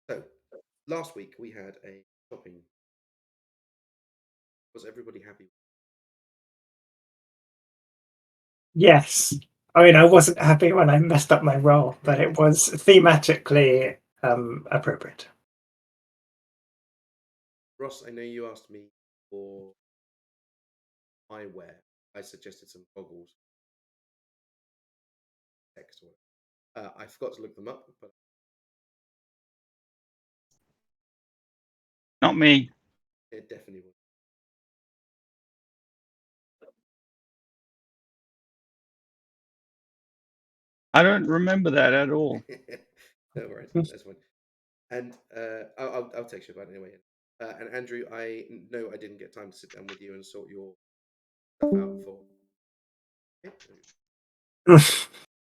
So last week we had a shopping. Was everybody happy? Yes. I mean, I wasn't happy when I messed up my role, but it was thematically appropriate. Ross, I know you asked me for eyewear. I suggested some goggles, text or I forgot to look them up, but Not me. it definitely was. I don't remember that at all. No worries, that's fine. And I'll text you about it anyway. And Andrew, I know I didn't get time to sit down with you and sort your stuff out for.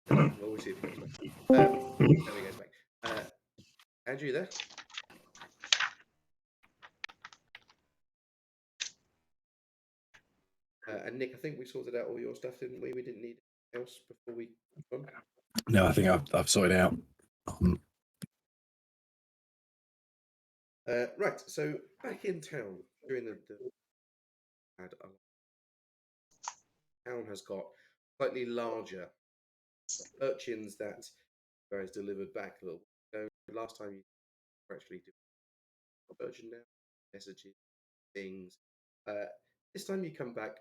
Well, we'll see if he comes back. There he goes back. Andrew, you there? And Nick, I think we sorted out all your stuff, didn't we? We didn't need anything else before we gone. No, I think I've sorted it out. Right, so back in town during the had a town has got slightly larger urchins that you guys delivered back a little. So last time you were actually doing urchin now messages things. This time you come back.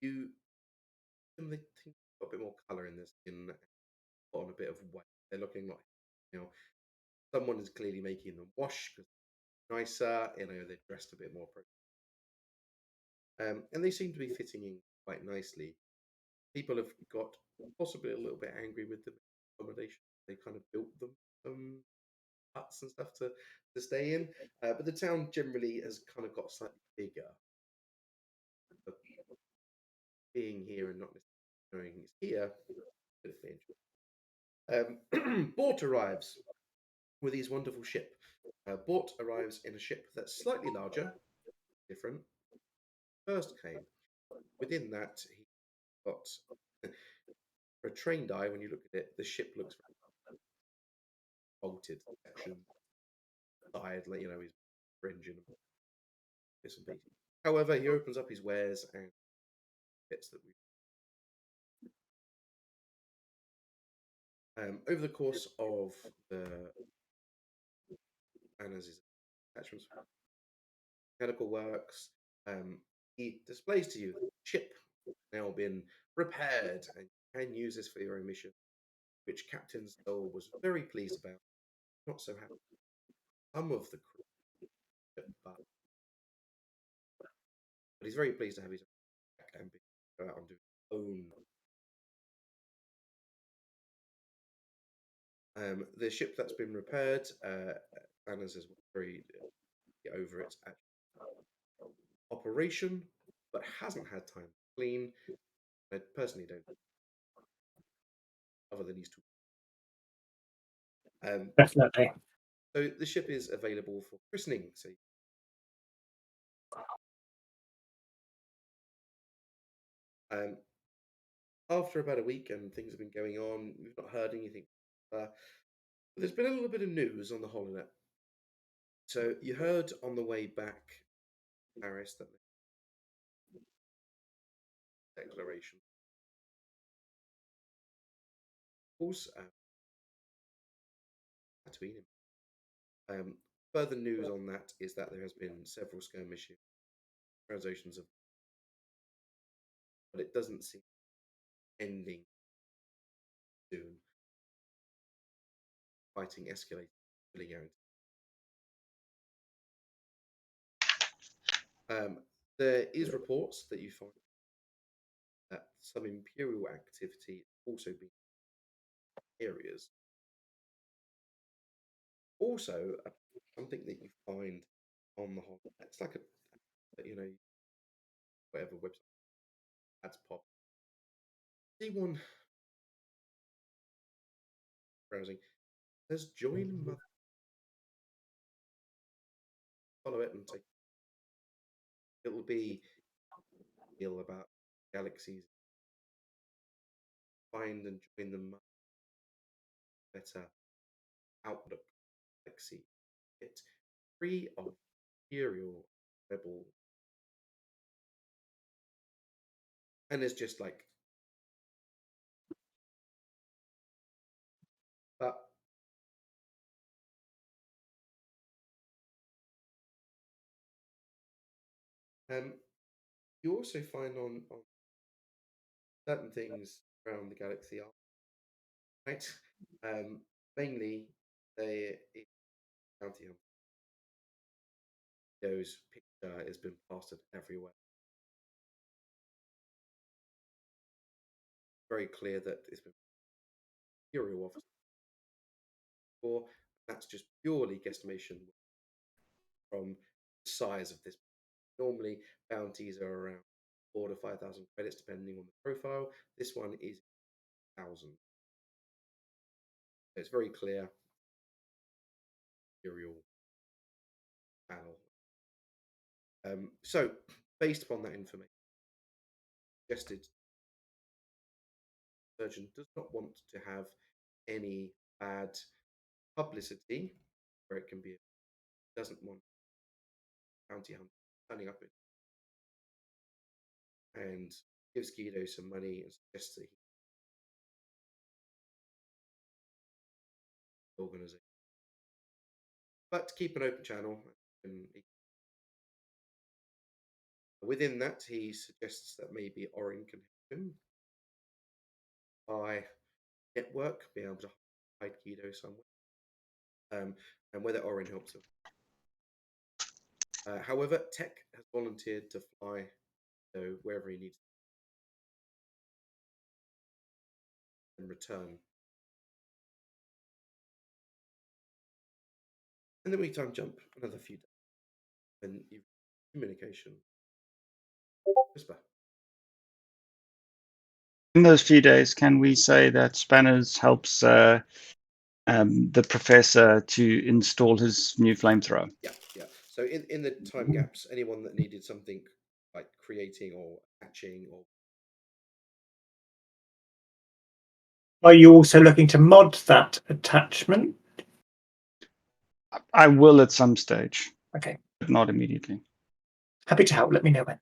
You and they think got a bit more colour in this skin, on a bit of weight. They're looking like someone is clearly making them wash because nicer. They're dressed a bit more and they seem to be fitting in quite nicely. People have got possibly a little bit angry with the accommodation. They kind of built them huts and stuff to stay in, but the town generally has kind of got slightly bigger. But being here and not necessarily knowing it's here, bit of danger. Bort arrives with his wonderful ship. Bort arrives in a ship that's slightly larger, different. First came within that he got for a trained eye. When you look at it, the ship looks bolted section side, like his engine and bits and pieces. However, he opens up his wares and bits that we. Over the course of the Anna's attachments, mechanical works, he displays to you that the ship has now been repaired and you can use this for your own mission, which Captain Stoll was very pleased about. Not so happy. Some of the crew, but he's very pleased to have his own back and be out on doing his own. The ship that's been repaired, Anna's is very get over its operation, but hasn't had time to clean. I personally don't, other than these two. Definitely. So the ship is available for christening. So after about a week and things have been going on, we've not heard anything. There's been a little bit of news on the holonet. So you heard on the way back, Paris, that the declaration. Also, between him. Further news on that is that there has been several skirmishes, translations of, but it doesn't seem ending soon. Fighting escalating, spilling out. There is reports that you find that some imperial activity also being areas. Also, something that you find on the whole, it's like whatever website ads pop. See one browsing says join mother, follow it and take. It will be deal about galaxies. Find and join them. better outlook galaxy. It's free of imperial rebel, and there's just like, but you also find on certain things around the galaxy are right. Mainly, they bounty hunters. Those picture has been plastered everywhere. Very clear that it's been imperial officer before. That's just purely guesstimation from the size of this. Normally, bounties are around 4 to 5,000 credits, depending on the profile. This one is 1,000. So it's very clear. Imperial panel. So, based upon that information, suggested surgeon does not want to have any bad publicity where it can be. Doesn't want bounty hunter turning up and gives Guido some money and suggests that he organization. But keep an open channel. And within that, he suggests that maybe Orin can help him by network, be able to hide Guido somewhere, and whether Orin helps him. However, Tech has volunteered to fly wherever he needs and return. And then we time jump another few days and you communication. Whisper. In those few days, can we say that Spanners helps the professor to install his new flamethrower? Yeah. So in the time gaps, anyone that needed something like creating or hatching or Are you also looking to mod that attachment? I will at some stage. Okay. But not immediately. Happy to help. Let me know when.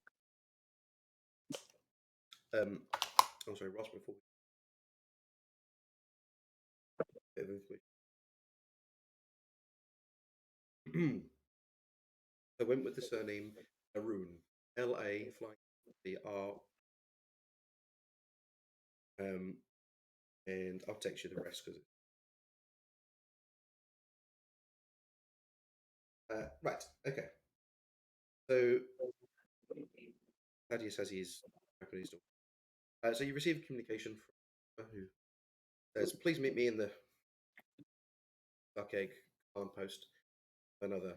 oh sorry, Ross, before I went with the surname Arun, L-A flying the R, and I'll text you the rest because right, okay. So Thaddeus says he's opening his door. So you receive communication from who says, "Please meet me in the Dark Egg command post." Another.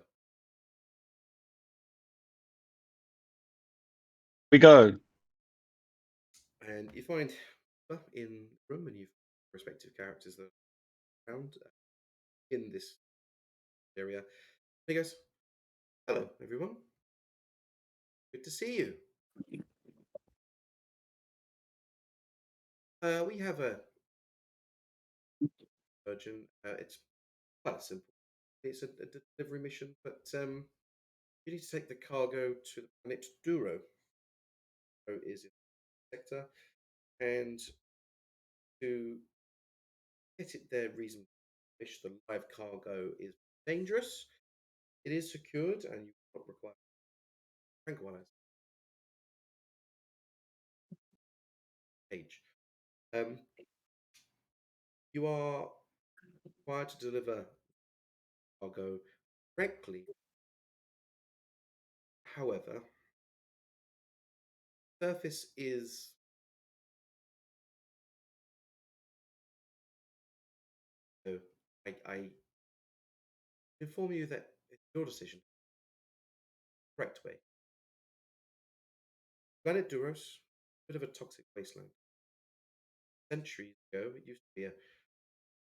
We go. And you find in the room, and you've respective characters that are around in this area. He goes, "Hello, everyone. Good to see you. We have a urgent. It's quite simple. It's a delivery mission, but you need to take the cargo to the planet Duro. Duro is in the sector, and to get it there reasonably, the live cargo is dangerous. It is secured, and you do not require tranquilizers. Age. You are required to deliver cargo correctly. However, surface is I inform you that it's your decision. Correct way. Planet Duros, bit of a toxic wasteland. Centuries ago, it used to be a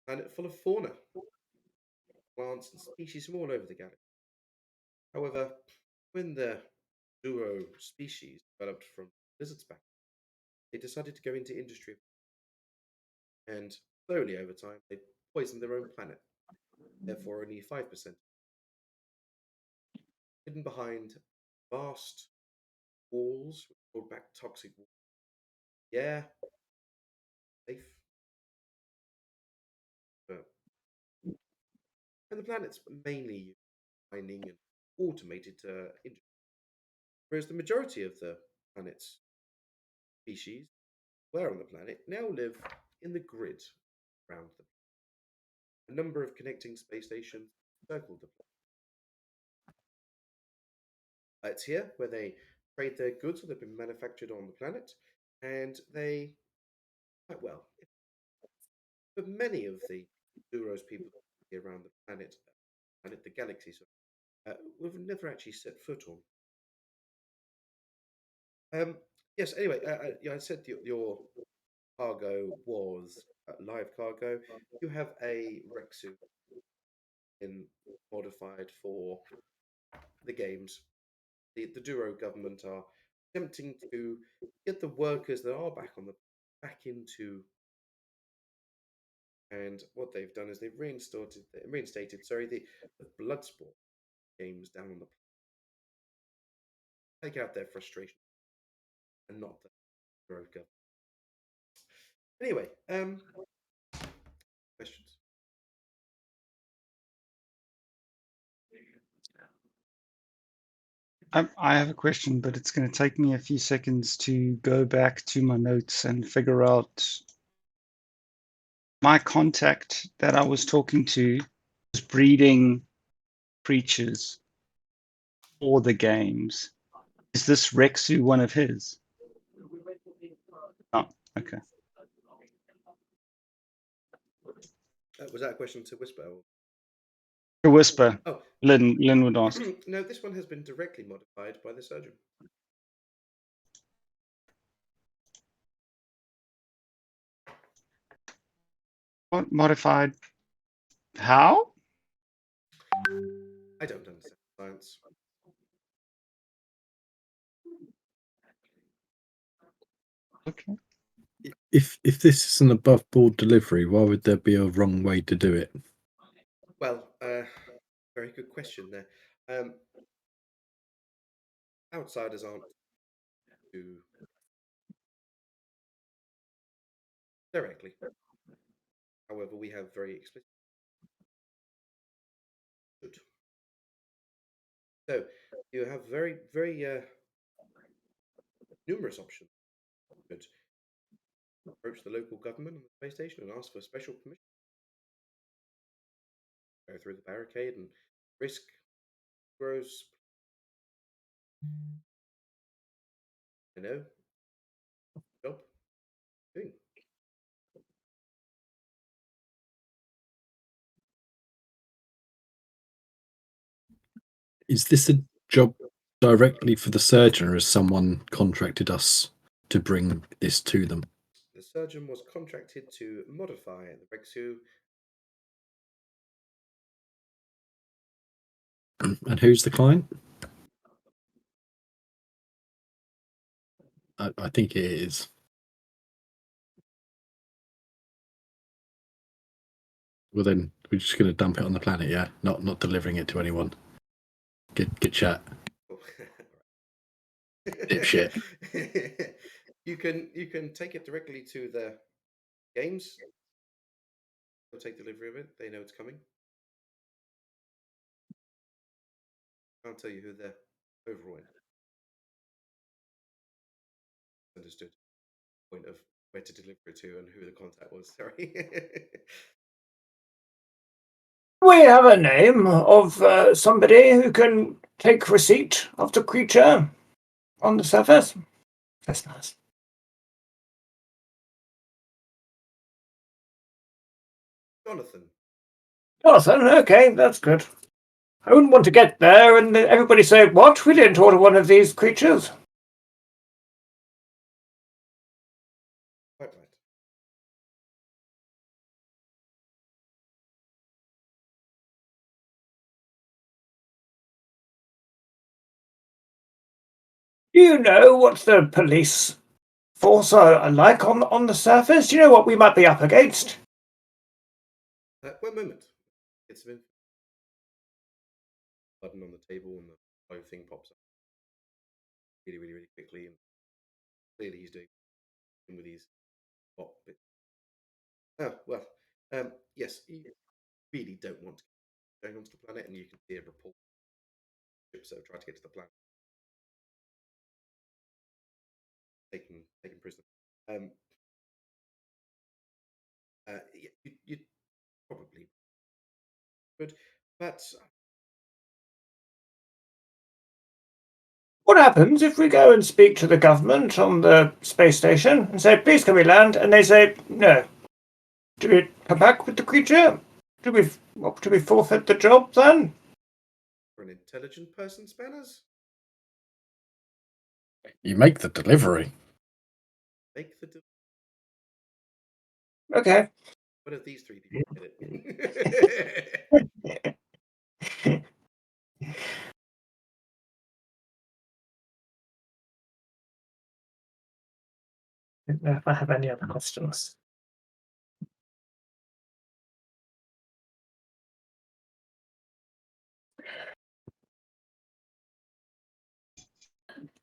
planet full of fauna, plants, and species from all over the galaxy. However, when the Duro species developed from lizards back, they decided to go into industry, and slowly over time, they poisoned their own planet. Therefore, only 5%. Hidden behind vast walls, hold back toxic walls. Yeah, safe. But, and the planet's mainly used for mining and automated industry, whereas the majority of the planet's species were on the planet now live in the grid around them. A number of connecting space stations circle the planet. It's here where they trade their goods that have been manufactured on the planet, and they, quite well, but many of the Duros people around the planet, the galaxy, we've never actually set foot on. Yes. Anyway, yeah, I said your cargo was live cargo. You have a Rexu in modified for the games. The Duro government are attempting to get the workers that are back into, and what they've done is they've reinstated the Bloodsport games down on the take out their frustration and not the Duro government. Anyway, questions? I have a question, but it's going to take me a few seconds to go back to my notes and figure out my contact that I was talking to was breeding creatures for the games. Is this Rexu one of his? Oh, okay. Was that a question to Whisper? A whisper. Oh, Lynn would ask. No, this one has been directly modified by the surgeon. What modified? How? I don't understand science. Okay. If this is an above board delivery, why would there be a wrong way to do it? Well, very good question there. Outsiders aren't too directly. However, we have very explicit. Good. So you have very, very numerous options. You could approach the local government on the space station and ask for special permission. Go through the barricade and risk gross. I know. Job doing. Is this a job directly for the surgeon, or has someone contracted us to bring this to them? The surgeon was contracted to modify the Rexu. And who's the client? I think it is. Well, then we're just going to dump it on the planet, yeah? Not delivering it to anyone. Good chat. Dipshit. You can take it directly to the games. They'll take delivery of it. They know it's coming. Can't tell you who they're overall in. Understood. Point of where to deliver it to and who the contact was. Sorry. We have a name of somebody who can take receipt of the creature on the surface. That's nice. Jonathan. Jonathan, okay, that's good. I wouldn't want to get there and everybody say, "What? We didn't order one of these creatures." Quite right. Do you know what the police force are like on the surface? Do you know what we might be up against? One moment. It's been button on the table, and the whole thing pops up really, really, really quickly, and clearly he's doing with his bot bit. Oh well, yes, you really don't want to go onto the planet, and you can see a report ships that have tried to get to the planet, taken prisoner. Yeah, you probably would, but What happens if we go and speak to the government on the space station and say, please can we land? And they say, no. Do we come back with the creature? Do we forfeit the job then? for an intelligent person, Spanners, You make the delivery. make the. Okay. What if these three people get it? I don't know if I have any other questions.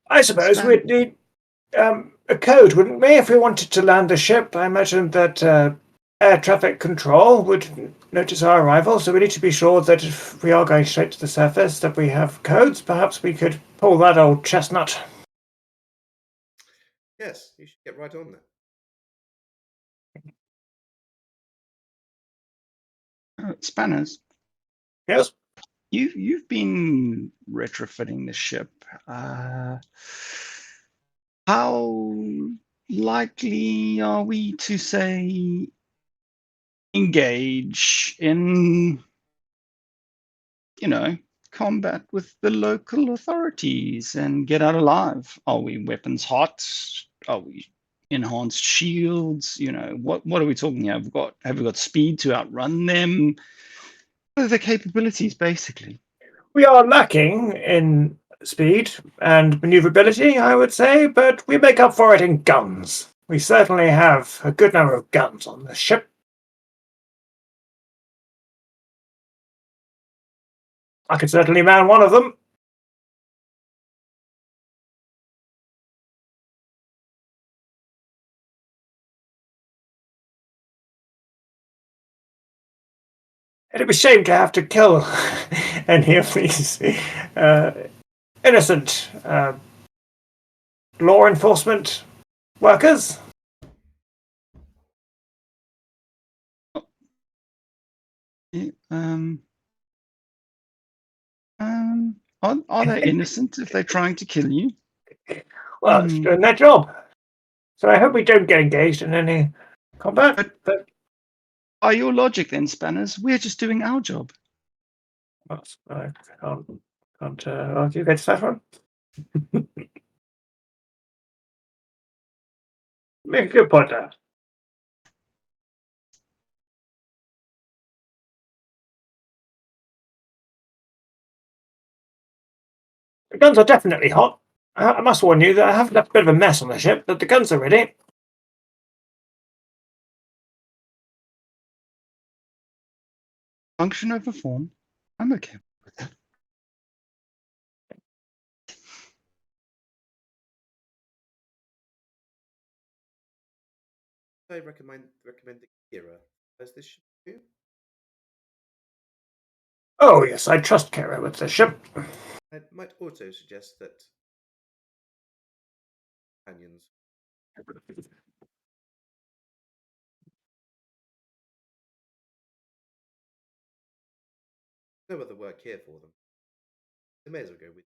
I suppose we'd need a code, wouldn't we, if we wanted to land the ship? I imagine that air traffic control would notice our arrival, so we need to be sure that if we are going straight to the surface, that we have codes. Perhaps we could pull that old chestnut. Yes, you should get right on that. Spanners, Yes? you've been retrofitting the ship. How likely are we to say engage in, combat with the local authorities and get out alive? Are we weapons hot? Are we enhanced shields? What are we talking here? Have we got speed to outrun them? What are the capabilities, basically? We are lacking in speed and maneuverability, I would say, but we make up for it in guns. We certainly have a good number of guns on the ship. I could certainly man one of them. It'd be a shame to have to kill any of these innocent law enforcement workers. Are they innocent if they're trying to kill you? Well, it's doing their job. So I hope we don't get engaged in any combat. But by your logic, then, Spanners, we're just doing our job. I can't argue against that one. Make a good point there. The guns are definitely hot. I must warn you that I have left a bit of a mess on the ship, but the guns are ready. Function over form. I'm okay with that. I recommend Kira as this ship too. Oh yes, I trust Kara with the ship. I might also suggest that companions. No other work here for them. They may as well go with.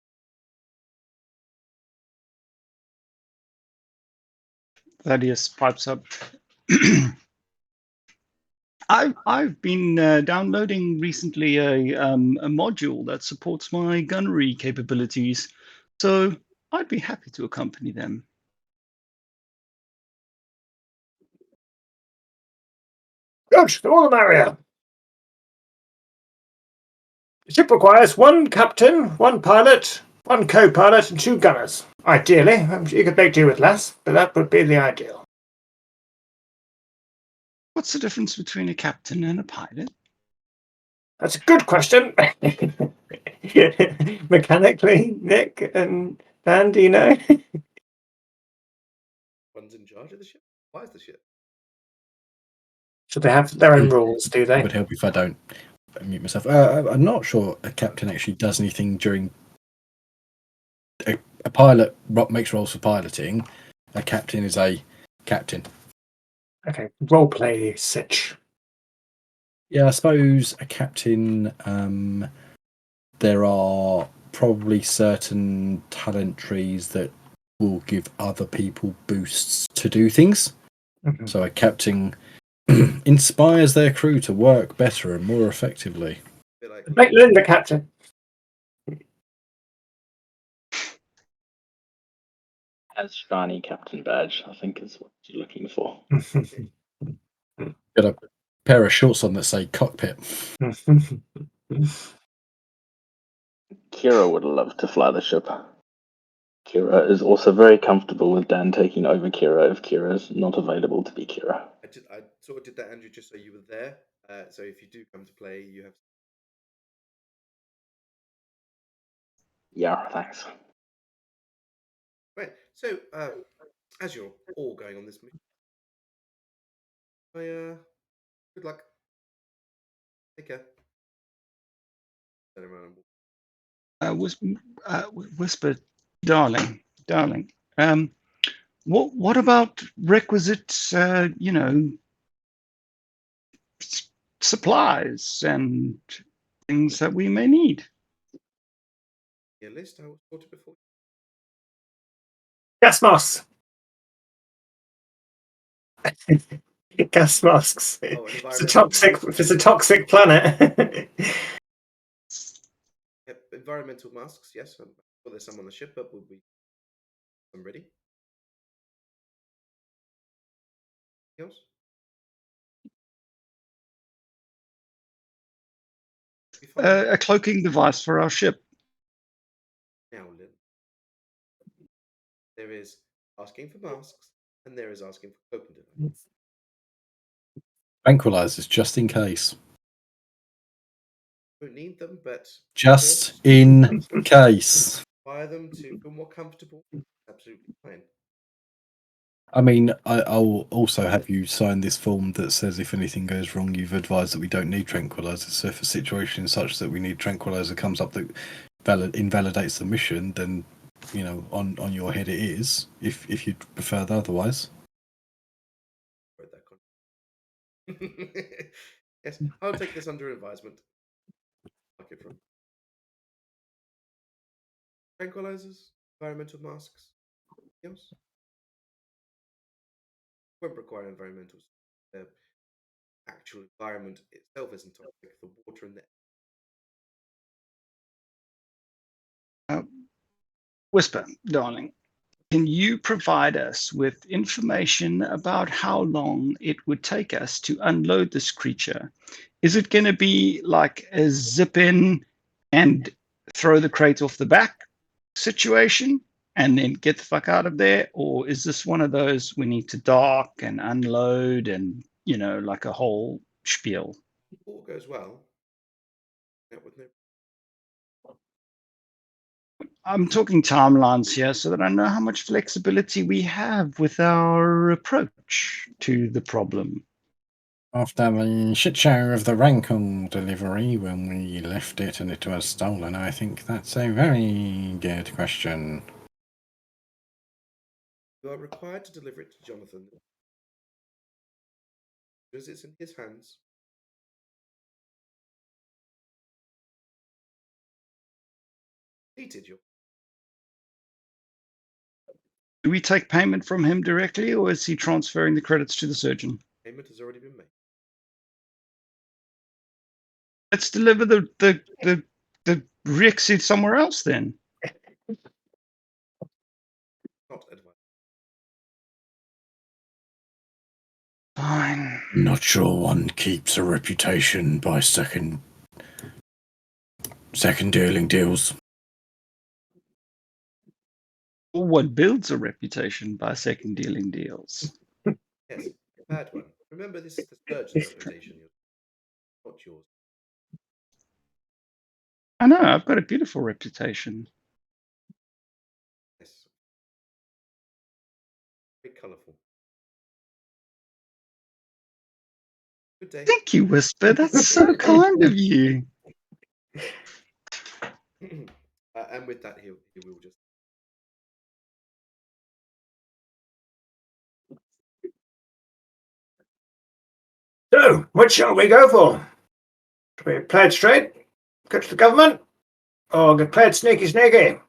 Thaddeus pipes up. I've been downloading recently a module that supports my gunnery capabilities, so I'd be happy to accompany them. Good, the more the merrier. The ship requires one captain, one pilot, one co-pilot, and 2 gunners. Ideally, I'm sure you could make do with less, but that would be the ideal. What's the difference between a captain and a pilot? That's a good question. Mechanically, Nick and Dan, do you know? One's in charge of the ship. Why is the ship? So they have their own rules, do It they? would help if I don't mute myself. I'm not sure a captain actually does anything during. A pilot makes rolls for piloting. A captain is a captain. Okay, role play sitch. Yeah, I suppose a captain. There are probably certain talent trees that will give other people boosts to do things. Mhm. So a captain inspires their crew to work better and more effectively. A bit like Make Linda captain. As shiny captain badge, I think is what you're looking for. Got a pair of shorts on that say cockpit. Kira would love to fly the ship. Kira is also very comfortable with Dan taking over Kira if Kira is not available to be Kira. I sort of did that, Andrew, just so you were there. So if you do come to play, you have. Yeah, thanks. Right. So as you're all going on this mission, good luck. Take care. Turn around and walk. Whisper, darling. What about requisite, supplies and things that we may need? Your list I was sorted before. Gas masks. Gas masks. Oh, an It's a environmental toxic. mask. It's a toxic planet. Yep, environmental masks. Yes, well, there's some on the ship, but we'll be. I'm ready. Anything else? Be fine. A cloaking device for our ship. Now, Lynn. There is asking for masks, and there is asking for cloaking devices. Tranquilizers, just in case. Don't need them, but Just in case. buy them to feel more comfortable. Absolutely fine. I mean, I'll also have you sign this form that says if anything goes wrong, you've advised that we don't need tranquilizers. So if a situation is such that we need tranquilizer comes up that invalidates the mission, then on your head it is. If you'd prefer otherwise. Wrote that yes, I'll take this under advisement. Mark it from tranquilizers, environmental masks. Anything else? Won't require environmental. The actual environment itself isn't toxic. The water and the Whisper, darling. Can you provide us with information about how long it would take us to unload this creature? Is it going to be like a zip in and throw the crate off the back situation and then get the fuck out of there? Or is this one of those we need to dock and unload and, like a whole spiel? all goes well. With no. I'm talking timelines here so that I know how much flexibility we have with our approach to the problem. After the shit show of the Rancor delivery when we left it and it was stolen, I think that's a very good question. You are required to deliver it to Jonathan. Because it's in his hands. Completed your Do we take payment from him directly, or is he transferring the credits to the surgeon? payment has already been made. Let's deliver the Rexu somewhere else then. Not advised. Fine. Not sure one keeps a reputation by second dealing deals. Or what builds a reputation by second dealing deals? Yes, bad one. Remember, this is the surgeon's reputation, not yours. I know, I've got a beautiful reputation. Yes. Very colourful. Good day. Thank you, Whisper. That's so kind of you. And with that, he will just. So, what shall we go for? Shall we play it straight? Go to the government? Or get play it sneaky sneaky?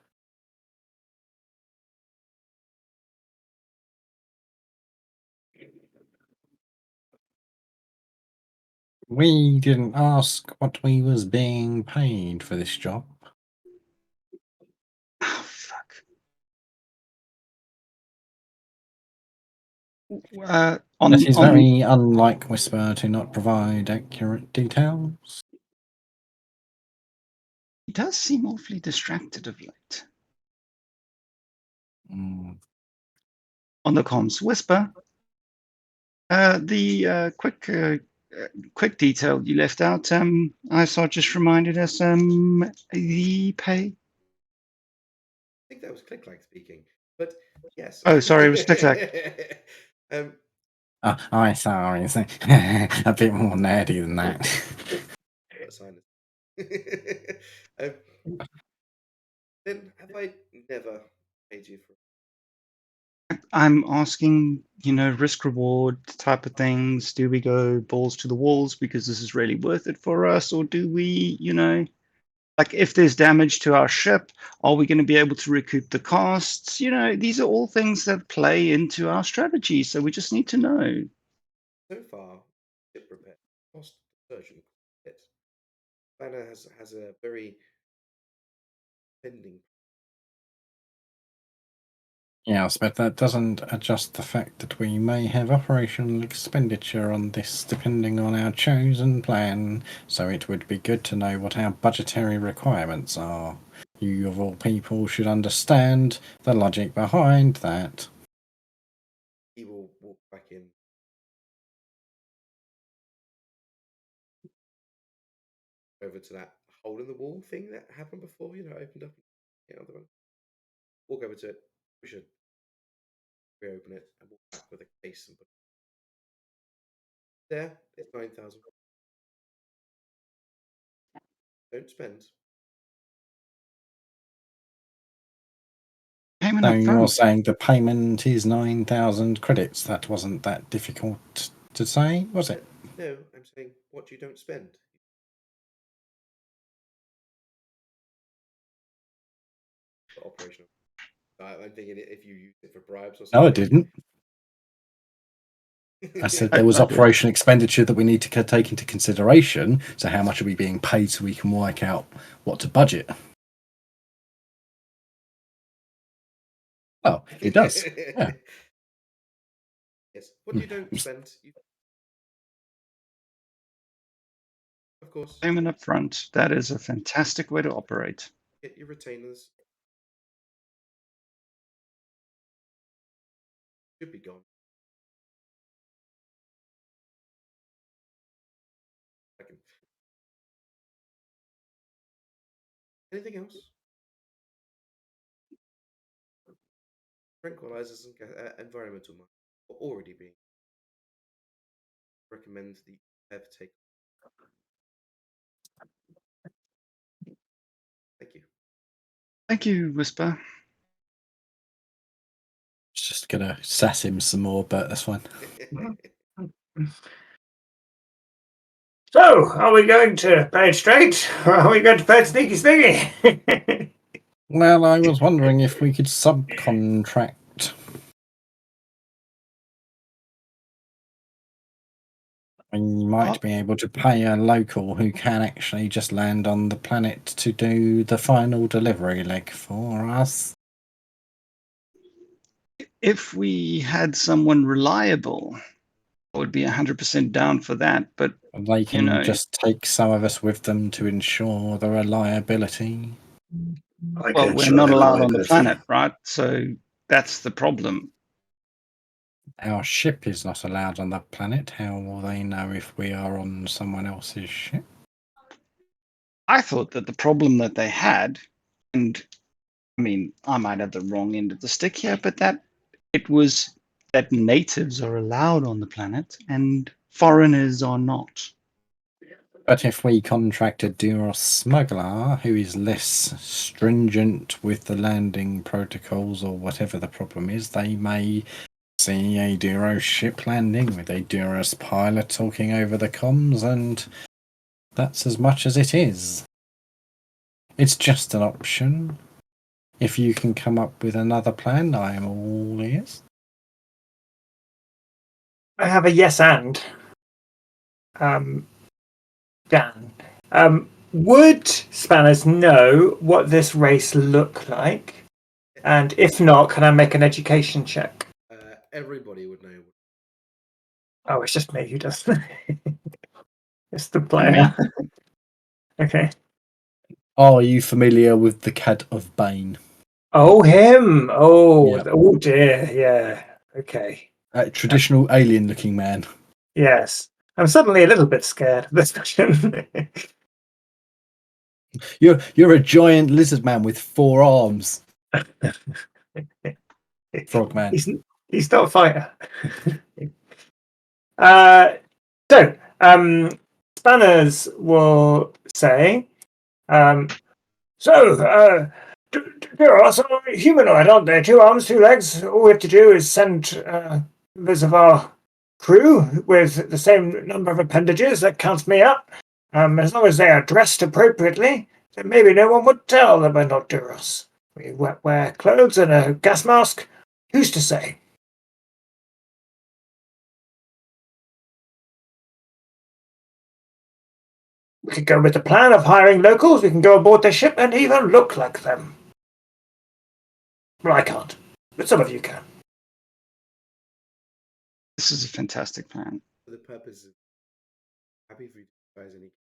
We didn't ask what we was being paid for this job. Oh, fuck. It is very unlike Whisper to not provide accurate details. He does seem awfully distracted of late. Mm. On the comms, Whisper. The quick detail you left out. I saw just reminded us. The pay. I think that was Click-Clack speaking, but yes. Oh, sorry, it was Click-Clack. I'm sorry, it's a bit more nerdy than that. Then have I never paid you for? I'm asking, risk reward type of things. Do we go balls to the walls because this is really worth it for us, or do we, like if there's damage to our ship, are we going to be able to recoup the costs? These are all things that play into our strategy. So we just need to know. So far, ship repair cost the surgeon. Banner has a very pending. Yes, but that doesn't adjust the fact that we may have operational expenditure on this depending on our chosen plan, so it would be good to know what our budgetary requirements are. You, of all people, should understand the logic behind that. He will walk back in. Over to that hole in the wall thing that happened before, opened up. The one. Walk over to it. We should reopen it and walk back with a case and put it there. It's 9,000. Don't spend. Payment So up you're front. saying the payment is 9,000 credits? That wasn't that difficult to say, was it? No, I'm saying what you don't spend. Operational. I'm thinking if you use it for bribes or something. No, I didn't. I said there was operational expenditure that we need to take into consideration. So how much are we being paid so we can work out what to budget? Oh, it does. Yeah. Yes. What you don't spend, of course. Payment up front. That is a fantastic way to operate. Get your retainers. Should be gone. Anything else? Tranquilizers and environmental markers are already being recommend the have take. Thank you. Thank you, Whisper. Just gonna sass him some more, but that's fine. So, are we going to play it straight, or are we going to play it sneaky sneaky? Well, I was wondering if we could subcontract. We might be able to pay a local who can actually just land on the planet to do the final delivery leg for us. If we had someone reliable, I would be 100% down for that. But they can just take some of us with them to ensure the reliability. Well, we're not allowed on the planet, right? So that's the problem. Our ship is not allowed on that planet. How will they know if we are on someone else's ship? I thought that the problem that they had, and I mean, I might have the wrong end of the stick here, but that it was that natives are allowed on the planet and foreigners are not. But if we contract a Duros smuggler who is less stringent with the landing protocols or whatever the problem is, they may see a Duros ship landing with a Duros pilot talking over the comms, and that's as much as it is. It's just an option. If you can come up with another plan, I am all ears. I have a yes and. Dan. Would Spanners know what this race looked like? And if not, can I make an education check? Everybody would know. Oh, it's just me who does. It's the And player. me. Okay. Are you familiar with the Cad of Bane? Oh, him. Oh, Yep. oh dear. Yeah. Okay. A traditional alien-looking man. Yes. I'm suddenly a little bit scared of this question. You're a giant lizard man with 4 arms. Frogman. He's not a fighter. So, Spanners will say, Duros are humanoid, aren't they? 2 arms, 2 legs. All we have to do is send members of our crew with the same number of appendages. That counts me up. As long as they are dressed appropriately, then maybe no one would tell that we're not Duros. We wear clothes and a gas mask. Who's to say? We could go with the plan of hiring locals. We can go aboard their ship and even look like them. Well, I can't, but some of you can. This is a fantastic plan. For the purpose of happy for you guys any.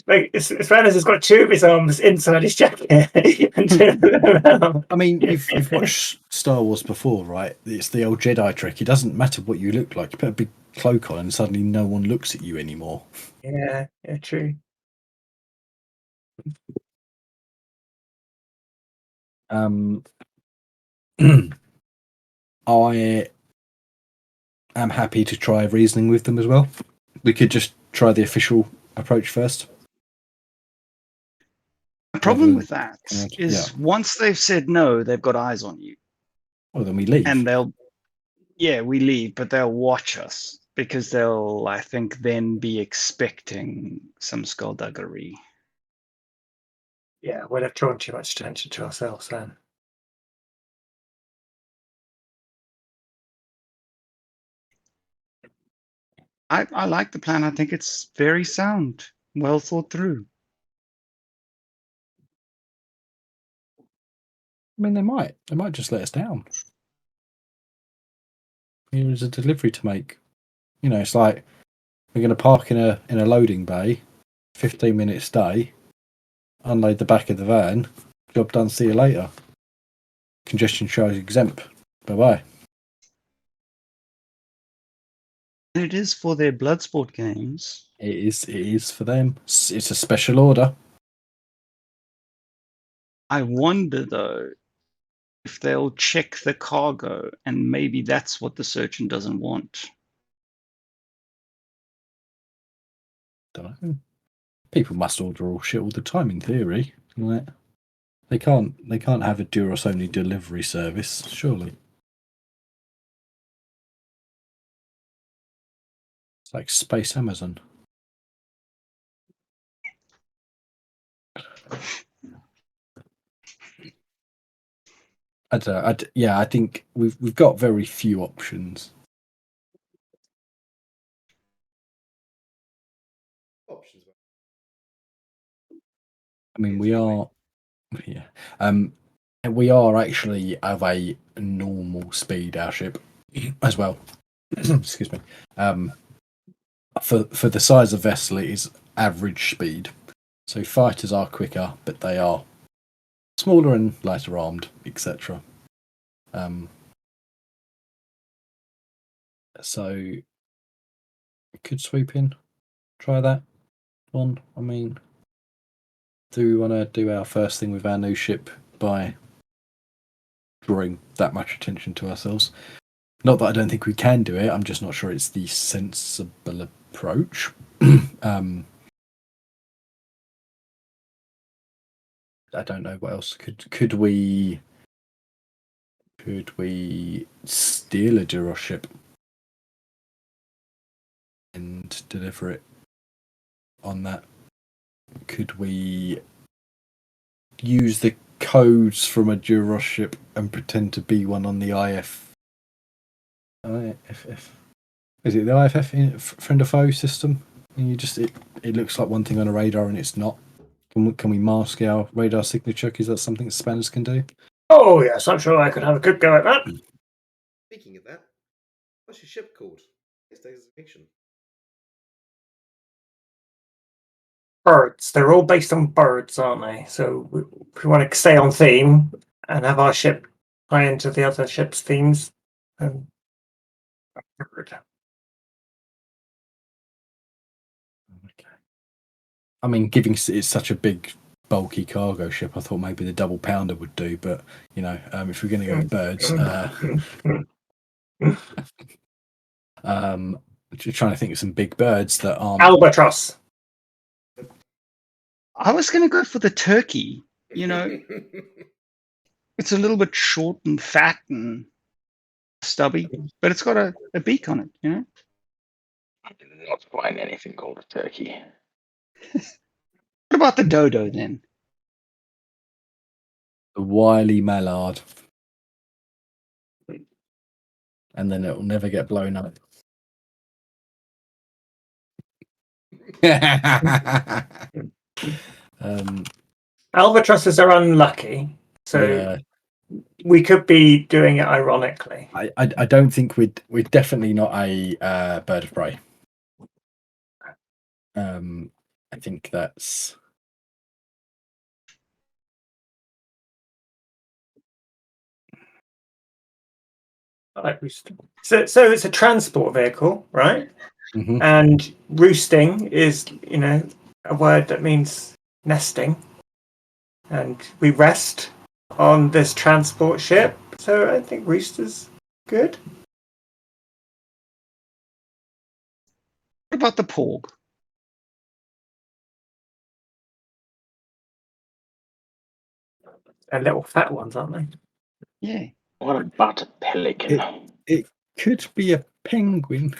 Like, Spanners has got 2 of his arms inside his jacket. I mean, you've watched Star Wars before, right? It's the old Jedi trick. It doesn't matter what you look like. You put a big cloak on and suddenly no one looks at you anymore. Yeah, true. I am happy to try reasoning with them as well. We could just try the official approach first. The problem Rather with that than- is once they've said no, they've got eyes on you. Well, then we leave. And we leave, but they'll watch us because they'll, I think, then be expecting some skullduggery. Yeah, we'd have drawn too much attention to ourselves then. I like the plan. I think it's very sound, well thought through. I mean, they might just let us down. Here is a delivery to make. You know, it's like we're going to park in a loading bay, 15-minute stay, unload the back of the van, job done. See you later. Congestion charge exempt. Bye bye. And it is for their Bloodsport games. It is for them. It's a special order. I wonder though if they'll check the cargo, and maybe that's what the surgeon doesn't want. Don't know. People must order all shit all the time in theory. Like, they can't have a Duros only delivery service, surely. It's like Space Amazon. I don't know. I think we've got very few options. Options. I mean, we are, yeah, and we are actually of a normal speed airship as well. Excuse me. For the size of vessel, it is average speed. So fighters are quicker, but they are smaller and lighter armed, etc. So we could swoop in, try that one. I mean, do we want to do our first thing with our new ship by drawing that much attention to ourselves? Not that I don't think we can do it. I'm just not sure it's the sensible approach. I don't know what else could we steal a Duros ship and deliver it on that? Could we use the codes from a Duros ship and pretend to be one on the IFF? Is it the IFF friend or foe system? And you just it looks like one thing on a radar and it's not. Can we mask our radar signature? Is that something spanners can do? Oh yes, I'm sure I could have a good go at that. Speaking of that, what's your ship called? Its designation. Birds. They're all based on birds, aren't they? So we want to stay on theme and have our ship tie into the other ships' themes. Bird. Okay. I mean, given it's such a big, bulky cargo ship, I thought maybe the double pounder would do. But you know, if we're going to go with birds, just trying to think of some big birds that aren't. Albatross. I was going to go for the turkey. You know, it's a little bit short and fat and stubby, but it's got a beak on it. You know. I did not find anything called a turkey. What about the dodo then? The wily mallard, and then it'll never get blown up. Albatrosses are unlucky, so yeah, we could be doing it ironically. I don't think we're definitely not a bird of prey. I think that's. Like roosting. So it's a transport vehicle, right? Mhm. And roosting is, a word that means nesting. And we rest on this transport ship, so I think rooster's good. What about the porg? They're little fat ones, aren't they? Yeah. What about a pelican? It could be a penguin.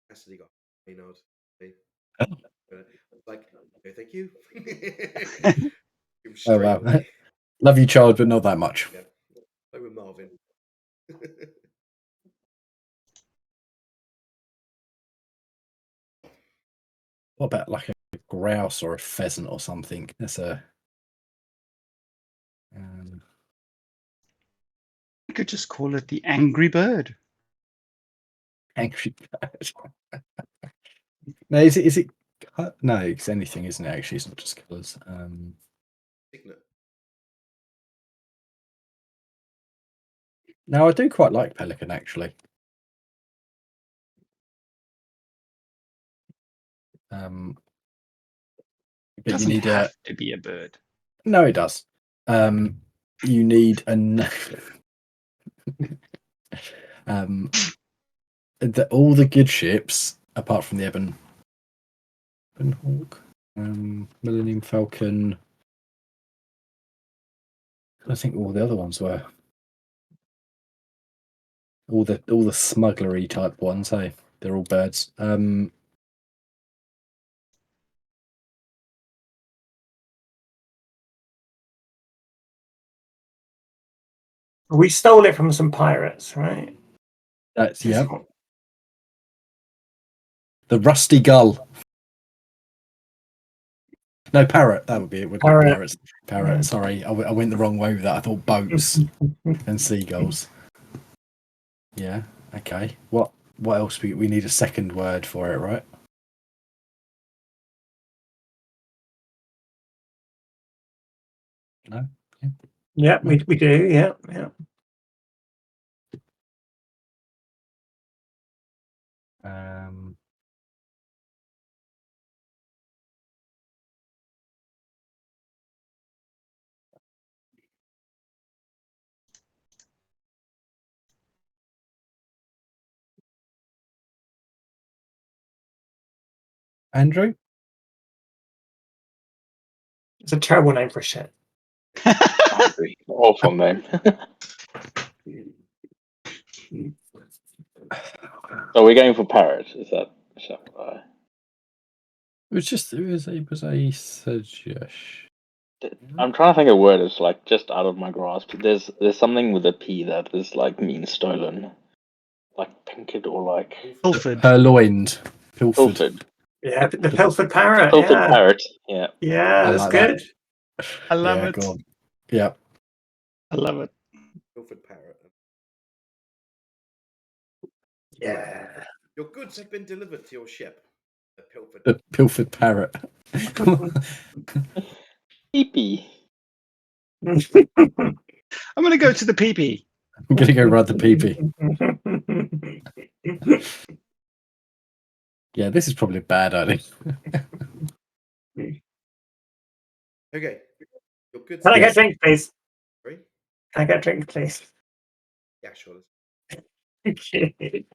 Cassidy got Maynard. Like, no, thank you. Oh Straight wow, away. love you, child, but not that much. Yeah. So with Marvin. What about like a grouse or a pheasant or something? That's a. You could just call it the angry bird. Angry bird. No, is it? No, it's anything, isn't it? Actually, it's not just colours. Signet. No, I do quite like pelican actually. But you Doesn't need have to be a bird. No, it does. You need all the good ships apart from the Ebon Hawk, Millennium Falcon. I think all the other ones were all the smugglery type ones. Hey, they're all birds. We stole it from some pirates, right? That's the Rusty Gull. No, parrot. That would be it. We've got Parrot. pirates. Parrot. Sorry, I went the wrong way with that. I thought boats and seagulls. Yeah. Okay. What else? We need a second word for it, right? No. Yeah, we do. Yeah, yeah. Andrew? It's a terrible name for a ship. Awful name. So we're going for parrot. Is that right? It was a suggestion. I'm trying to think of a word that's like just out of my grasp. There's something with a P that is like means stolen, like pinked or like Pilfered. Purloined. Pilfered. pilfered. Yeah, the Pilfered Parrot. Pilfered Yeah, parrot. Yeah. yeah, I that's like that. good. I love Yeah, it. go on. Yeah. I love it. Pilfered parrot. Yeah. Your goods have been delivered to your ship. The pilfered. The Pilfered Parrot. Pee-pee. I'm going to go to the PP. I'm going to go ride the PP. Yeah, this is probably a bad idea. Okay. Your goods. Can I get Yes. a drink, please? Sorry? Can I get a drink, please? Yeah, sure. Okay.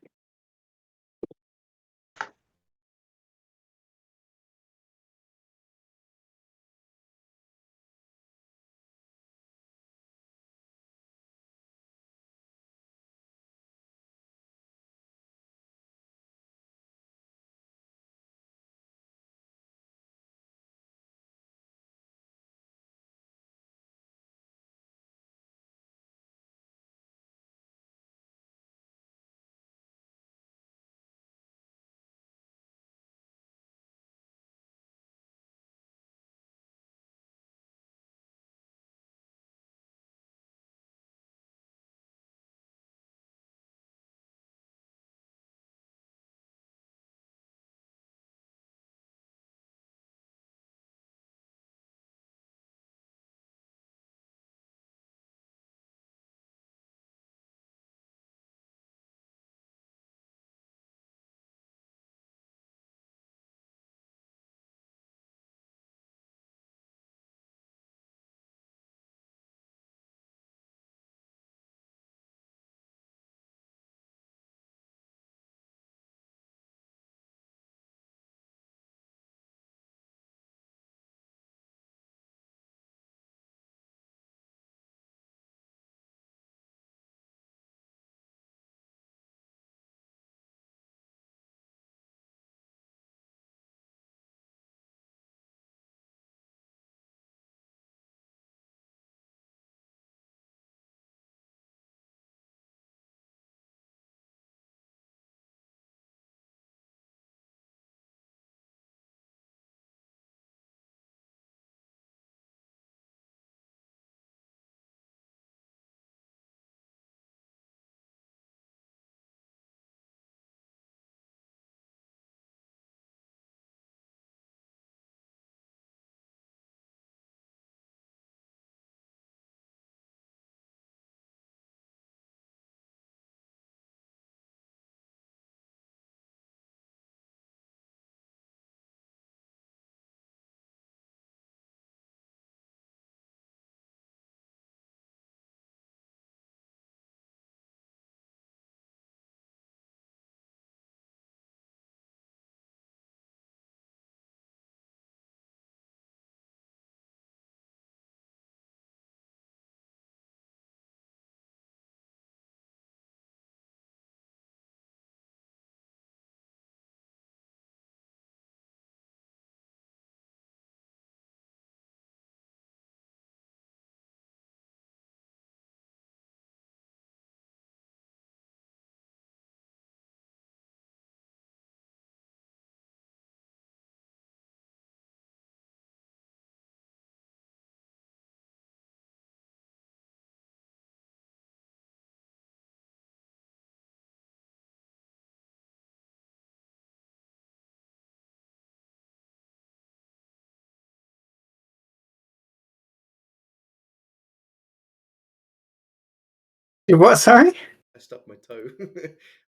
You what? Sorry. I stubbed my toe.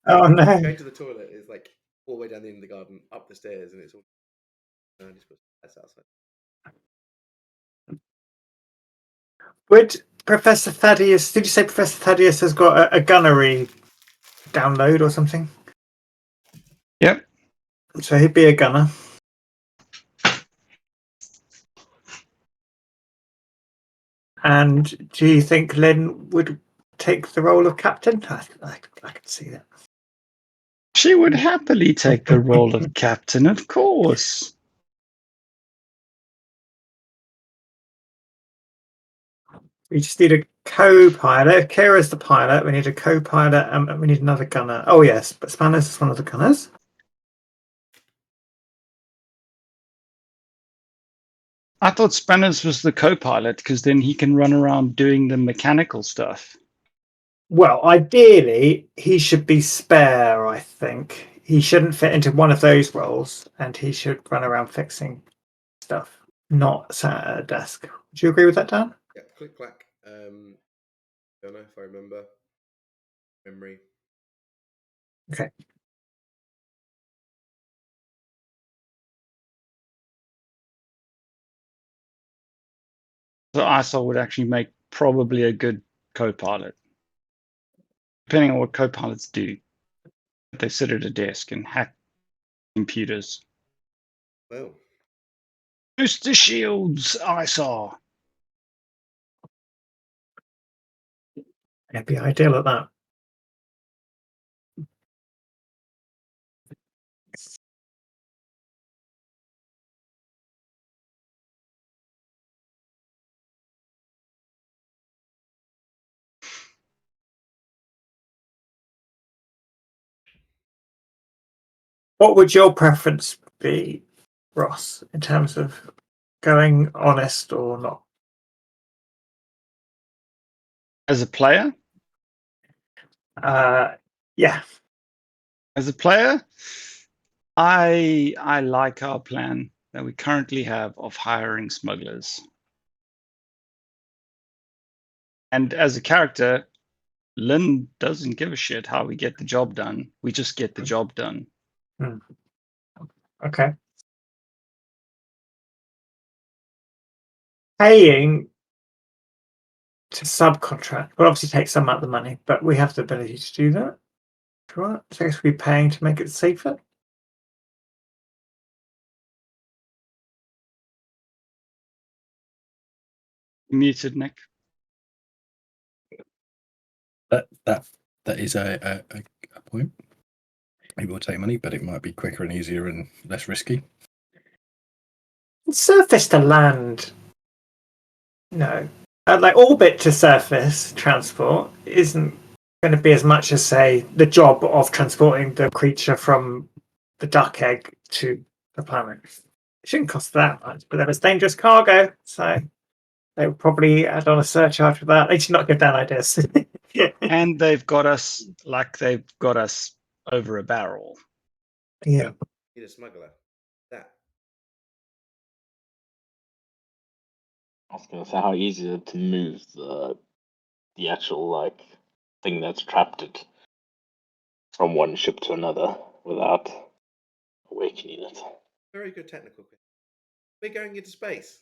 Oh no. Going to the toilet is like all the way down the end of the garden, up the stairs, and it's all. I just put that's outside. Would Professor Thaddeus? Did you say Professor Thaddeus has got a gunnery download or something? Yep. So he'd be a gunner. And do you think Lynn would take the role of captain? I could see that. She would happily take the role of captain, of course. We just need a co-pilot. Kira's the pilot. We need a co-pilot, and we need another gunner. Oh yes, but Spanners is one of the gunners. I thought Spanners was the co-pilot because then he can run around doing the mechanical stuff. Well, ideally, he should be spare. I think he shouldn't fit into one of those roles, and he should run around fixing stuff, not sat at a desk. Do you agree with that, Dan? Yeah, click clack. Don't know if I remember. Memory. Okay. So ISO would actually make probably a good co-pilot. Depending on what co-pilots do. They sit at a desk and hack computers. Well, Boost the shields, ISO. It'd be ideal at that. What would your preference be, Ross, in terms of going honest or not? As a player? Yeah. As a player, I like our plan that we currently have of hiring smugglers. And as a character, Lynn doesn't give a shit how we get the job done. We just get the job done. Okay. Paying to subcontract will obviously take some amount of the money, but we have the ability to do that. Right? So I guess we're paying to make it safer. Muted, Nick. That is a point. It will take money, but it might be quicker and easier and less risky. Surface to land, no. Like orbit to surface transport isn't going to be as much as, say, the job of transporting the creature from the duck egg to the planet. It shouldn't cost that much, but then it's dangerous cargo, so they would probably add on a surcharge for that. They should not give down ideas. And they've got us over a barrel. Yeah. need a smuggler. That. I was gonna say how easy is it to move the actual like thing that's trapped it from one ship to another without awakening it. Very good technical question. We're going into space.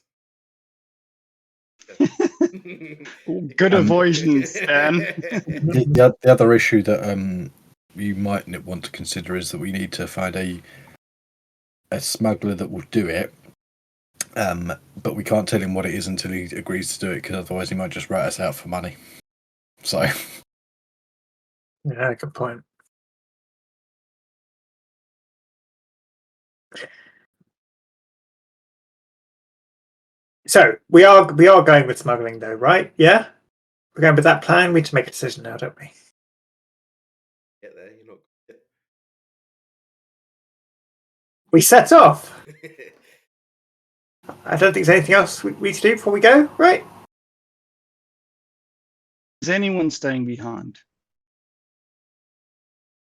Good avoidance, Dan. The other issue that you might want to consider is that we need to find a smuggler that will do it, but we can't tell him what it is until he agrees to do it, because otherwise he might just rat us out for money. So, Yeah, good point. So we are going with smuggling, though, right? Yeah, we're going with that plan. We need to make a decision now, don't we? Get there, you're not. We set off. I don't think there's anything else we need to do before we go, right? Is anyone staying behind?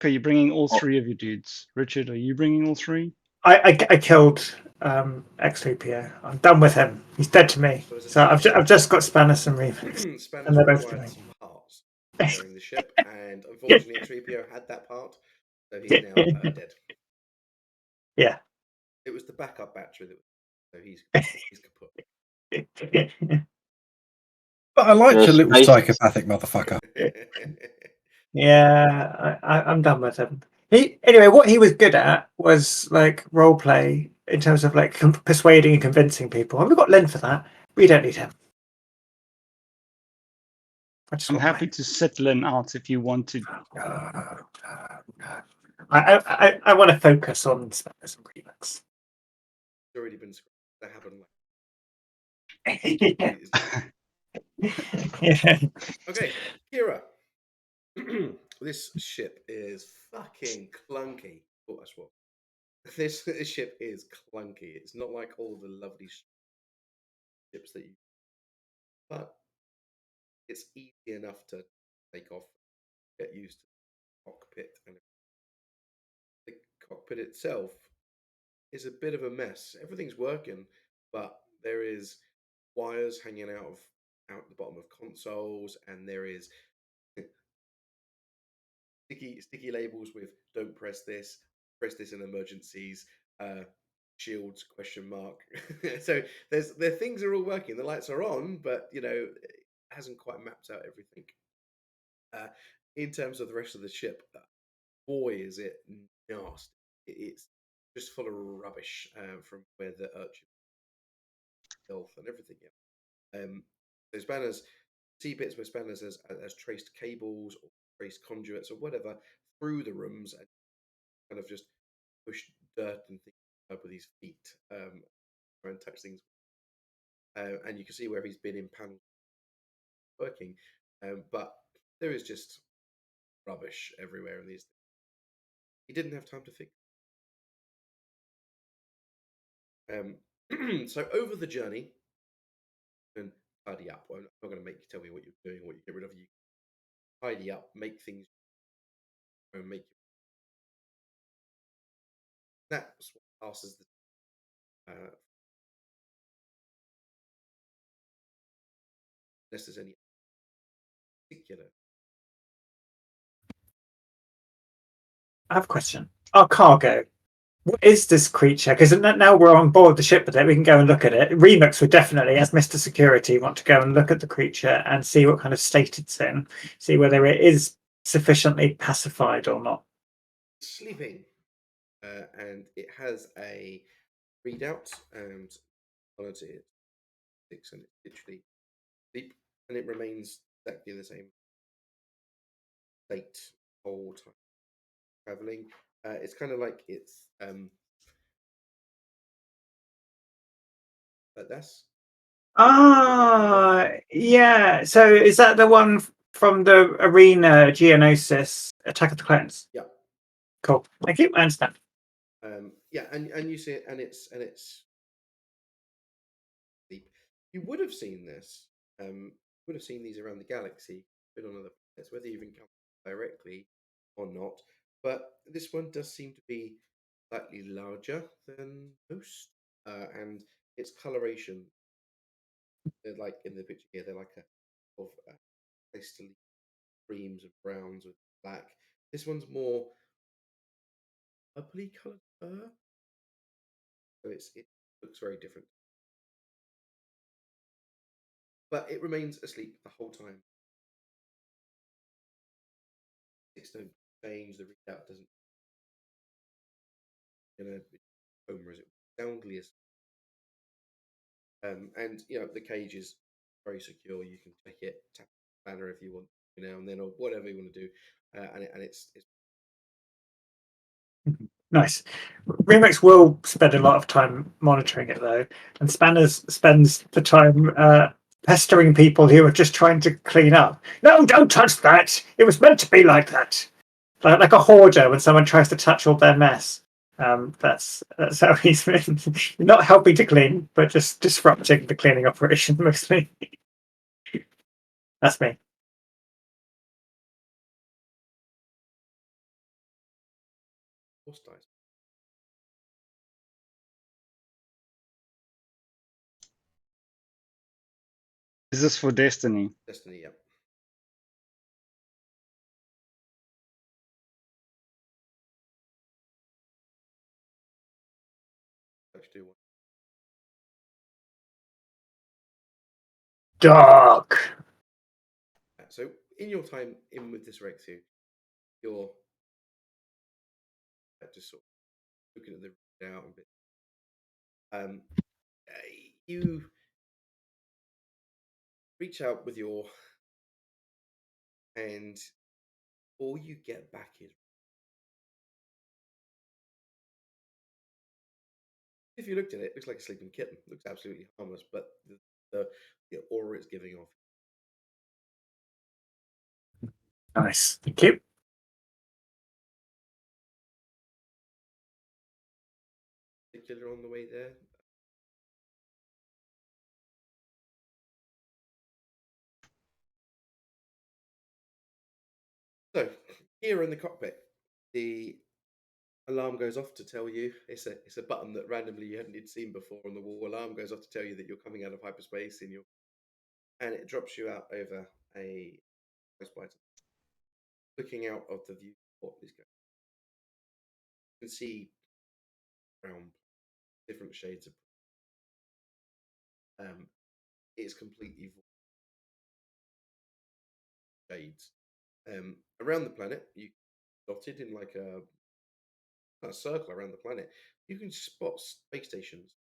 Okay, you're bringing all three of your dudes. Richard, are you bringing all three? I killed X3PO. I'm done with him. He's dead to me. So I've just got Spanners and Reeve. Spanners And they're both required doing. some parts. steering the ship, and unfortunately, 3PO had that part, so he's now dead. Yeah. It was the backup battery that was, so he's kaput. But I liked The your little space. psychopathic motherfucker. Yeah, I'm done with him. Anyway, what he was good at was like role play in terms of like persuading and convincing people. And we've got Len for that. We don't need him. I'm happy to sit Lynn out if you want to. I want to focus on Spanners and Remix. It's already been scripted. That happened. Yeah. Okay, Kira. This ship is fucking clunky. Oh, that's what. This ship is clunky. It's not like all the lovely ships that you. But it's easy enough to take off, get used to the cockpit, and the cockpit itself is a bit of a mess. Everything's working, but there is wires hanging out the bottom of consoles, and there is sticky labels with "Don't press this in emergencies." Shields question mark. So the things are all working. The lights are on, but it hasn't quite mapped out everything. In terms of the rest of the ship, boy, is it nasty. It's just full of rubbish from where the urchin health and everything. Yeah. So Spanners see bits where Spanners has traced cables or traced conduits or whatever through the rooms and kind of just push dirt and things up with his feet, try and touch things. And you can see where he's been in panels working, but there is just rubbish everywhere in these things. He didn't have time to fix. So over the journey, and tidy up. I'm not going to make you tell me what you're doing, what you get rid of. You tidy up, make things, and make that's what passes the. Unless there's any particular. I have a question. Our cargo. What is this creature? Because now we're on board the ship with it, we can go and look at it. Remix would definitely, as Mr. Security, want to go and look at the creature and see what kind of state it's in, see whether it is sufficiently pacified or not. Sleeping, and it has a readout, and on it 6, and it's literally sleep, and it remains exactly the same state whole time traveling. It's kind of like it's but that's Yeah. So is that the one from the arena Geonosis Attack of the Clones? yeah. Cool. Thank you. I understand. Yeah, and you see it, and it's sleep. You would have seen this. Would have seen these around the galaxy, been on other planets, whether you've encountered directly or not. But this one does seem to be slightly larger than most, and its coloration. They're like in the picture here. They're like a of pastely creams and browns with black. This one's more purpley coloured fur, so it looks very different. But it remains asleep the whole time. It's don't change. The readout doesn't. Coma as it soundly asleep. And the cage is very secure. You can check it, tap the banner if you want, now and then, or whatever you want to do, and it's Nice. Remix will spend a lot of time monitoring it though, and Spanners spends the time pestering people who are just trying to clean up. No, don't touch that. It was meant to be like that. Like a hoarder when someone tries to touch all their mess. That's how he's been not helping to clean, but just disrupting the cleaning operation mostly. That's me. horse dice. Is this for Destiny? Destiny, yeah. Dark. So in your time in with this Rexu, you're just sort of looking at the out a bit. You reach out with your hand, all you get back is, if you looked at it, it looks like a sleeping kitten. It looks absolutely harmless, but the aura it's giving off. Nice. Thank you. Particular on the way there. So here in the cockpit, the alarm goes off to tell you it's a button that randomly you hadn't seen before on the wall. Alarm goes off to tell you that you're coming out of hyperspace and it drops you out over a spider. Looking out of the viewport is going. You can see brown, different shades of. It's completely shades. Around the planet, you dotted in like a circle around the planet. You can spot space stations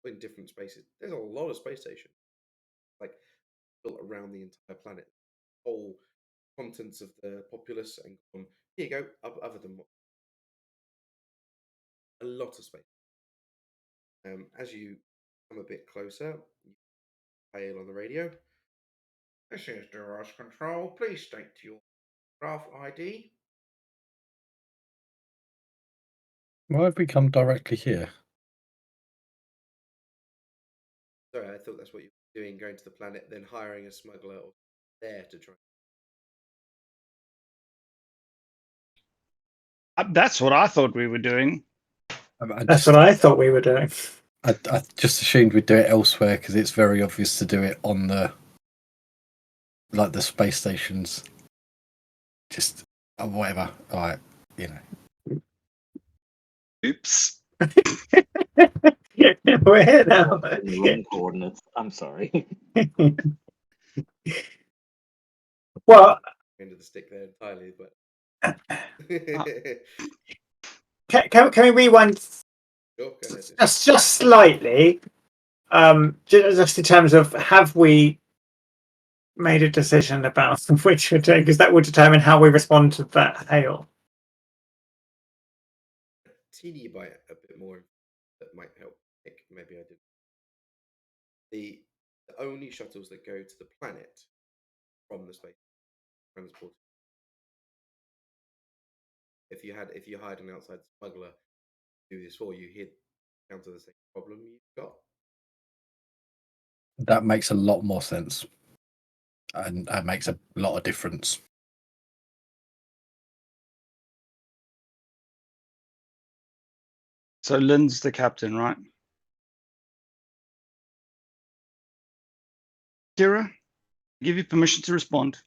in different spaces. There's a lot of space stations, like built around the entire planet. Whole contents of the populace and gone. Here you go. Other than a lot of space. As you come a bit closer, you hail on the radio. This is Duros Control. Please state your craft ID. Why have we come directly here? Sorry, I thought that's what you were doing, going to the planet, then hiring a smuggler there to try. That's what I thought we were doing. That's what I thought we were doing. I just assumed we'd do it elsewhere because it's very obvious to do it on the space stations. Just whatever. All right, you know. Oops. We're here now. In the wrong coordinates. I'm sorry. Well, End of the stick there entirely, but can we rewind sure, go ahead. just slightly? Just in terms of, have we made a decision about which we're doing? Because that will determine how we respond to that hail. Teeny bite a bit more that might help. Maybe I did. The only shuttles that go to the planet from the space transport. If you hired an outside smuggler to do this for you, he'd counter the same problem you've got. That makes a lot more sense, and that makes a lot of difference. So Lynn's the captain, right? Kira, give you permission to respond.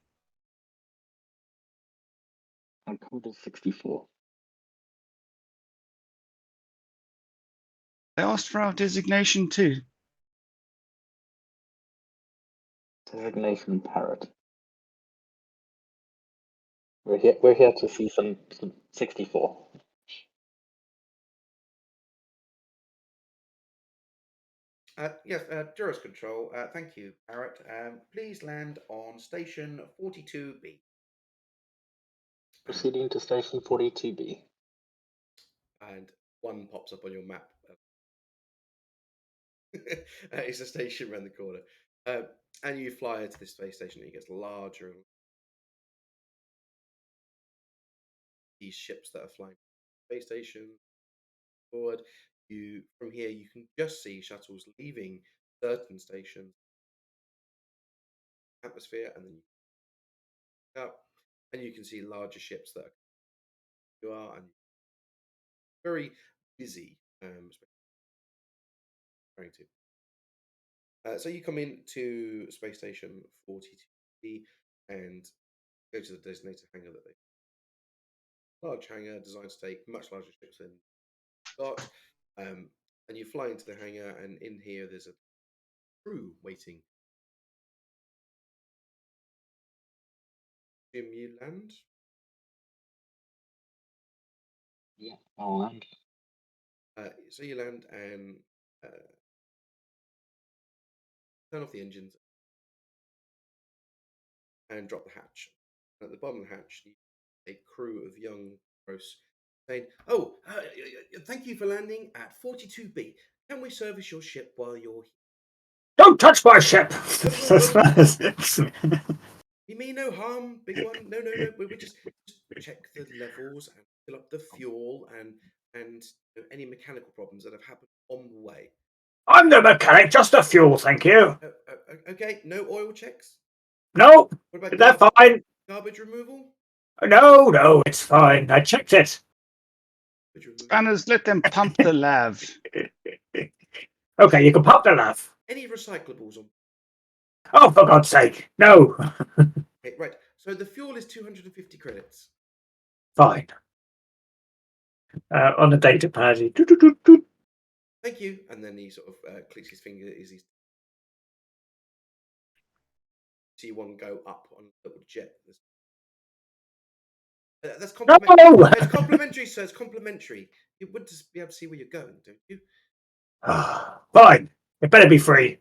My code is 64. They asked for our designation too. Designation parrot. We're here to see some 64. Yes, Duros Control. Thank you, Parrot. Please land on station 42B. Proceeding to station 42B. And one pops up on your map. It's a station around the corner. And you fly into this space station, and it gets larger. And these ships that are flying space station forward. From here, you can just see shuttles leaving certain stations, atmosphere, and then you up, and you can see larger ships that you are and very busy. Trying to. So you come into space station 42B and go to the designated hangar that they large hangar designed to take much larger ships than got. And you fly into the hangar, and in here there's a crew waiting. assume you land. Yeah, I'll land. So you land and turn off the engines and drop the hatch. At the bottom of the hatch, a crew of young Duros saying, "Oh, thank you for landing at 42B. Can we service your ship while you're here?" Don't touch my ship! You mean no harm, big one? No, no, no. We just check the levels and fill up the fuel and any mechanical problems that have happened on the way. I'm the mechanic, just the fuel, thank you. Okay, no oil checks. No, What about they're fine. garbage removal? No, it's fine. I checked it. Garbage removal. Spanners, let them pump the lav. Okay, you can pop the laugh. Any recyclables on? Oh, for God's sake, no. Okay, right. So the fuel is 250 credits. Fine. On the data pad, Thank you. And then he sort of clicks his finger as he's see one go up on the little jet. That's complimentary. No! It's complimentary, sir. It's complimentary. You would just be able to see where you're going, don't you? Fine. It better be free.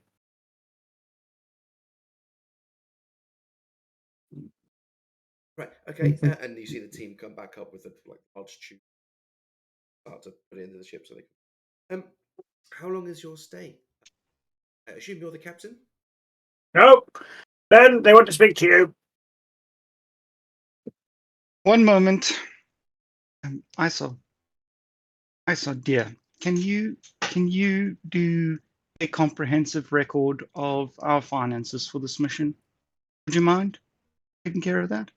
Right. Okay. And you see the team come back up with a large tube, start to put it into the ship so they can. How long is your stay? I assume you're the captain. Nope. Then they want to speak to you. One moment. Iso, dear, can you do a comprehensive record of our finances for this mission? Would you mind taking care of that?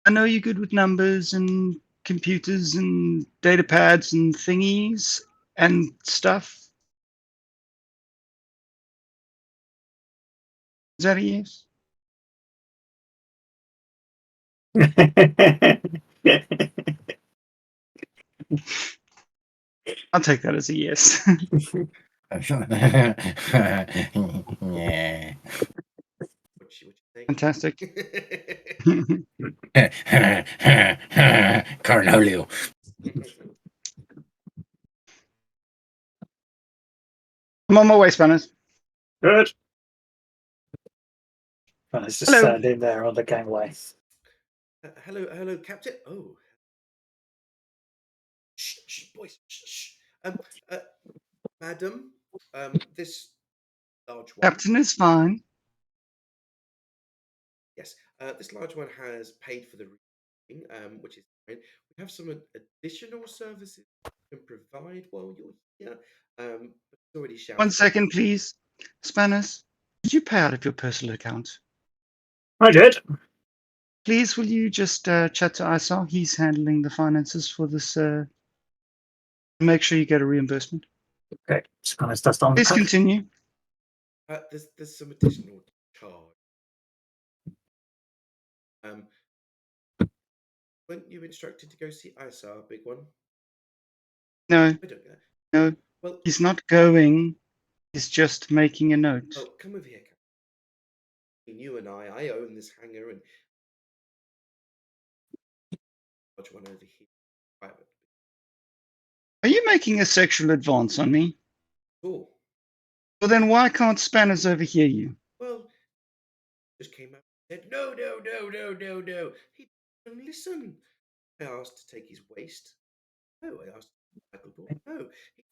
I know you're good with numbers and computers and data pads and thingies and stuff. Is that a yes? I'll take that as a yes. Yeah. What you think? Fantastic. Carnolio. I'm on my way, Spanners. Good. Well, it's just Hello. standing there on the gangway. Hello, Captain. Oh, shh, boys, shh. Madam, this large one. Captain is fine. Yes, this large one has paid for the reading, which is fine. We have some additional services we can provide while you're here. It's already shouted. 1 second, please. Spanners, did you pay out of your personal account? I did. Please, will you just chat to Isar? He's handling the finances for this. Make sure you get a reimbursement. Okay, just kind of dust on the Please pad. continue. There's some additional charge. Weren't you instructed to go see Isar, big one? No, I don't know. no, Well, he's not going. He's just making a note. oh, come over here, Captain. You and I own this hangar and large one over here, private. Are you making a sexual advance on me? Cool. Well, then why can't Spanners overhear you? Well, just came out and said, no. He didn't listen. I asked to take his waste. No, I asked to take the board. No.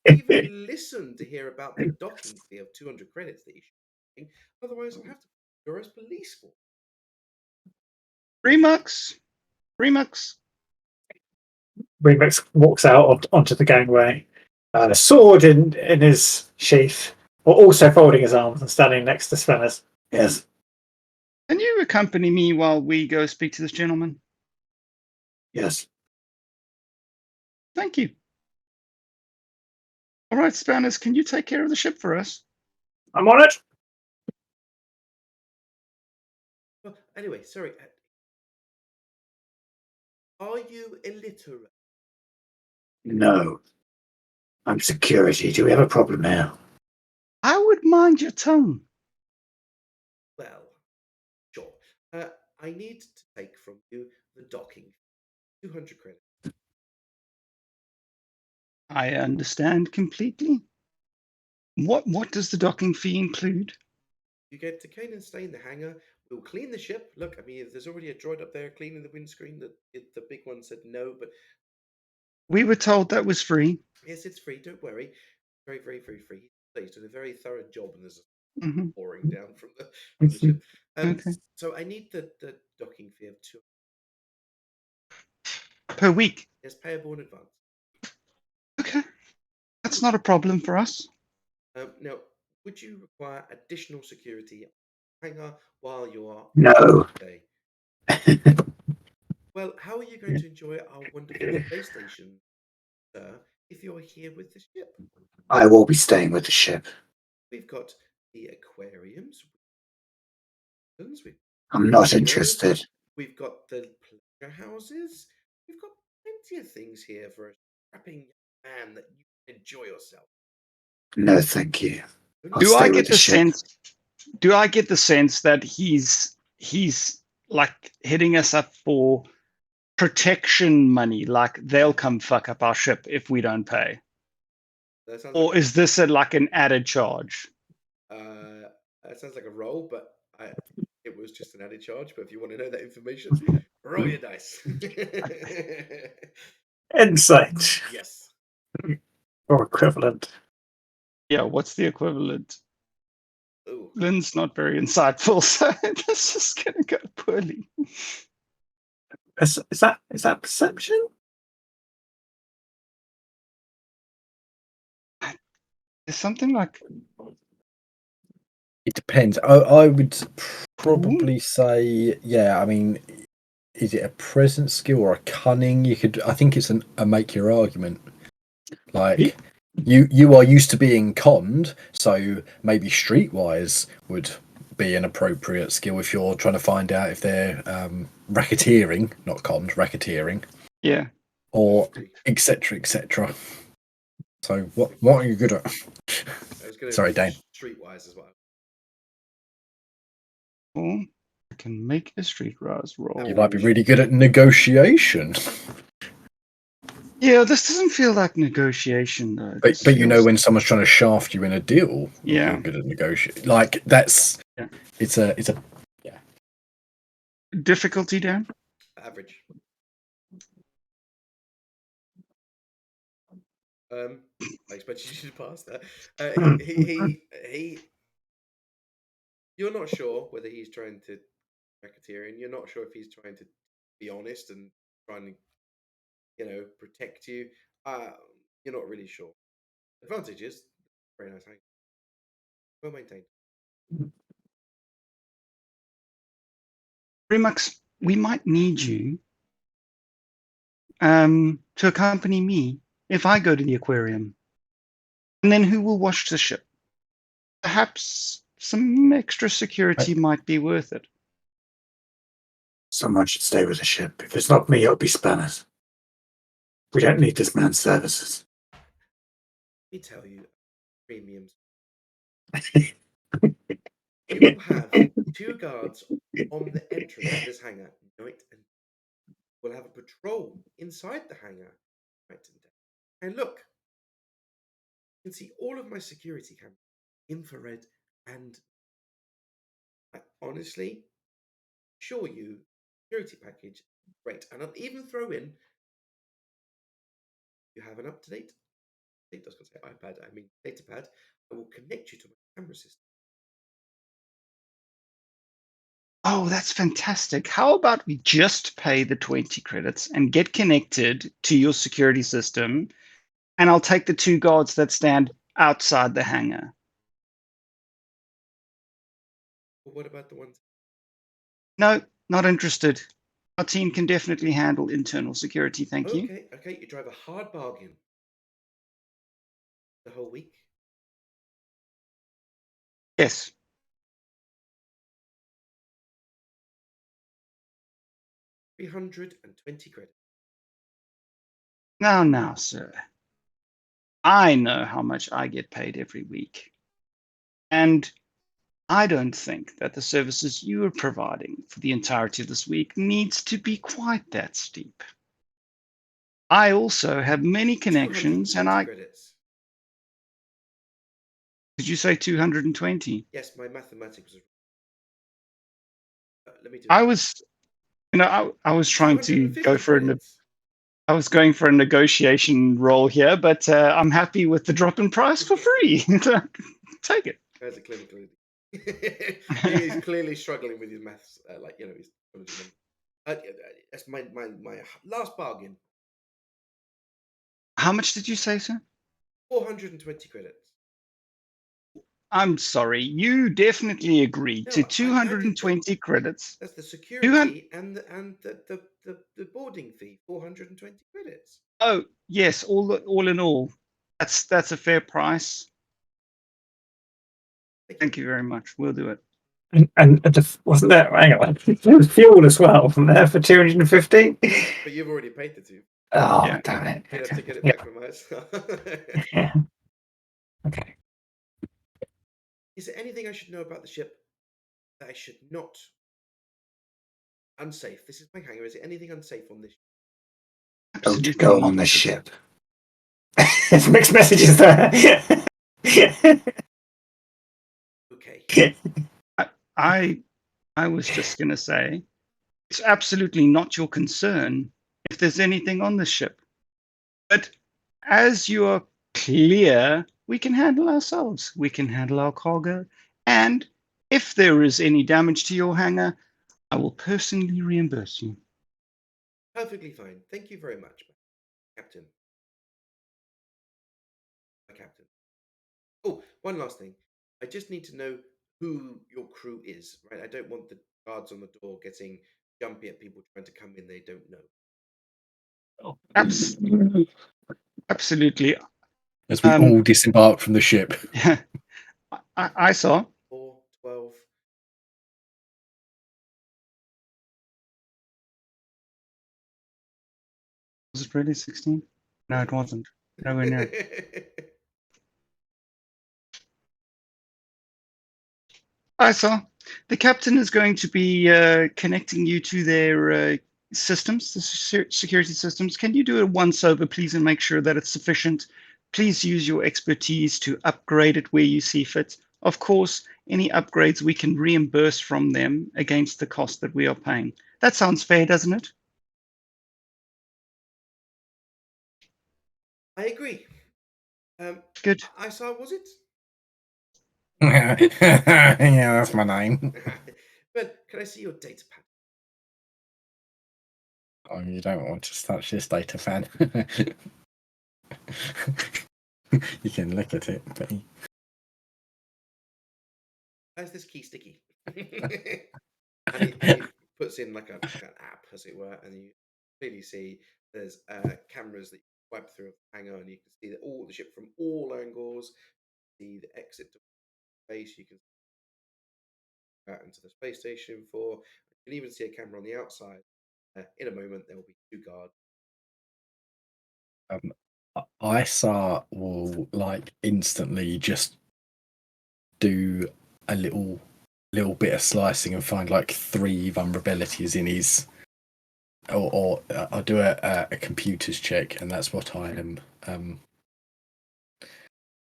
He didn't even listen to hear about the docking fee of 200 credits that he should be. Otherwise, I'll have to put Duros police for. Remux. Remix walks out onto the gangway, a sword in his sheath, or also folding his arms and standing next to Spanners. Yes. Can you accompany me while we go speak to this gentleman? Yes. Thank you. All right, Spanners, can you take care of the ship for us? I'm on it. Well, anyway, sorry. Are you illiterate? No. I'm security. Do we have a problem now? I would mind your tongue. Well, sure. I need to take from you the docking, 200 credits. I understand completely. What does the docking fee include? You get to cane and stay in the hangar. We'll clean the ship. Look, I mean, there's already a droid up there cleaning the windscreen. The big one said no, but We were told that was free. yes, it's free. Don't worry. Very, very, very free. He's done a very thorough job, and there's a Hmm. pouring down from the ship. Okay. So I need the docking fee of 2. Per week. Yes, payable in advance. Okay. That's not a problem for us. Now, would you require additional security hangar while you are No. day? Well, how are you going to enjoy our wonderful space station, sir, if you're here with the ship? I will be staying with the ship. We've got the aquariums, we've I'm not mirrors, interested. we've got the pleasure houses, we've got plenty of things here for a strapping young man that you can enjoy yourself. No, thank you. I'll Do I stay with get the the ship. sense? Do I get the sense that he's like hitting us up for protection money? Like they'll come fuck up our ship if we don't pay, That sounds like or is this like an added charge? that sounds like a roll, but it was just an added charge. But if you want to know that information, roll your dice. Insight. Yes. Or equivalent. Yeah, what's the equivalent? Oh, Lynn's not very insightful, so this is gonna go poorly. Is that perception? It's something like It depends. I would cool. probably say, yeah. I mean, is it a presence skill or a cunning? I think it's a make your argument. Like you are used to being conned, so maybe streetwise would be an appropriate skill if you're trying to find out if they're racketeering, not conned, racketeering, Yeah. or agree. etc. etc. So what are you good at? I was going to Sorry, agree. Dane. Streetwise as well. Cool. I can make a streetwise roll. You might be really good at negotiation. Yeah, this doesn't feel like negotiation though. This But you know feels when someone's trying to shaft you in a deal, Yeah. you're good at negotiating. Like that's Yeah. it's a difficulty, Dan. Average. I expect you to pass that. He. You're not sure whether he's trying to racketeer, and you're not sure if he's trying to be honest and trying to, protect you. You're not really sure. Advantages. Very nice. Well maintained. Remux, we might need you to accompany me if I go to the aquarium. And then who will watch the ship? Perhaps some extra security might be worth it. Someone should stay with the ship. If it's not me, it'll be Spanners. We don't need this man's services. Let me tell you, premiums. We will have 2 guards on the entrance to this hangar night and we'll have a patrol inside the hangar night and day. And look, you can see all of my security cameras, infrared, and I honestly assure you, security package, great. And I'll even throw in, you have an up-to-date, I was going to say iPad, I mean data pad, I will connect you to my camera system. Oh, that's fantastic. How about we just pay the 20 credits and get connected to your security system, and I'll take the 2 guards that stand outside the hangar. Well, what about the ones? No, not interested. Our team can definitely handle internal security, thank you. Okay, you drive a hard bargain. The whole week? Yes. $320 credits. Now, sir. I know how much I get paid every week. And I don't think that the services you are providing for the entirety of this week needs to be quite that steep. I also have many connections, and 220 credits. did you say 220? Yes, my mathematics was. Let me do I it. was, I was trying to go 250 for credits. I was going for a negotiation role here, but I'm happy with the drop in price for free. Take it. Where's it clinically? He's clearly struggling with his maths, his technology numbers. That's my last bargain. How much did you say, sir? 420 credits. I'm sorry. You definitely agreed to No, I did. 220 credits. That's the 200. security and the boarding fee. 420 credits. Oh, yes. All in all, that's a fair price. Thank you. Thank you very much. We'll do it. And wasn't there? Hang on, there was fuel as well from there for 250. But you've already paid the two. Oh, Yeah. damn it! You'd have to get it Yeah. back from us. Yeah. Okay. Is there anything I should know about the ship that I should not? Unsafe. This is my hangar. Is there anything unsafe on this ship? Don't Absolutely go on not. the ship. There's mixed messages there. Okay. I was just going to say it's absolutely not your concern if there's anything on the ship. But as you are clear, we can handle ourselves. We can handle our cargo. And if there is any damage to your hangar, I will personally reimburse you. Perfectly fine. Thank you very much, Captain. My captain. Oh, one last thing. I just need to know who your crew is, right? I don't want the guards on the door getting jumpy at people trying to come in they don't know. Abs- absolutely. As we all disembark from the ship. Yeah, I saw. 4, 12. Was it really 16? No, it wasn't. Nowhere near. I saw. The captain is going to be connecting you to their systems, the security systems. Can you do a once over, please, and make sure that it's sufficient? Please use your expertise to upgrade it where you see fit. Of course, any upgrades we can reimburse from them against the cost that we are paying. That sounds fair, doesn't it? I agree. Good. Isar, was it? Yeah, that's my name. But can I see your data pad? Oh, you don't want to touch this data fan. You can look at it, but Why is this key sticky? and he puts in like an app, as it were, and you clearly see there's cameras that you swipe through a hangar, and you can see that all the ship from all angles. See the exit to space. You can see out into the space station. You can even see a camera on the outside. In a moment, there will be 2 guards. ISAR will like instantly just do a little bit of slicing and find like 3 vulnerabilities in his, or I'll do a computers check, and that's what I am.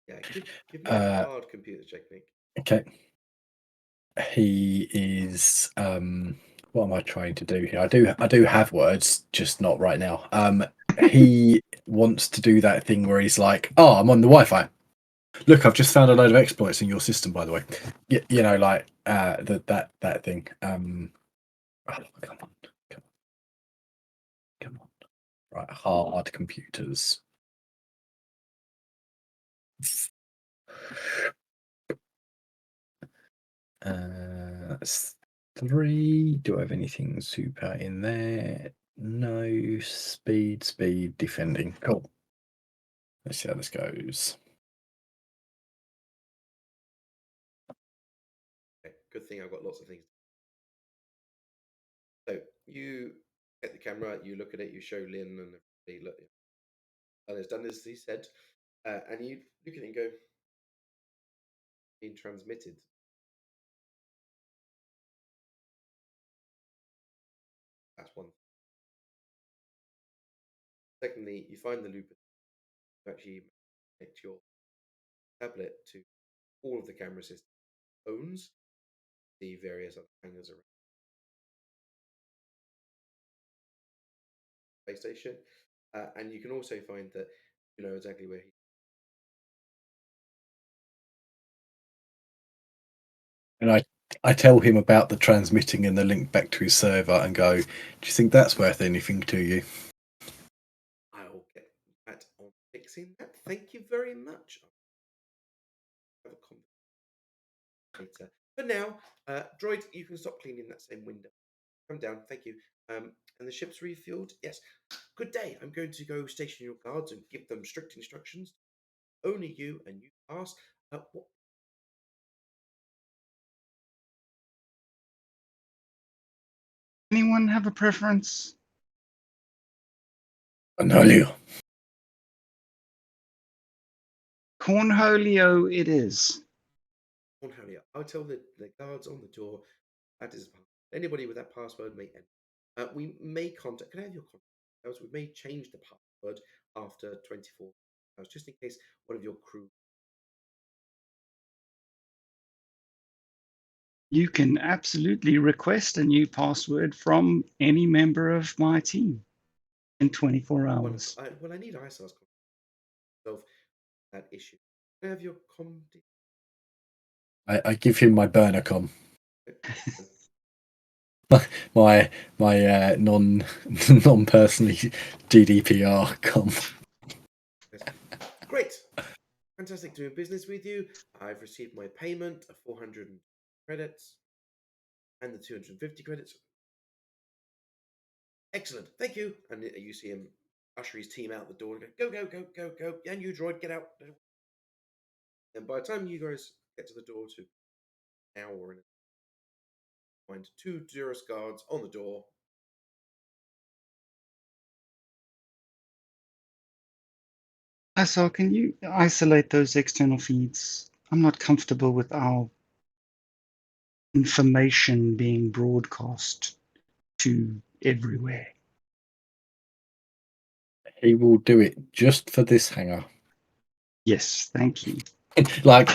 Yeah, give me a hard computer check, Nick. Okay. He is. What am I trying to do here? I do have words, just not right now. He wants to do that thing where he's like, "Oh, I'm on the Wi-Fi. Look, I've just found a load of exploits in your system, by the way." You know, like that thing. Oh, come on, come on. Right, hard computers. That's 3. Do I have anything super in there? No. Speed, defending. Cool. Let's see how this goes. Okay, good thing I've got lots of things. So you get the camera, you look at it, you show Lynn, and everybody look. And it's done as he said, and you look at it and go, being transmitted. That's one. Secondly, you find the loop to actually connect your tablet to all of the camera system owns the various other hangers around PlayStation, and you can also find that you know exactly where he. And I tell him about the transmitting and the link back to his server and go, do you think that's worth anything to you? I'll get that on fixing that. Thank you very much. I'll have a conversation later. For now, droid, you can stop cleaning that same window. Come down, thank you. And the ship's refueled. Yes. Good day. I'm going to go station your guards and give them strict instructions. Only you and you pass. What Anyone have a preference? Anolio. Cornholio it is. on Harrier? I'll tell the guards on the door that is anybody with that password may enter. We may contact. Can I have your contact details? We may change the password after 24 hours, just in case one of your crew. You can absolutely request a new password from any member of my team in 24 Wonderful. hours. Well, I need ISAR's contact of that issue. Can I have your com? I give him my burner com. my non personally GDPR com. Great. Fantastic doing business with you. I've received my payment of 400 credits and the 250 credits. Excellent. Thank you. And you see him usher his team out the door and go, go, go, go, go. And you, droid, get out. And by the time you guys get to the door to an hour and find two Duros guards on the door. So can you isolate those external feeds? I'm not comfortable with our information being broadcast to everywhere. He will do it just for this hangar. Yes, thank you. Like,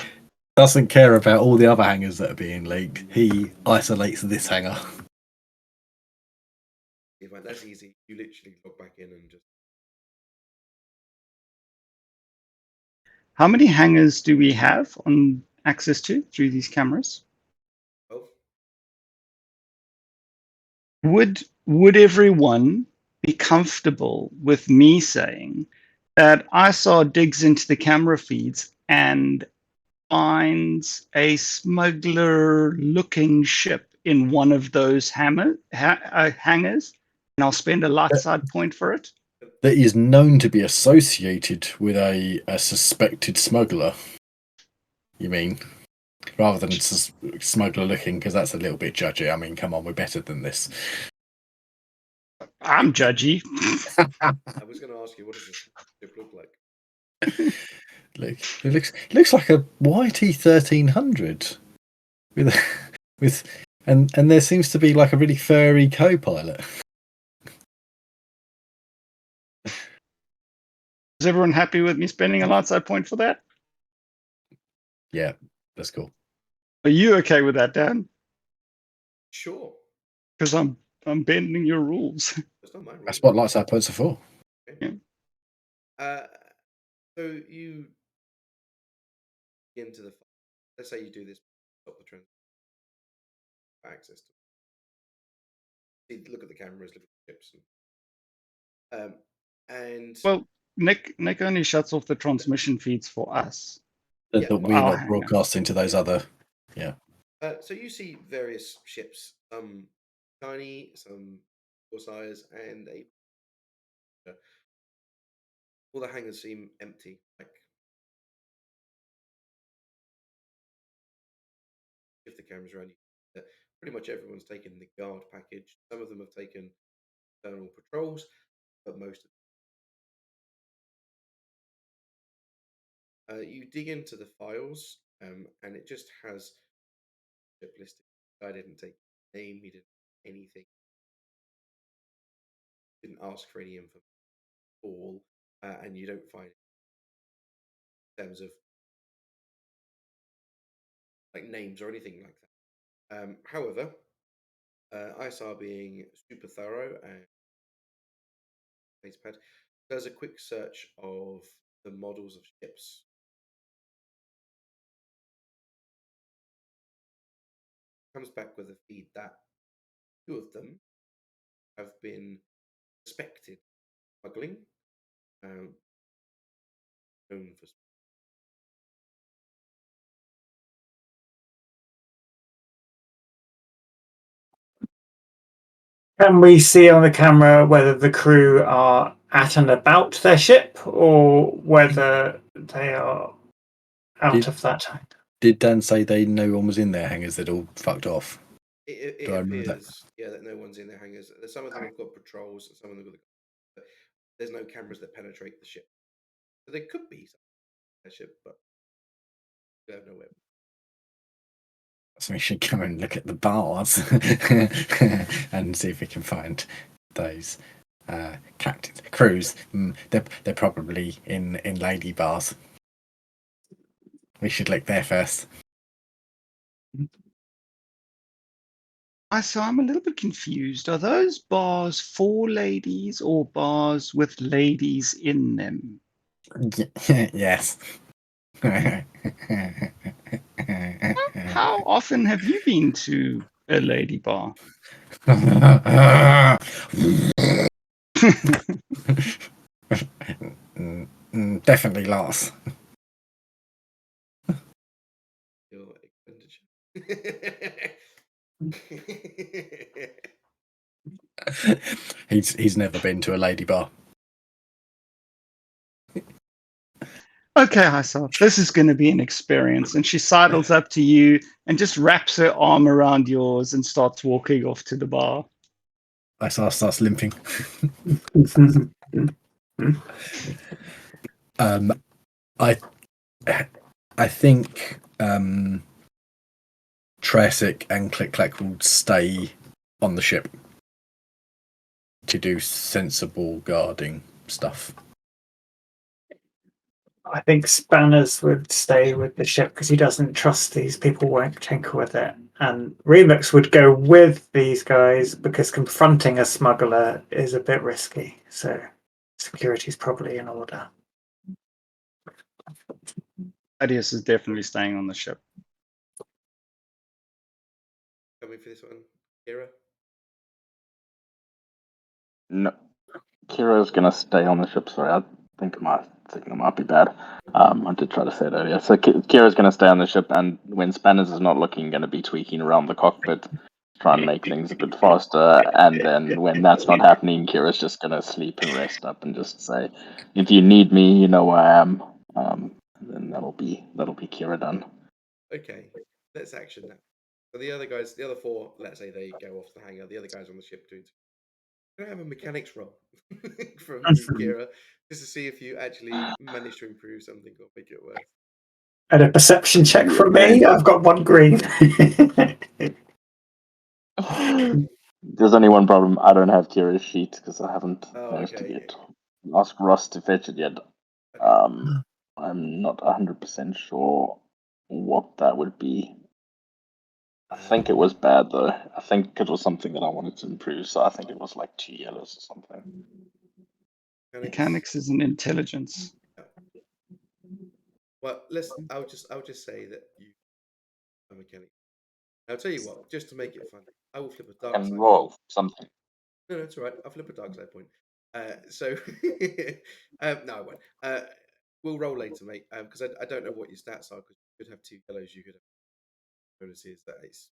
doesn't care about all the other hangars that are being leaked. He isolates this hangar. That's easy. You literally log back in and just. How many hangars do we have on access to through these cameras? Oh, Would everyone be comfortable with me saying that ISAR digs into the camera feeds and finds a smuggler-looking ship in one of those hangars, and I'll spend a light side point for it? That is known to be associated with a suspected smuggler. You mean? Rather than smuggler looking, because that's a little bit judgy. I mean, come on, we're better than this. I'm judgy. I was going to ask you, what does this ship look like? Look, it looks like a YT-1300 with and there seems to be like a really furry co-pilot. Is everyone happy with me spending a light side point for that? Yeah, that's cool. Are you okay with that, Dan? Sure. Because I'm bending your rules. That's not my rule. That's what lights out points are for. Okay. So you get into the. Let's say you do this. Stop the trend. Access to. Look at the cameras. Look at the chips. And Well, Nick only shuts off the transmission feeds for us. Yeah. That For we're our not hangar. broadcasting to those other. Yeah. So you see various ships, some tiny, some full size, and all the hangars seem empty. Like if the cameras around you, pretty much everyone's taken the guard package. Some of them have taken external patrols, but most of you dig into the files, and it just has ship listing. I didn't take name, he didn't anything. didn't ask for any information at all, and you don't find it in terms of like names or anything like that. However, ISR being super thorough and Datapad does a quick search of the models of ships. Comes back with a feed that two of them have been suspected of smuggling, known for. Can we see on the camera whether the crew are at and about their ship or whether they are out of that? Did Dan say no one was in their hangars? They'd all fucked off. It Do I remember that? appears, yeah, that no one's in their hangars. Some of them have got patrols, and some of them have got. But there's no cameras that penetrate the ship. So there could be some in the ship, but we have no way. So we should go and look at the bars and see if we can find those captains, crews. They're probably in lady bars. We should look there first. So I'm a little bit confused. Are those bars for ladies or bars with ladies in them? Yes. How often have you been to a lady bar? Definitely lost. Your expenditure. He's never been to a lady bar. Okay, Hassel, this is going to be an experience. And she sidles up to you and just wraps her arm around yours and starts walking off to the bar. I starts limping. I think Tresic and Click Clack will stay on the ship to do sensible guarding stuff. I think Spanners would stay with the ship because he doesn't trust these people won't tinker with it. And Remix would go with these guys because confronting a smuggler is a bit risky. So security is probably in order. Adius is definitely staying on the ship. Coming for this one, Kira? No, Kira's gonna stay on the ship. Sorry, I think my signal might be bad. I did try to say it earlier. So Kira's gonna stay on the ship, and when Spanners is not looking, gonna be tweaking around the cockpit, try and make things a bit faster. And then when that's not happening, Kira's just gonna sleep and rest up and just say, "If you need me, you know where I am." And then that'll be Kira done. Okay, let's action that. So the other guys, the other four, let's say they go off the hangar. The other guys on the ship doing. Can I have a mechanics roll from you, Kira, just to see if you actually manage to improve something or make it worse? And a perception check from me. I've got 1 green. There's only one problem. I don't have Kira's sheet because I haven't managed to okay. get ask Ross to fetch it yet. Okay. I'm not 100% sure what that would be. I think it was bad though. I think it was something that I wanted to improve, so I think it was like 2 yellows or something. Mechanics is an intelligence. Yeah. Well, I'll just say that you are a mechanic. I'll tell you what, just to make it fun, I will flip a dark And side. roll something. No, it's all right. I'll flip a dark side point. So no, I won't. We'll roll later, mate. Because I don't know what your stats are. Because you could have 2 yellows, you could have bonuses. That is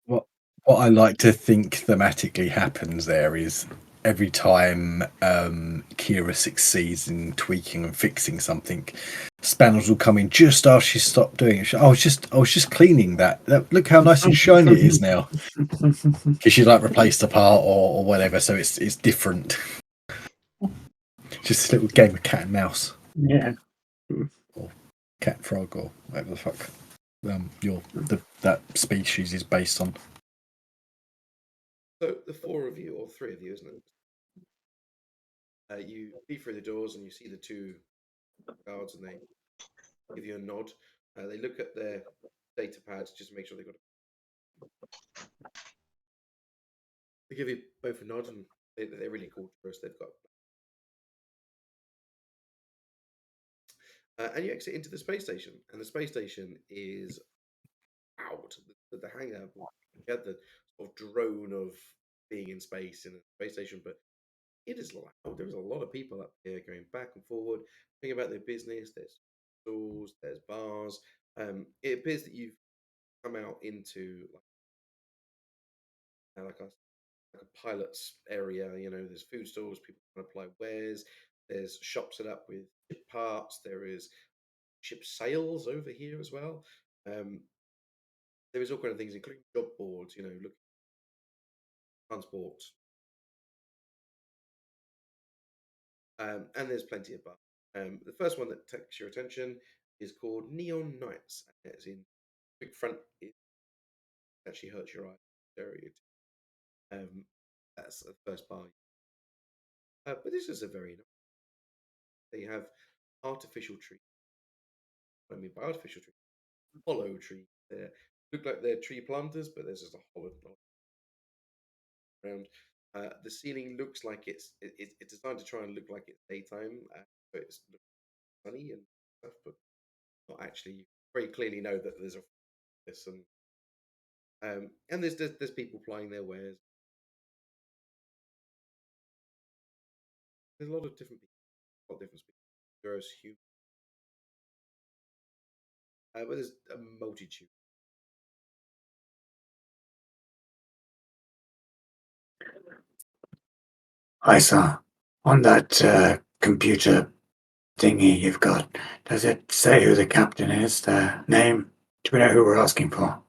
What I like to think thematically happens there is every time Kira succeeds in tweaking and fixing something, Spanners will come in just after she stopped doing it. I was just cleaning that. Look how nice and shiny it is now. Because she like replaced the part or whatever, so it's different. Just a little game of cat and mouse. Yeah. Or cat and frog or whatever the fuck that species is based on. so the 4 of you or 3 of you, isn't it? You leave through the doors and you see the two guards, and they give you a nod. They look at their data pads just to make sure they got. They give you both a nod, and they're really cool to us. They've got. And you exit into the space station, and the space station is out. The hangar had the sort of drone of being in space in a space station, but it is loud. There's a lot of people up here going back and forward, thinking about their business. There's stores, there's bars. It appears that you've come out into like a pilot's area. You know, there's food stores, people can apply wares. There's shops set up with ship parts. There is ship sales over here as well. There is all kind of things, including job boards. You know, look transport, and there's plenty of bars. The first one that takes your attention is called Neon Nights. It's in big front. It actually hurts your eye. Very. That's the first bar. But this is a very nice. They have artificial trees. What I mean by artificial trees, hollow trees. They look like they're tree planters, but there's just a hollow around. The ceiling looks like it's designed to try and look like it's daytime, but it's sunny and stuff, but not actually. You very clearly know that there's a this and there's people plying their wares. There's a lot of different people, a lot of different speakers. Duros, human, but there's a multitude. I saw on that computer thingy you've got. Does it say who the captain is? The name? Do we know who we're asking for?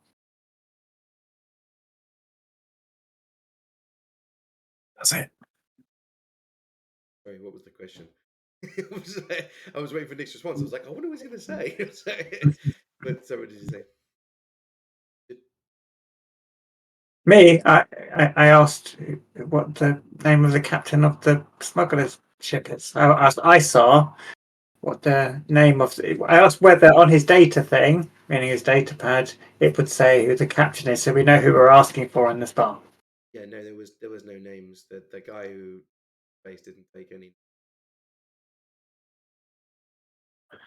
That's it. Sorry, what was the question? I was waiting for Nick's response. I was like, I wonder what he's going to say. But so, what did you say? Me, I asked what the name of the captain of the smuggler's ship is. I asked ISAR what the name of the. I asked whether on his data thing, meaning his data pad, it would say who the captain is, so we know who we're asking for in this bar. Yeah, no, there was no names. The guy who base didn't take any.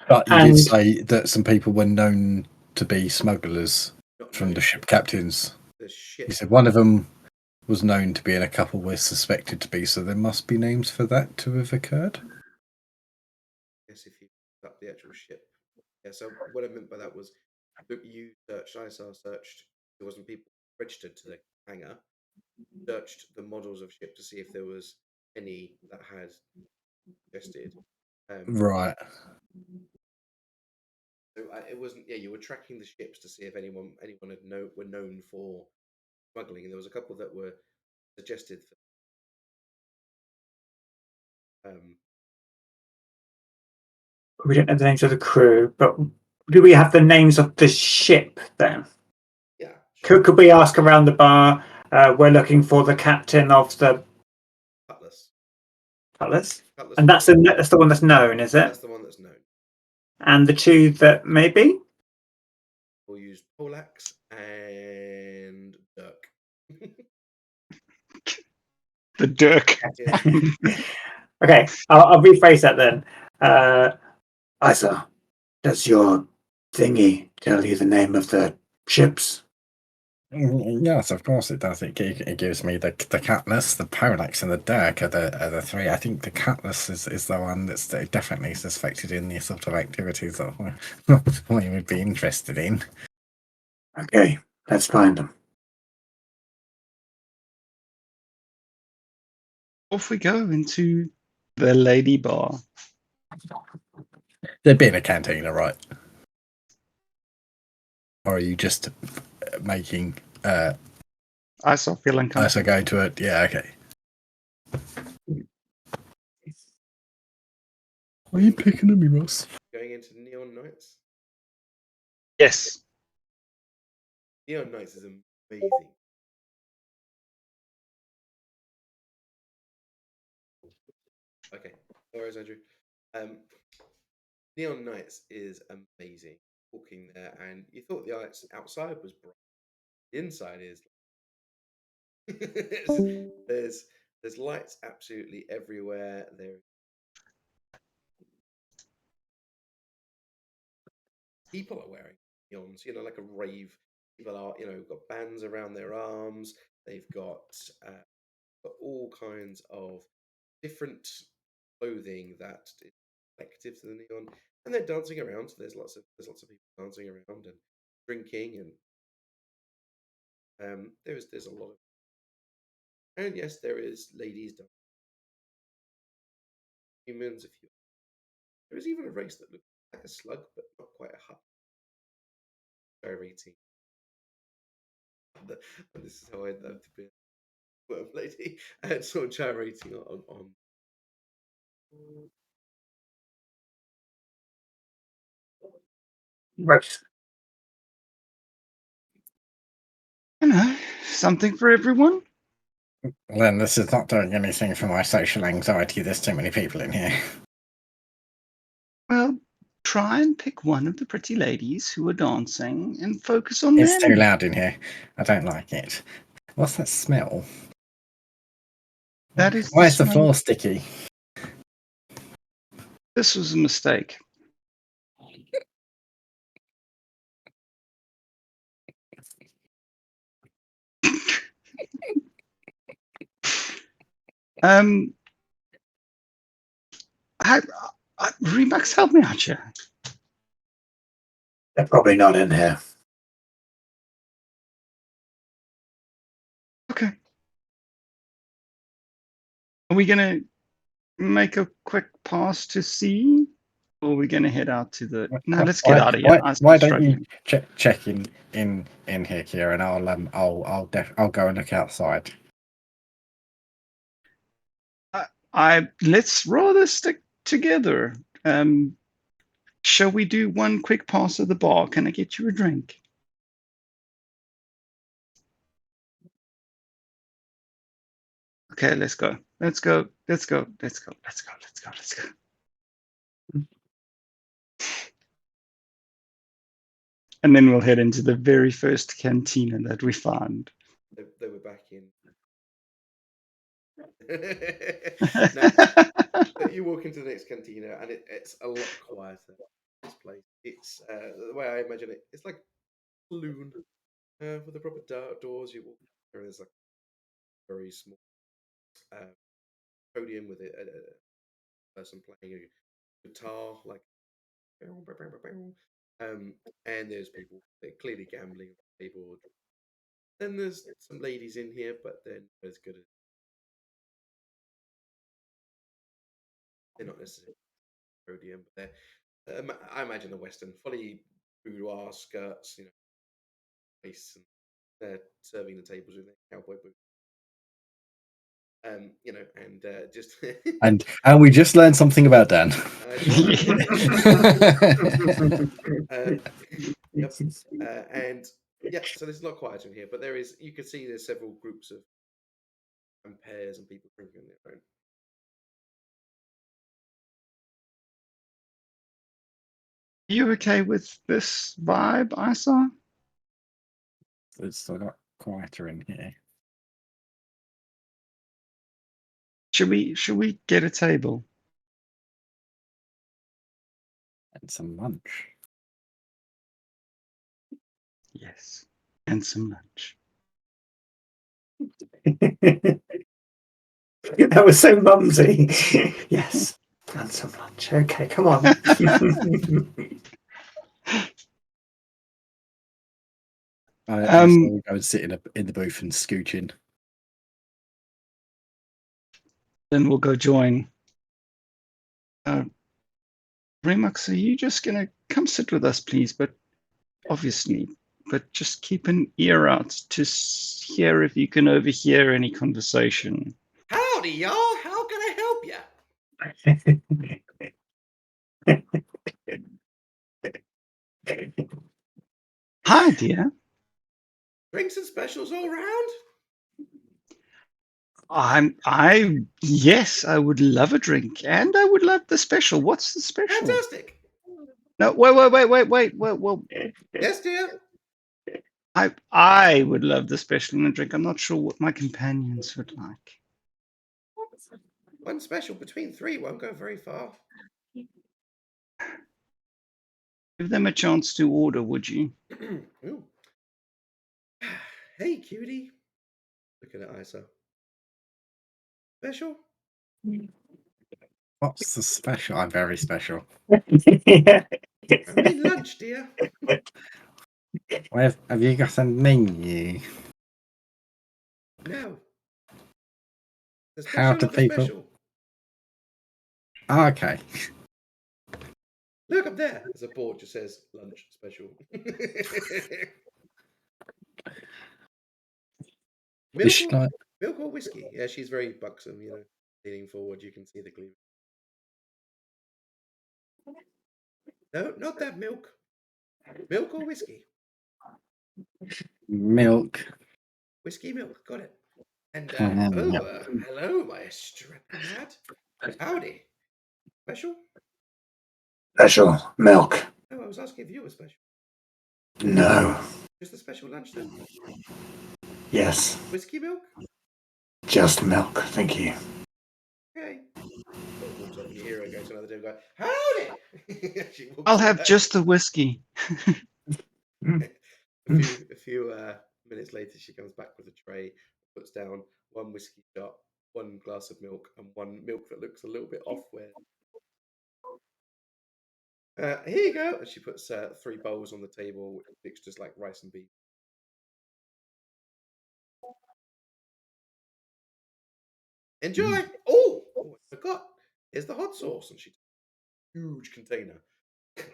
But you did And say that some people were known to be smugglers Not from known. the ship captains. The ship. You said one of them was known to be, and a couple were suspected to be. So there must be names for that to have occurred. Yes, if you look up the actual ship. Yeah. So what I meant by that was, look, you searched. ISR searched. There wasn't people registered to the hangar. Searched the models of ship to see if there was any that had suggested. Right. So it wasn't. Yeah, you were tracking the ships to see if anyone had were known for smuggling, and there was a couple that were suggested for. we don't know the names of the crew, but do we have the names of the ship then? Yeah. Sure. Could we ask around the bar? We're looking for the captain of the Cutlass. Cutlass. Cutlass. And that's the one that's known, is it? That's the one that's known. And the two that maybe? We'll use Polax and Dirk. The Dirk. Yeah. Okay, I'll rephrase that then. Isa, does your thingy tell you the name of the ships? Yes, of course it does. It gives me the Cutlass, the Polax, and the Dirk are the three. I think the Cutlass is the one that's definitely suspected in the sort of activities that we would be interested in. Okay, let's find them. Off we go into the lady bar. There'd be in a cantina, right? Or are you just making I saw feeling I comfortable. go to it? Yeah, okay. Are you picking at me, Ross? Going into Neon Nights. Yes. Neon Nights is amazing. Okay, no worries, Andrew. Neon Nights is amazing. Walking there, and you thought the lights outside was bright. The inside is. there's lights absolutely everywhere. People are wearing neons, like a rave. People are, got bands around their arms. They've got all kinds of different clothing that is reflective to the neon, and they're dancing around. So there's lots of people dancing around and drinking, and there's a lot of, and yes, there is ladies dancing, humans. If you There is even a race that looks like a slug, but not quite a hut. Gyrating. And this is how I'd love to be a worm lady. And sort of gyrating on. Right. Something for everyone. Then this is not doing anything for my social anxiety. There's too many people in here. Well, try and pick one of the pretty ladies who are dancing and focus on It's too them. loud in here. I don't like it. What's that smell? That is Why the is the smell. floor sticky? This was a mistake. Remax, help me out here. They're probably not in here. Okay. Are we gonna make a quick pass to see, or are we gonna head out to the? No, let's get out of here. I'm Why don't struggling. you check in here, Kira, and I'll go and look outside. Let's rather stick together. Shall we do one quick pass at the bar? Can I get you a drink? Okay, let's go. Let's go. Let's go. Let's go. Let's go. Let's go. Let's go. And then we'll head into the very first cantina that we find. They were back in. Now, you walk into the next cantina, and it's a lot quieter. This place. It's the way I imagine it. It's like a saloon with the proper doors. You walk there. There's like a very small podium with a person playing a guitar, like, and there's people. They're clearly gambling on the table. Then there's some ladies in here, but they're not as good as. They're not necessarily podium, but they're. I imagine a Western, fully boudoir skirts, face, and they're serving the tables with their cowboy boots. And just And we just learned something about Dan. Yep. And yeah, so there's a lot quieter in here, but you can see there's several groups of and pairs and people drinking on their own. You okay with this vibe, Isa? It's a lot quieter in here. Should we get a table? And some lunch. Yes. And some lunch. That was so mumsy. Yes, and some lunch. Okay, come on. I will go and sit in the booth and scooch in. Then we'll go join. Remux, are you just gonna come sit with us, please? But obviously, just keep an ear out to hear if you can overhear any conversation. Howdy, y'all. How can I help you? Hi, dear. Drinks and specials all around? Yes, I would love a drink, and I would love the special. What's the special? Fantastic. No, wait. Well, Yes, dear. I would love the special in a drink. I'm not sure what my companions would like. One special between three won't go very far. Give them a chance to order, would you? Ooh. Hey, cutie. Looking at Isa. Special? What's the special? I'm very special. Yeah. I mean lunch, dear. Where have you got a menu? No. The How special do of the people? special. Oh, okay. Look up there. There's a board just says lunch special. Is she like, milk or whiskey? Yeah, she's very buxom, leaning forward. You can see the gleam. No, not that milk. Milk or whiskey? Milk. Whiskey, milk. Got it. And, Yep. hello, my strappy lad. Howdy. Special? Special milk. No, I was asking if you were special. No. Just the special lunch then? Yes. Whiskey, milk? Just milk. Thank you. Okay. Sort of walks off and you hear her go to another table and go, howdy! She walks I'll have away. just the whiskey. A few minutes later, she comes back with a tray, puts down one whiskey shot, one glass of milk, and one milk that looks a little bit off where. Here you go. And she puts 3 bowls on the table, which looks just like rice and beef. Enjoy. Oh, I forgot. Here's the hot sauce, and she takes a huge container,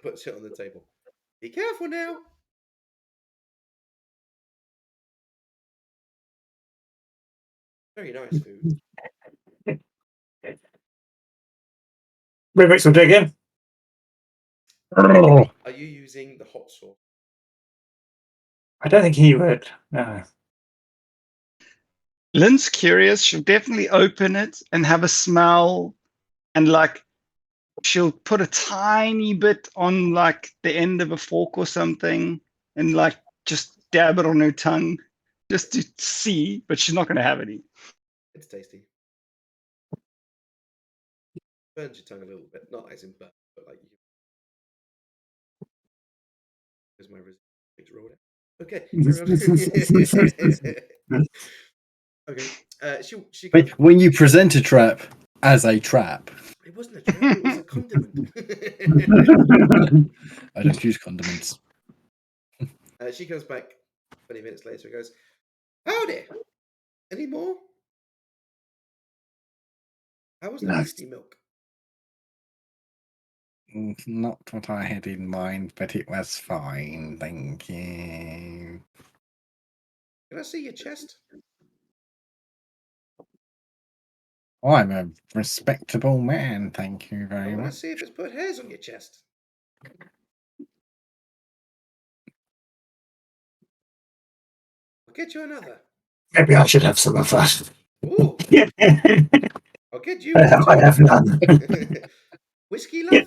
puts it on the table. Be careful now. Very nice food. Remix will dig in. Are you using the hot sauce? I don't think he would. No. Lynn's curious. She'll definitely open it and have a smell, and like she'll put a tiny bit on like the end of a fork or something, and like just dab it on her tongue, just to see. But she's not going to have any. It's tasty. Burns your tongue a little bit, not as in burn, but like you. There's my resistance rolled out. Okay, okay. She goes. when you present a trap as a trap? It wasn't a trap. It was a condiment. I don't use condiments. She comes back 20 minutes later and goes, howdy. Any more? How was the No. beastie milk? Not what I had in mind, but it was fine. Thank you. Can I see your chest? I'm a respectable man. Thank you I very want to much. see if it's put hairs on your chest. I'll get you another. Maybe I should have some of that. Ooh, I I'll get you one too. have none. Whiskey, love?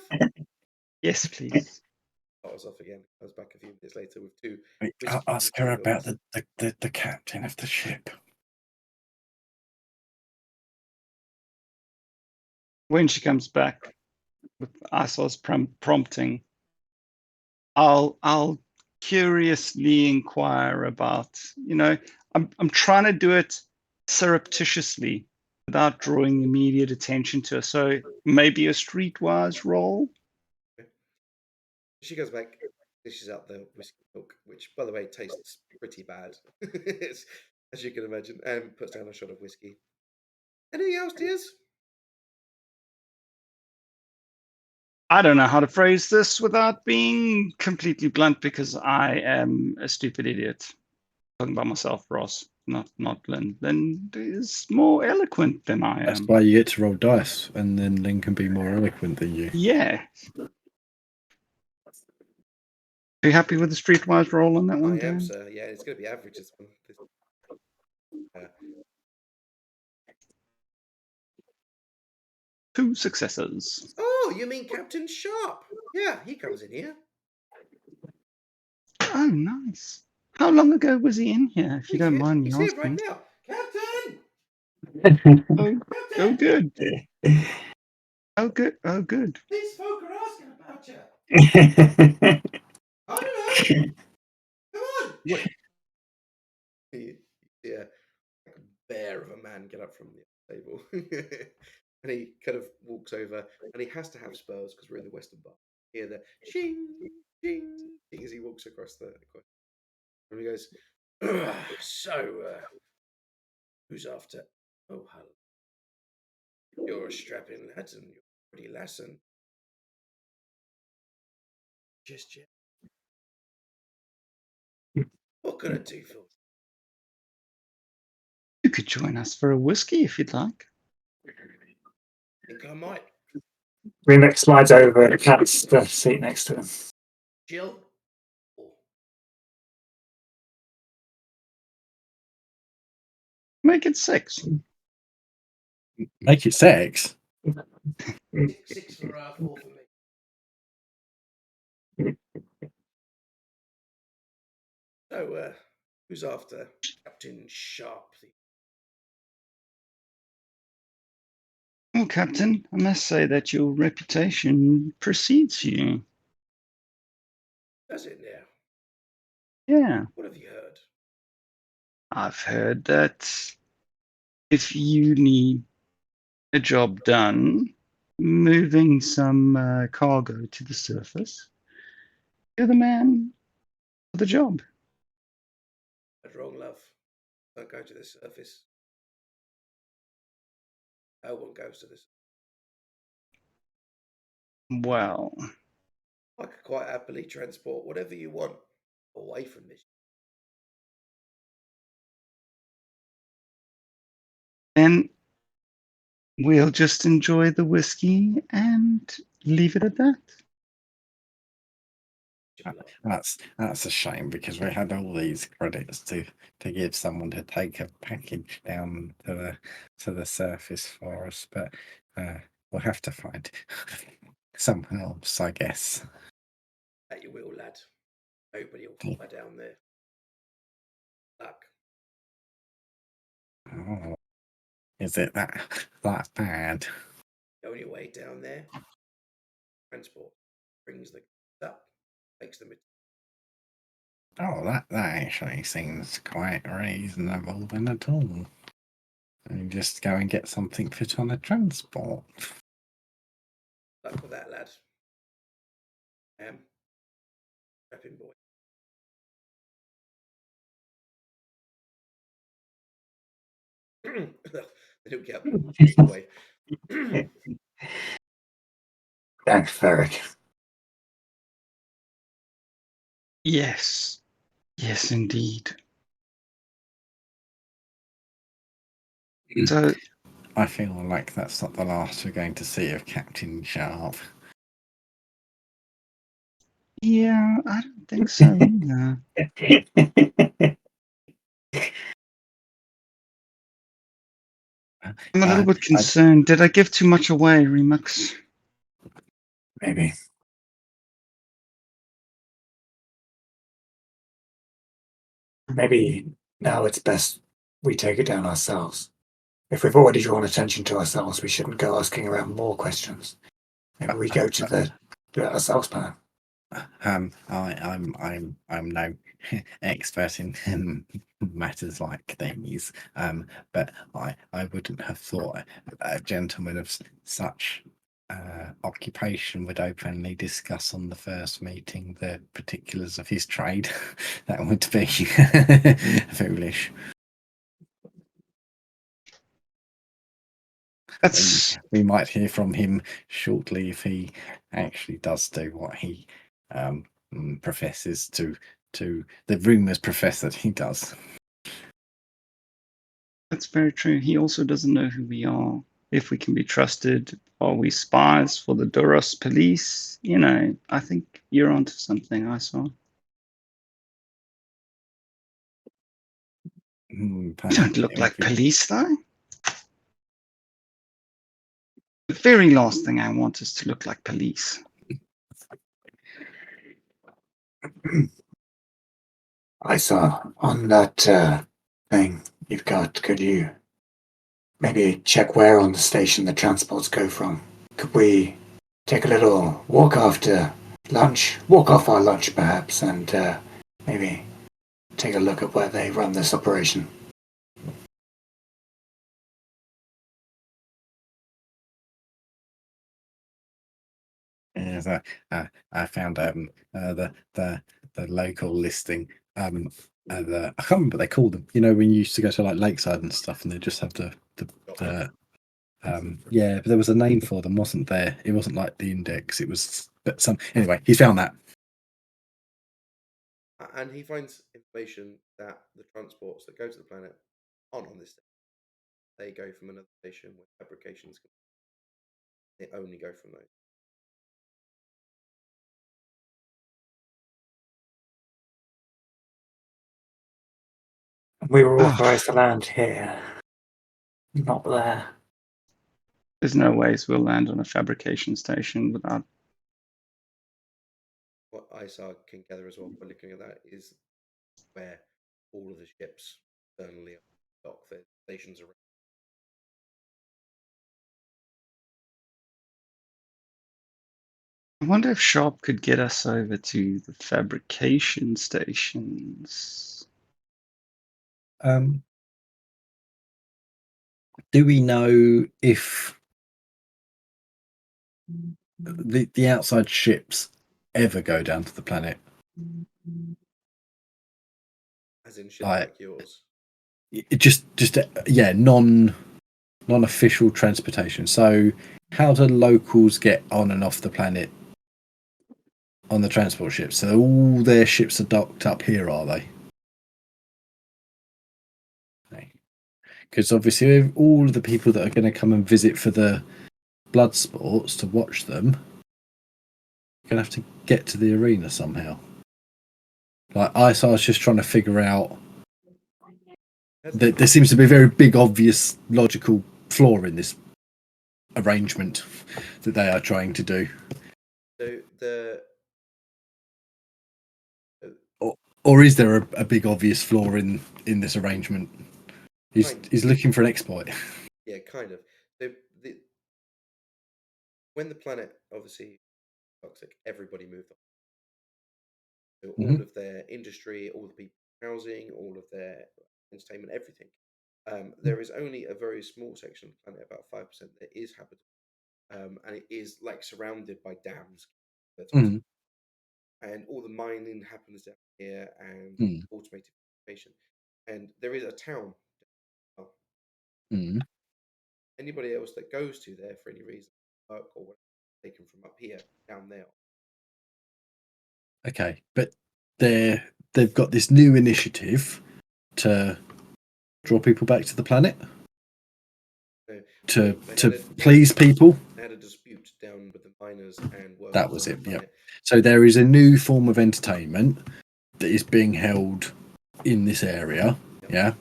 Yes, please. I was off again. I was back a few minutes later with 2 Wait, whiskey I'll ask her about milks. the captain of the ship. When she comes back with Isa's prompting, I'll curiously inquire about. I'm trying to do it surreptitiously without drawing immediate attention to her. So maybe a streetwise roll. She goes back, dishes out the whiskey milk, which, by the way, tastes pretty bad, as you can imagine, and puts down a shot of whiskey. Anything else, dears? I don't know how to phrase this without being completely blunt, because I am a stupid idiot. Talking about myself, Ross, not Lynn. Lynn is more eloquent than I That's am. why you get to roll dice, and then Lynn can be more eloquent than you. Yeah. Are you happy with the streetwise roll on that one, I Dan? am, sir. Yeah, it's going to be average this one. 2 successes. Oh, you mean Captain Sharp? Yeah, he comes in here. Oh, nice. How long ago was he in here, if you don't mind me He's here right asking? now. Captain! Oh, Captain! good. Oh, good. Oh, good. These folk are asking about you. I don't know. Come on. What? Yeah, like a bear of a man get up from the table. And he kind of walks over, and he has to have spurs because we're in the Western Bar. Hear the ching, ching, ching as he walks across the. And he goes, So, who's after? Oh, hello. You're a strapping lad, and you're pretty lassen. Just yet. What can I do for you? You could join us for a whiskey if you'd like. Think I might. Remix slides over and cats the seat next to him. Jill? Or Make it 6. Make it 6. six for 4 for me. So, who's after Captain Sharp? Well, Captain, I must say that your reputation precedes you. Does it now? Yeah, What have you heard? I've heard that if you need a job done, moving some cargo to the surface, you're the man for the job. That's wrong, love. Don't go to the surface. No one goes to this. Well, I could quite happily transport whatever you want away from this. then we'll just enjoy the whiskey and leave it at that. That's a shame because we had all these credits to give someone to take a package down to the surface for us, but we'll have to find someone else, I guess. That you will, lad. Nobody will fly down there. Luck. Oh, is it that bad? The only way down there, transport brings the up, takes them. Oh, that actually seems quite reasonable then at all. And just go and get something fit on a transport. Luck with that, lad. Trapping boy. They don't get away. Thanks, Ferric. Yes, yes, indeed. So, I feel like that's not the last we're going to see of Captain Sharp. yeah, I don't think so either. I'm a little bit concerned. Did I give too much away, Remux? Maybe. Maybe now it's best we take it down ourselves. If we've already drawn attention to ourselves, we shouldn't go asking around more questions. Maybe we go to do it ourselves, man. I'm no expert in matters like these, but I wouldn't have thought a gentleman of such occupation would openly discuss on the first meeting the particulars of his trade. That would be foolish. We might hear from him shortly if he actually does do what he professes to. The rumours profess that he does. That's very true. He also doesn't know who we are. If we can be trusted, are we spies for the Duros police? You know, I think you're onto something, I saw. You don't look like police, though. The very last thing I want is to look like police. I saw on that thing you've got, could you maybe check where on the station the transports go from? Could we take a little walk after lunch, walk off our lunch perhaps, and maybe take a look at where they run this operation? Yes, I found the local listing. I can't remember what they called them. You know, when you used to go to like Lakeside and stuff, and they just have the yeah, but there was a name for them, wasn't there? It wasn't like the index. It was, but some anyway. He found that. And he finds information that the transports that go to the planet aren't on this station. They go from another station where fabrications can. They only go from those. We were authorized to land here, not there. There's no ways we'll land on a fabrication station without. What ISAR can gather as well by looking at that is where all of the ships externally dock their stations around. I wonder if Sharp could get us over to the fabrication stations. Do we know if the outside ships ever go down to the planet? As in ships like yours. Just yeah, non-official transportation. So how do locals get on and off the planet on the transport ships? So all their ships are docked up here, are they? Because obviously all of the people that are going to come and visit for the blood sports to watch them are going to have to get to the arena somehow. Like ISAR's just trying to figure out that there seems to be a very big, obvious, logical flaw in this arrangement that they are trying to do. So or is there a big, obvious flaw in this arrangement? He's looking for an exploit. Yeah, kind of. So when the planet obviously toxic, everybody moved on. So all of their industry, all the people housing, all of their entertainment, everything. There is only a very small section of the planet, about 5%, that is habitable, and it is like surrounded by dams. And all the mining happens down here, and automated communication. And there is a town. Anybody else that goes to there for any reason, work or whatever, taken from up here down there. Okay, but they've got this new initiative to draw people back to the planet, to please people. They had a dispute down with the miners and workers. That was it. Yeah. So there is a new form of entertainment that is being held in this area. Yeah.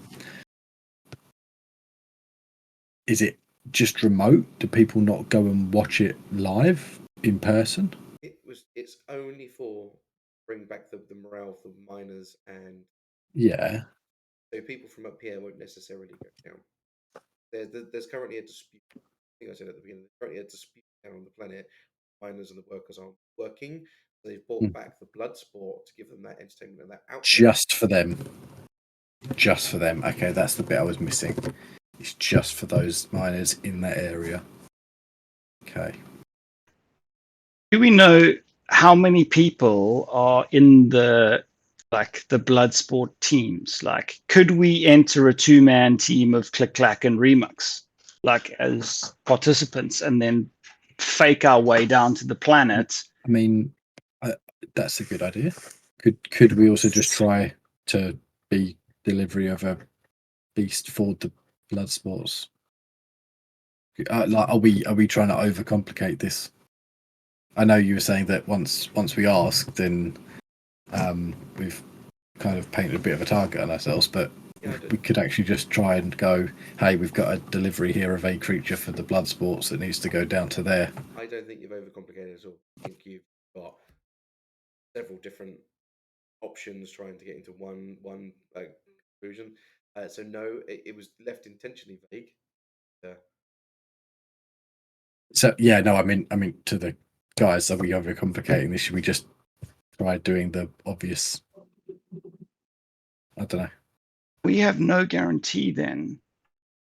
Is it just remote? Do people not go and watch it live in person? It's only for bring back the morale of the miners, and so people from up here won't necessarily go down. There's currently a dispute. I think I said at the beginning. There's currently a dispute down on the planet. Miners and the workers aren't working. So they've brought back the blood sport to give them that entertainment and that outlet. Just for them. Just for them. Okay, that's the bit I was missing. It's just for those miners in that area. Okay. Do we know how many people are in the blood sport teams? Like, could we enter a 2-man team of Click Clack and Remux, like as participants, and then fake our way down to the planet? I mean, that's a good idea. Could we also just try to be delivery of a beast for the blood sports? Like, are we trying to overcomplicate this? I know you were saying that once we ask, then we've kind of painted a bit of a target on ourselves. But Yeah, we could actually just try and go, hey, we've got a delivery here of a creature for the blood sports that needs to go down to there. I don't think you've overcomplicated it at all. I think you've got several different options trying to get into one conclusion. So no, it was left intentionally vague. So yeah, no, I mean to the guys, are we overcomplicating this? Should we just try doing the obvious? I don't know. We have no guarantee then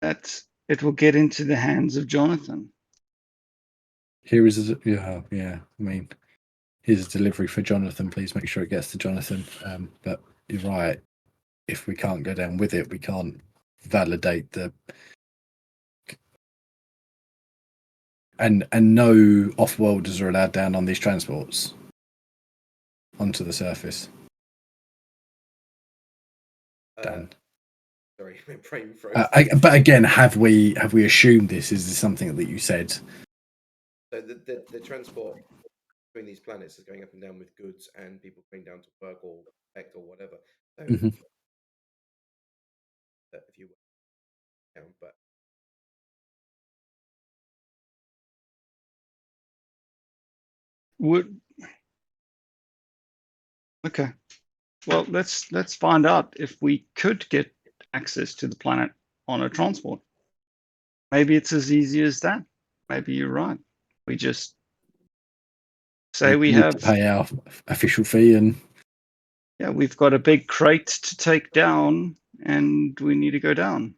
that it will get into the hands of Jonathan. Here is yeah. I mean, here's a delivery for Jonathan. Please make sure it gets to Jonathan. But you're right. If we can't go down with it, we can't validate the and no off-worlders are allowed down on these transports onto the surface. Dan. Sorry, my brain froze. But again, have we assumed this? Is this something that you said? So the transport between these planets is going up and down with goods and people going down to work or protect or whatever. So if you were down, but Would okay. Well, let's find out if we could get access to the planet on a transport. Maybe it's as easy as that. Maybe you're right. We just say we need have to pay our official fee and yeah, we've got a big crate to take down and we need to go down.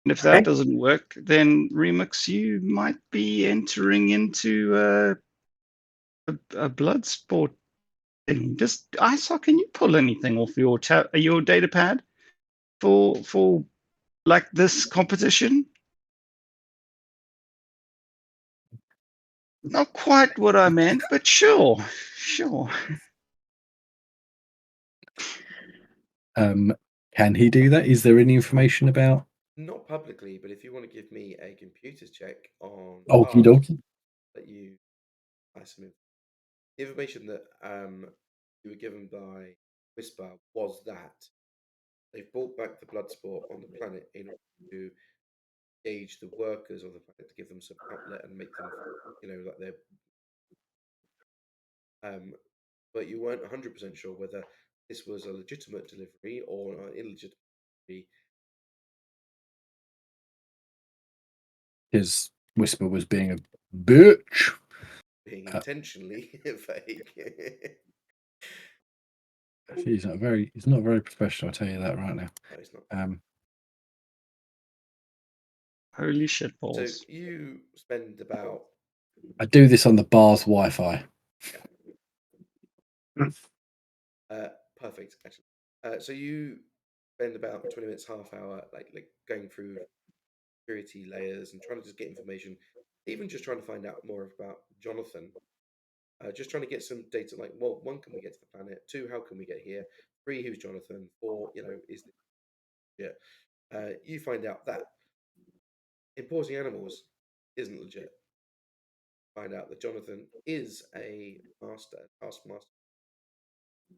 And if that doesn't work, then Remix, you might be entering into a blood sport thing. Just ISO, can you pull anything off your data pad for like this competition? Not quite what I meant, but sure. can he do that? Is there any information about? not publicly, but if you want to give me a computer's check on Okie Earth, dokie. that you the information that you were given by Whisper was that they've brought back the blood sport on the planet in order to gauge the workers of the planet to give them some outlet and make them, like they're. But you weren't 100% sure whether this was a legitimate delivery or an illegitimate delivery. His Whisper was being a bitch. Being intentionally vague. He's not very professional. I'll tell you that right now. No, it's not. Holy shit So balls. you spend about. I do this on the bar's Wi-Fi. Perfect, actually. So you spend about 20 minutes, half hour, like going through security layers and trying to just get information, even just trying to find out more about Jonathan. Just trying to get some data, like, well, one, can we get to the planet? Two, how can we get here? Three, who's Jonathan? Four, is this? Yeah. You find out that importing animals isn't legit. Find out that Jonathan is a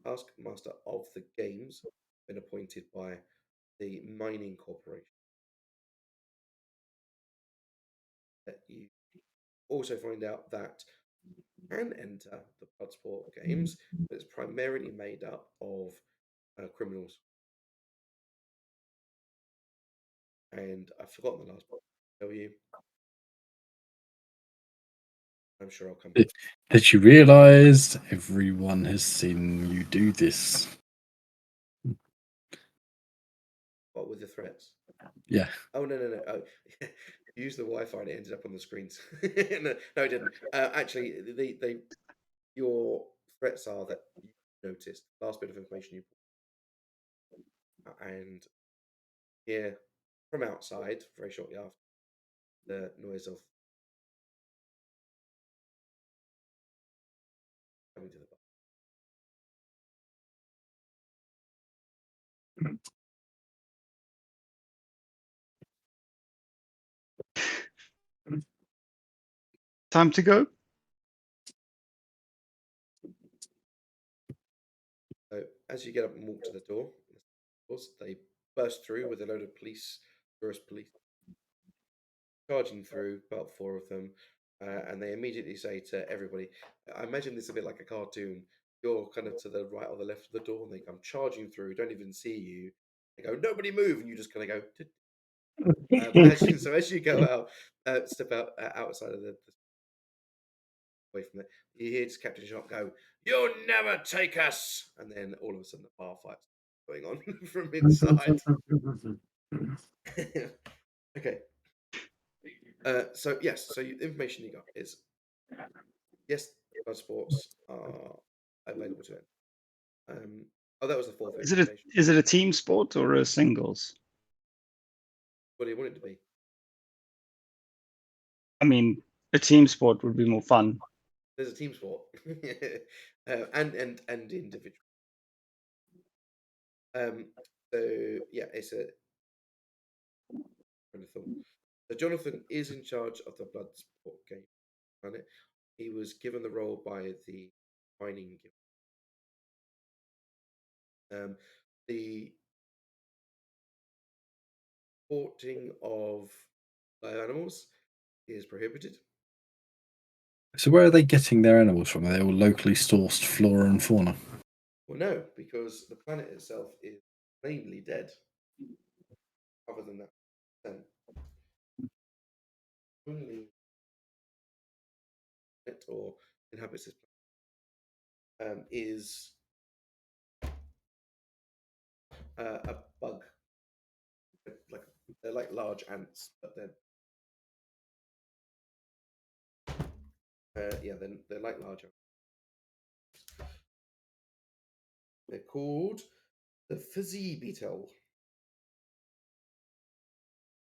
taskmaster of the games, been appointed by the mining corporation. That you also find out that can enter the Bloodsport games, but it's primarily made up of criminals. And I've forgotten the last part. Tell you. I'm sure I'll come back. That you realise everyone has seen you do this. What were the threats? Yeah. Oh no! Oh, use the Wi-Fi and it ended up on the screens. No, it didn't. Actually, your threats are that you noticed last bit of information and hear from outside very shortly after the noise of coming to the bar. Time to go? So as you get up and walk to the door, doors. They burst through with a load of police, Duros police, charging through, about 4 of them, and they immediately say to everybody, I imagine this a bit like a cartoon. You're kind of to the right or the left of the door, and they come charging through, don't even see you. They go, nobody move, and you just kind of go. As you go out, step out outside of the away from it, you hear just Captain Sharp go, "You'll never take us!" And then all of a sudden, a bar fight's going on from inside. Okay. So information you got is yes, blood sports are available to it. That was the fourth information. Is it a team sport or a singles? What do you want it to be? I mean, a team sport would be more fun. There's a team sport, and individual. So yeah, it's a Jonathan. So Jonathan is in charge of the blood sport game planet. He was given the role by the mining. The sporting of live animals is prohibited. So where are they getting their animals from? Are they all locally sourced flora and fauna? Well, no, because the planet itself is plainly dead. Other than that, only it or inhabits this planet is a bug. Like they're like large ants, but they're like large ants. They're called the fizzy beetle.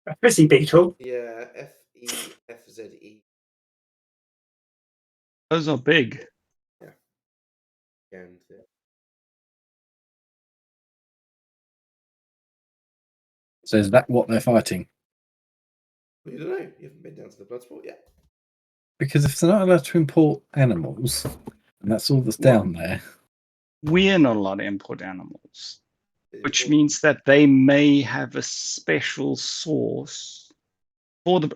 A fizzy beetle. Yeah, FEFZE. Those are big. Yeah, and So is that what they're fighting? you don't know. You haven't been down to the blood sport yet. Because if they're not allowed to import animals, and that's all that's down there. We're not allowed to import animals, which means that they may have a special source for the.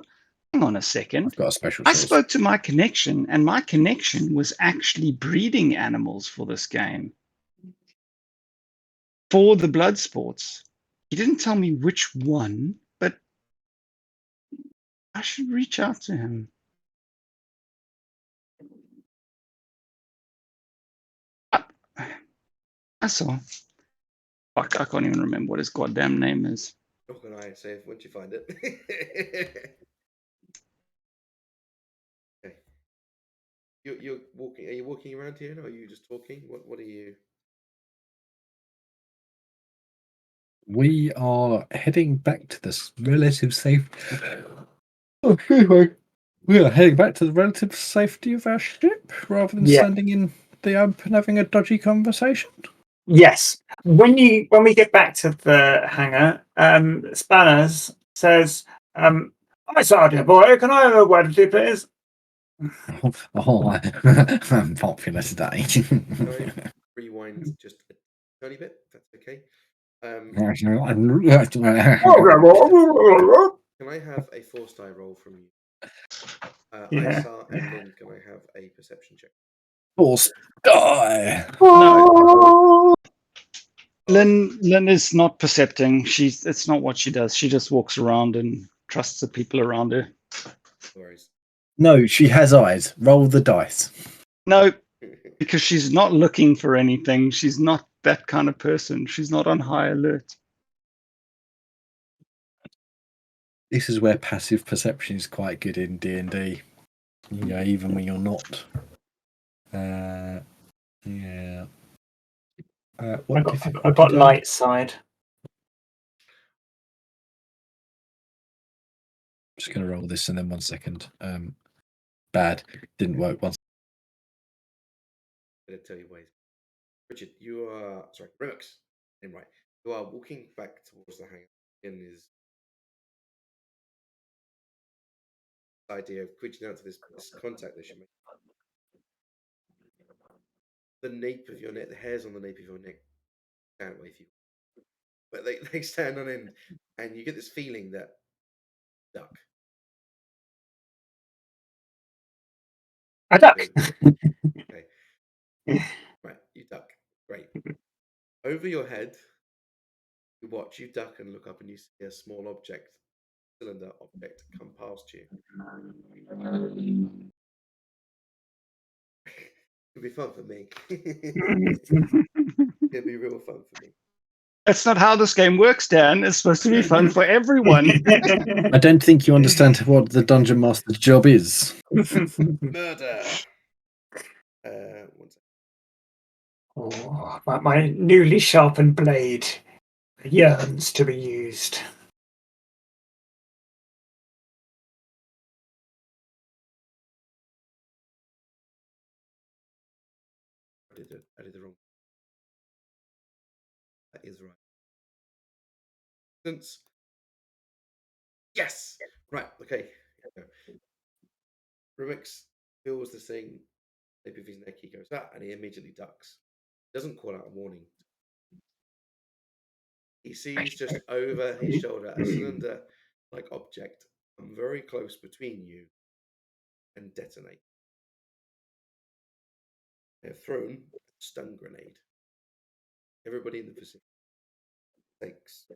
Hang on a second. I've got a special I source. spoke to my connection, and my connection was actually breeding animals for this game. For the blood sports. He didn't tell me which one, but I should reach out to him. I saw. Fuck, I can't even remember what his goddamn name is. What can I say once you find it? Okay. You're walking. Are you walking around here, or are you just talking? What are you? We are heading back to this relative safety. Oh, anyway, we are heading back to the relative safety of our ship rather than standing in the open having a dodgy conversation. Yes. When we get back to the hangar, Spanners says, "Hi, Sergeant Boy, can I have a word with you, please?" I'm popular today. Can I rewind just a tiny bit? If that's okay. Can I have a force die roll from you? Yeah. Isar and Lynn, can I have a perception check? Force die. No. Lynn is not percepting. It's not what she does. She just walks around and trusts the people around her. No worries. No, she has eyes. Roll the dice. No, because she's not looking for anything. She's not that kind of person. She's not on high alert. This is where passive perception is quite good in D&D. Yeah, even when you're not. Yeah. What I got light side. Just going to roll this and then 1 second. Bad. Didn't work once. I'm going to tell you ways. Richard, you are sorry, Rex. I'm right. You are walking back towards the hangar. And is idea of reaching out to this contact that you make. The nape of your neck, the hairs on the nape of your neck can't wait for you. but they stand on end, and you get this feeling that duck. I duck. Okay, right, you duck. Great. Over your head, you watch, you duck and look up, and you see a small object, cylinder object, come past you. It'll be fun for me. It'll be real fun for me. That's not how this game works, Dan. It's supposed to be fun for everyone. I don't think you understand what the dungeon master's job is. Murder. One second. Oh, my newly sharpened blade yearns to be used. I did the wrong. That is right. Since yes, right, okay. Remix feels the thing, tip of his neck. He goes and he immediately ducks. Doesn't call out a warning. He sees just over his shoulder a cylinder-like object come very close between you and detonate. They have thrown a stun grenade. Everybody in the vicinity takes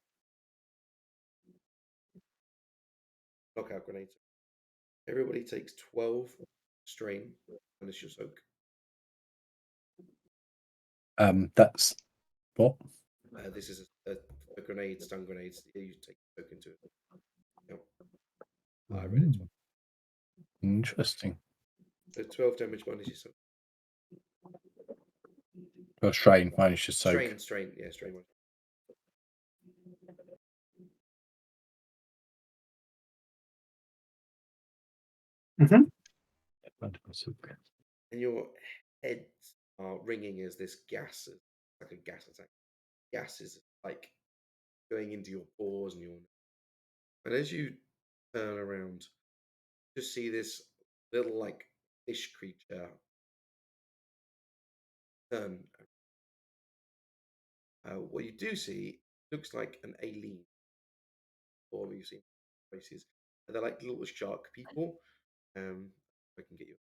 knockout grenades. Everybody takes 12 strain. Finish your soak. That's what? This is a grenade, stun grenades. You take soak into it. Yep. I read it. Interesting. So 12 damage minus your soak. Or strain minus your soak. Strain. Yeah, strain one. Mm-hmm. And your heads are ringing as this gas, like a gas attack. Gas is like going into your pores and your. And as you turn around, you just see this little like fish creature turn. What you do see looks like an alien, or you've seen faces. They're like little shark people. I can get you.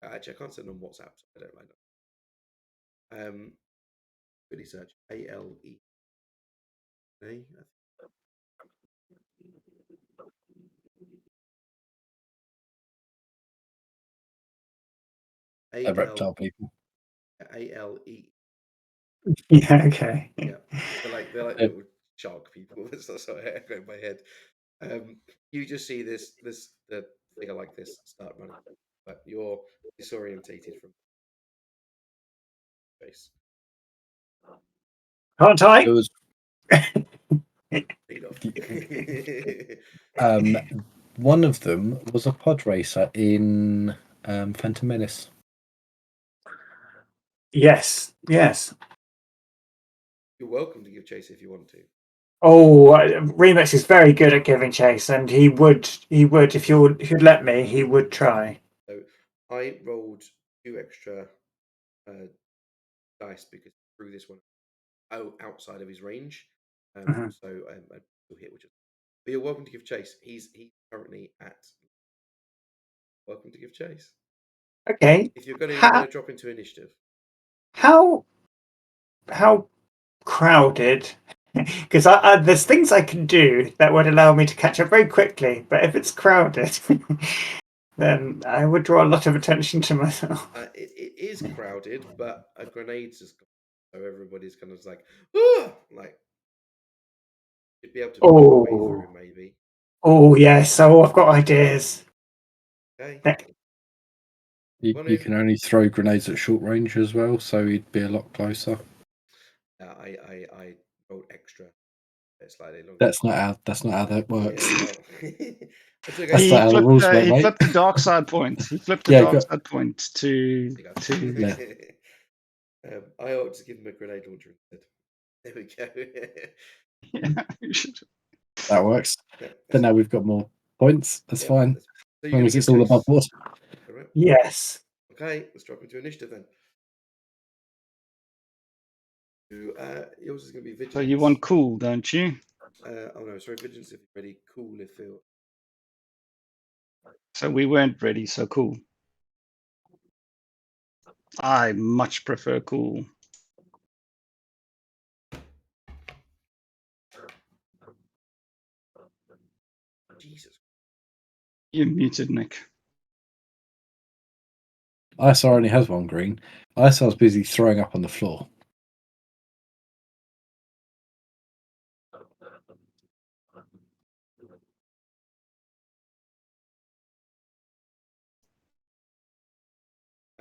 Actually, I can't send on WhatsApp. So I don't like that. Really search ALE. They're reptile people. ALE. Yeah. Okay. Yeah, they're like little shark people. That's how I go in my head. You just see the figure like this start running, but you're disorientated from space. Can't I? It was Lead off. one of them was a pod racer in Phantom Menace. Yes. You're welcome to give chase if you want to. Oh, Remix is very good at giving chase, and he would if he'd let me, he would try. So I rolled 2 extra dice because through this one, outside of his range. Mhm. So I still hit, which is. But you're welcome to give chase. He's currently at. Welcome to give chase. Okay. If you're gonna drop into initiative. How crowded? Because there's things I can do that would allow me to catch up very quickly, but if it's crowded, then I would draw a lot of attention to myself. It is crowded, but a grenade's just gone, so everybody's kind of like, like you'd be able to make your way through, maybe. Oh yes. Oh, I've got ideas. Okay. You can only throw grenades at short range as well, so he'd be a lot closer. I rolled extra. Slightly longer. That's not how that works. Yeah, well, that's okay. That's not how the rules work, He mate. flipped the dark side point. He flipped the Yeah, dark side point to. Yeah. I ought to give him a grenade launcher instead. There we go. Yeah, you should. That works. Yeah, Then now we've got more points. That's fine. So As long as it's all above board. Right. Yes. Okay, let's drop into initiative then. Yours is going to be vigilance. So you want cool, don't you? Oh no, sorry, vigilance if you're ready. Cool if you're. So we weren't ready, so cool. I much prefer cool. Jesus. You're muted, Nick. ISR only has one green. ISR's busy throwing up on the floor.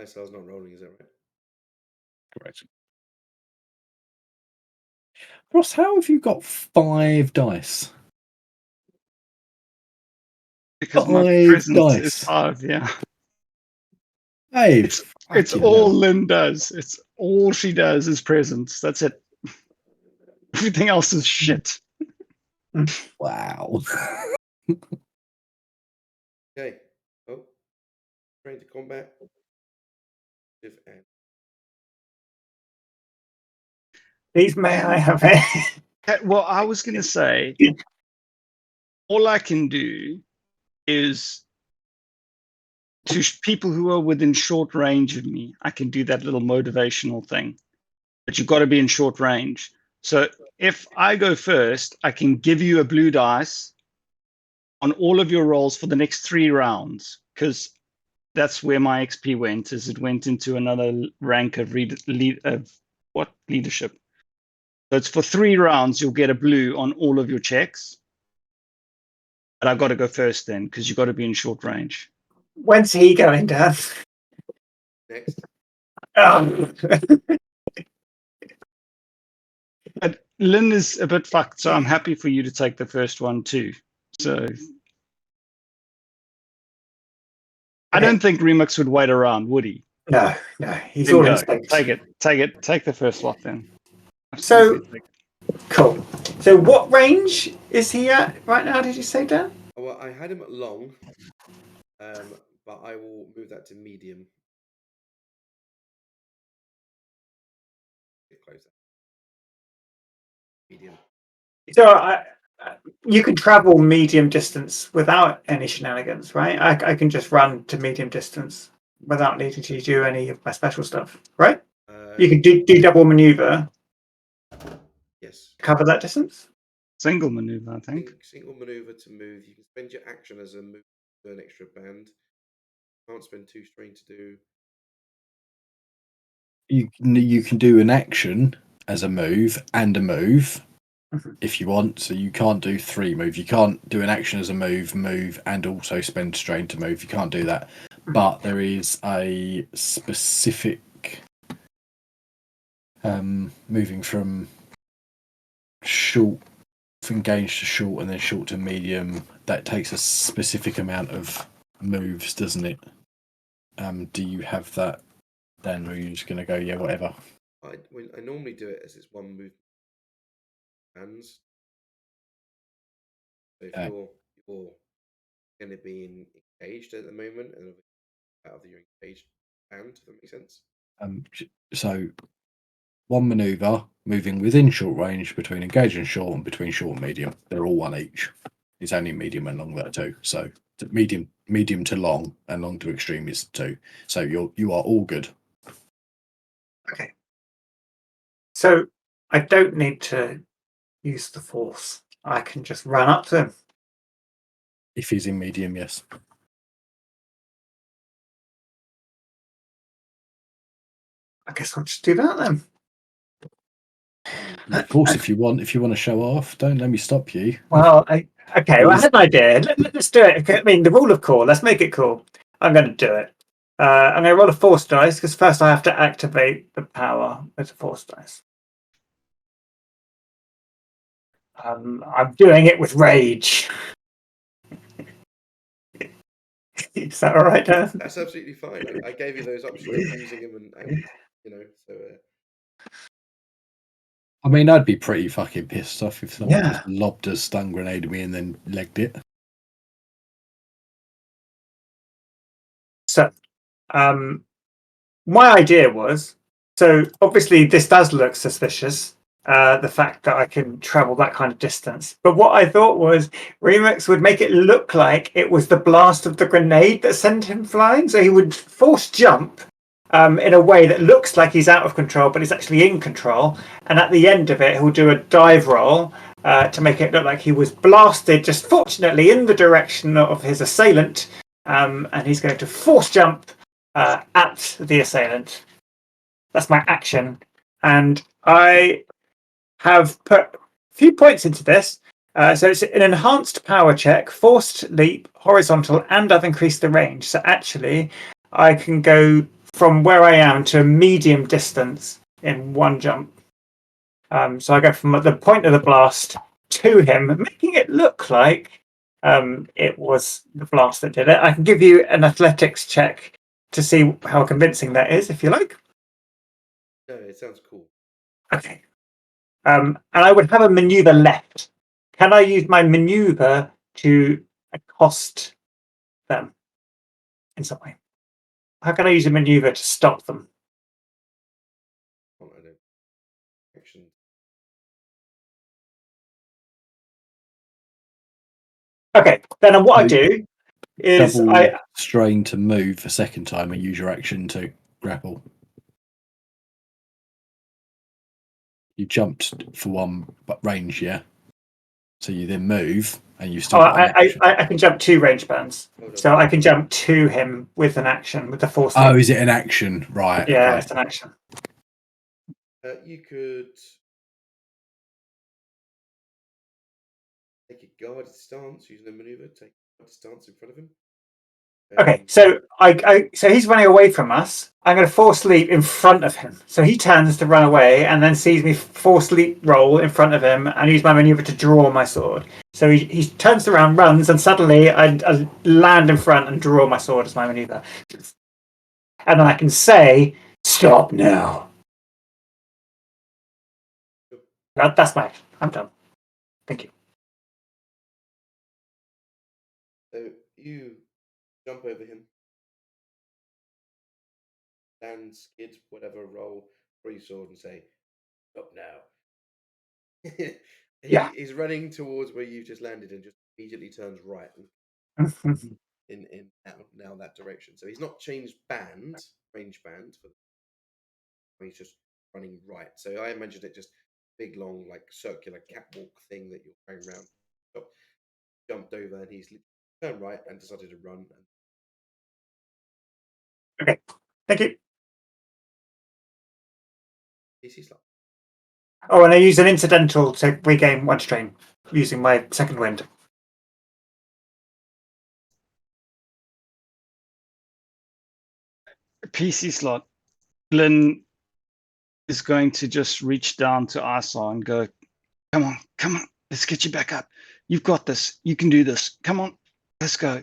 ISL's not rolling, is that right? Correct. Ross, how have you got 5 dice? Because my 5 presence is dice. 5, yeah. Hey, It's all Lynn does. It's all she does is presence. That's it. Everything else is shit. Wow. Okay. Oh, train to combat. And Please, may I have it? Well, I was going to say, all I can do is to people who are within short range of me, I can do that little motivational thing. But you've got to be in short range. So if I go first, I can give you a blue dice on all of your rolls for the next 3 rounds, because that's where my XP went, is it went into another rank of leadership. So it's for 3 rounds, you'll get a blue on all of your checks. But I've got to go first then, because you've got to be in short range. When's he going, Dan? next. Oh. But Lynn is a bit fucked, so I'm happy for you to take the first one too. So I don't think Remix would wait around, would he? No, he's Then all go. instinct. Take the first lot then. So Absolutely take it. cool. So what range is he at right now? Did you say, Dan? Well, I had him at long, but I will move that to medium. Get closer. Medium. So you can travel medium distance without any shenanigans, right? I can just run to medium distance without needing to do any of my special stuff, right? You can do double maneuver. Yes. Cover that distance. Single maneuver, I think. Single maneuver to move. You can spend your action as a move to an extra band. Can't spend 2 strain to do. You can do an action as a move and a move if you want. So you can't do 3 moves. You can't do an action as a move, and also spend strain to move. You can't do that. But there is a specific moving from short, engaged to short, and then short to medium. That takes a specific amount of moves, doesn't it? Do you have that? Then or are you just going to go, yeah, whatever? I normally do it as it's one move. Hands. So if you're going to be engaged at the moment, and out of your engaged hand, if that makes sense. So one maneuver moving within short range between engaged and short, and between short and medium. They're all 1 each. It's only medium and long that are 2. So medium to long, and long to extreme is 2. So you are all good. Okay. So I don't need to use the force. I can just run up to him. If he's in medium, yes. I guess I'll just do that then. And of course, if you want to show off, don't let me stop you. Well, I had an idea. Let's do it. I mean, the rule of cool. Let's make it cool. I'm going to do it. I'm going to roll a force dice because first I have to activate the power with a force dice. I'm doing it with rage. Is that all right, Dan? That's absolutely fine. I gave you those options of using them, and so. I mean, I'd be pretty fucking pissed off if someone Yeah. just lobbed a stun grenade at me and then legged it. So, my idea was So obviously this does look suspicious. The fact that I can travel that kind of distance. But what I thought was Remix would make it look like it was the blast of the grenade that sent him flying. So he would force jump in a way that looks like he's out of control, but he's actually in control. And at the end of it, he'll do a dive roll to make it look like he was blasted, just fortunately in the direction of his assailant. And he's going to force jump at the assailant. That's my action. And I have put a few points into this. So it's an enhanced power check, forced leap, horizontal, and I've increased the range. So actually, I can go from where I am to a medium distance in one jump. So I go from the point of the blast to him, making it look like it was the blast that did it. I can give you an athletics check to see how convincing that is, if you like. No, it sounds cool. Okay. And I would have a maneuver left. Can I use my maneuver to accost them in some way? How can I use a maneuver to stop them? Oh, I don't. Action. Okay, then what I So do is double strain to move a second time and use your action to grapple. You jumped for one range, yeah. So you then move, and you still got an action. I can jump 2 range bands, Hold on. so I can jump to him with an action with the force. Oh, is it an action? Right. Yeah, Okay. it's an action. You could take a guarded stance using a maneuver. Take a guarded stance in front of him. Okay, so so he's running away from us. I'm going to force leap in front of him. So he turns to run away and then sees me force leap roll in front of him and use my maneuver to draw my sword. So he turns around, runs, and suddenly I land in front and draw my sword as my maneuver. And then I can say, "Stop now." That's my action. I'm done. Thank you. So you jump over him, land, skid, whatever, roll, throw your sword, and say, "Stop now." Yeah. He's running towards where you just landed and just immediately turns right in now that direction. So he's not changed range band for. He's just running right. So I imagined it just big long like circular catwalk thing that you're going around. So jumped over and he's turned right and decided to run. Okay. Thank you. PC slot. Oh, and I use an incidental to regain 1 strain using my second wind. PC slot. Lynn is going to just reach down to Isa and go, come on, let's get you back up. You've got this. You can do this. Come on, let's go.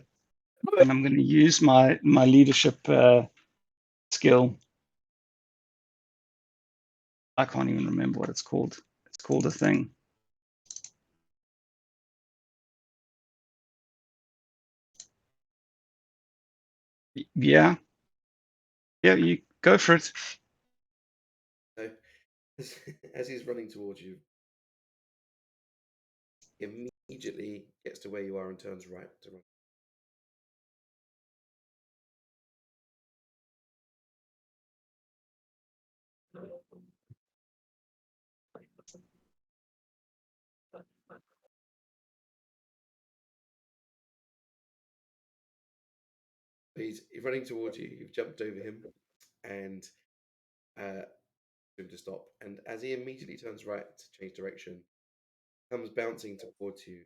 And I'm going to use my leadership skill. I can't even remember what it's called. It's called a thing. Yeah, you go for it. So as he's running towards you, he immediately gets to where you are and turns right to run. He's running towards you. You've jumped over him, and him to stop. And as he immediately turns right to change direction, comes bouncing towards you.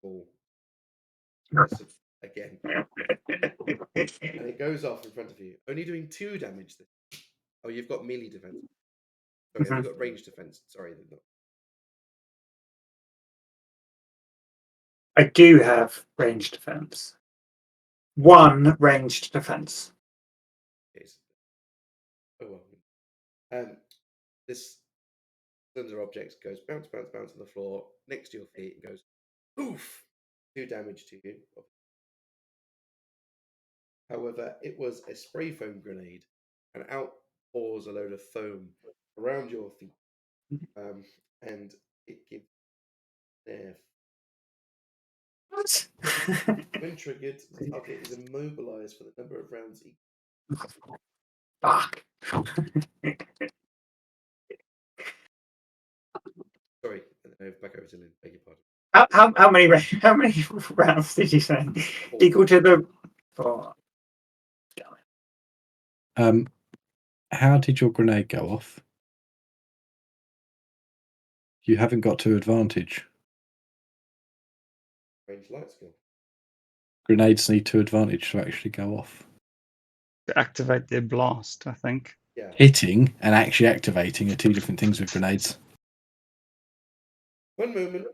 Fall again, and it goes off in front of you, only doing 2 damage. Oh, you've got melee defense. Sorry, have you got range defense? Sorry, not. I do have ranged defense. 1 ranged defense. Yes. Oh well. This cylinder object goes bounce, bounce, bounce on the floor next to your feet and goes poof. 2 damage to you. However, it was a spray foam grenade, and out pours a load of foam around your feet, and it gives air. What? When triggered, the target is immobilized for the number of rounds each. Fuck. Sorry, back over to Lynn. Beg your pardon. How many rounds did you say? Four. Equal to the 4. How did your grenade go off? You haven't got to advantage. Range light skill. Grenades need to advantage to actually go off. To activate their blast, I think. Yeah. Hitting and actually activating are two different things with grenades. One moment.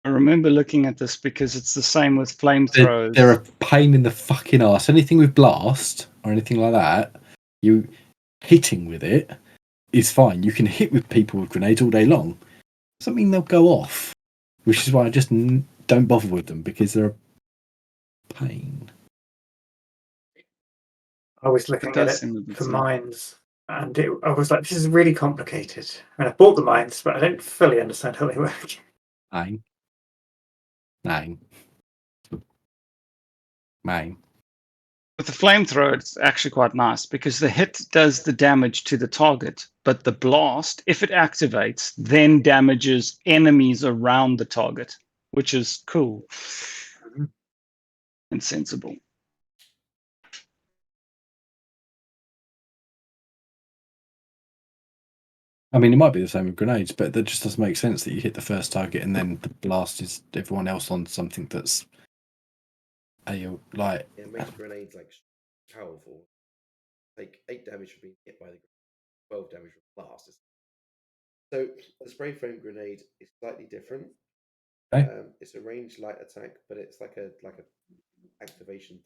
I remember looking at this because it's the same with flamethrowers. They're a pain in the fucking arse. Anything with blast or anything like that, you hitting with it is fine. You can hit with people with grenades all day long. Doesn't mean they'll go off. Which is why I just don't bother with them, because they're a pain. I was looking It at does it seem a bit for simple. mines, and I was like, this is really complicated. And I bought the mines, but I don't fully understand how they work. Nine. With the flamethrower, it's actually quite nice because the hit does the damage to the target, but the blast, if it activates, then damages enemies around the target, which is cool and sensible. I mean, it might be the same with grenades, but that just doesn't make sense that you hit the first target and then the blast is everyone else on something that's like. It makes grenades like powerful. Like 8 damage from being hit by the grenade, 12 damage from blast. So the spray foam grenade is slightly different. Okay. It's a ranged light attack, but it's like a activation.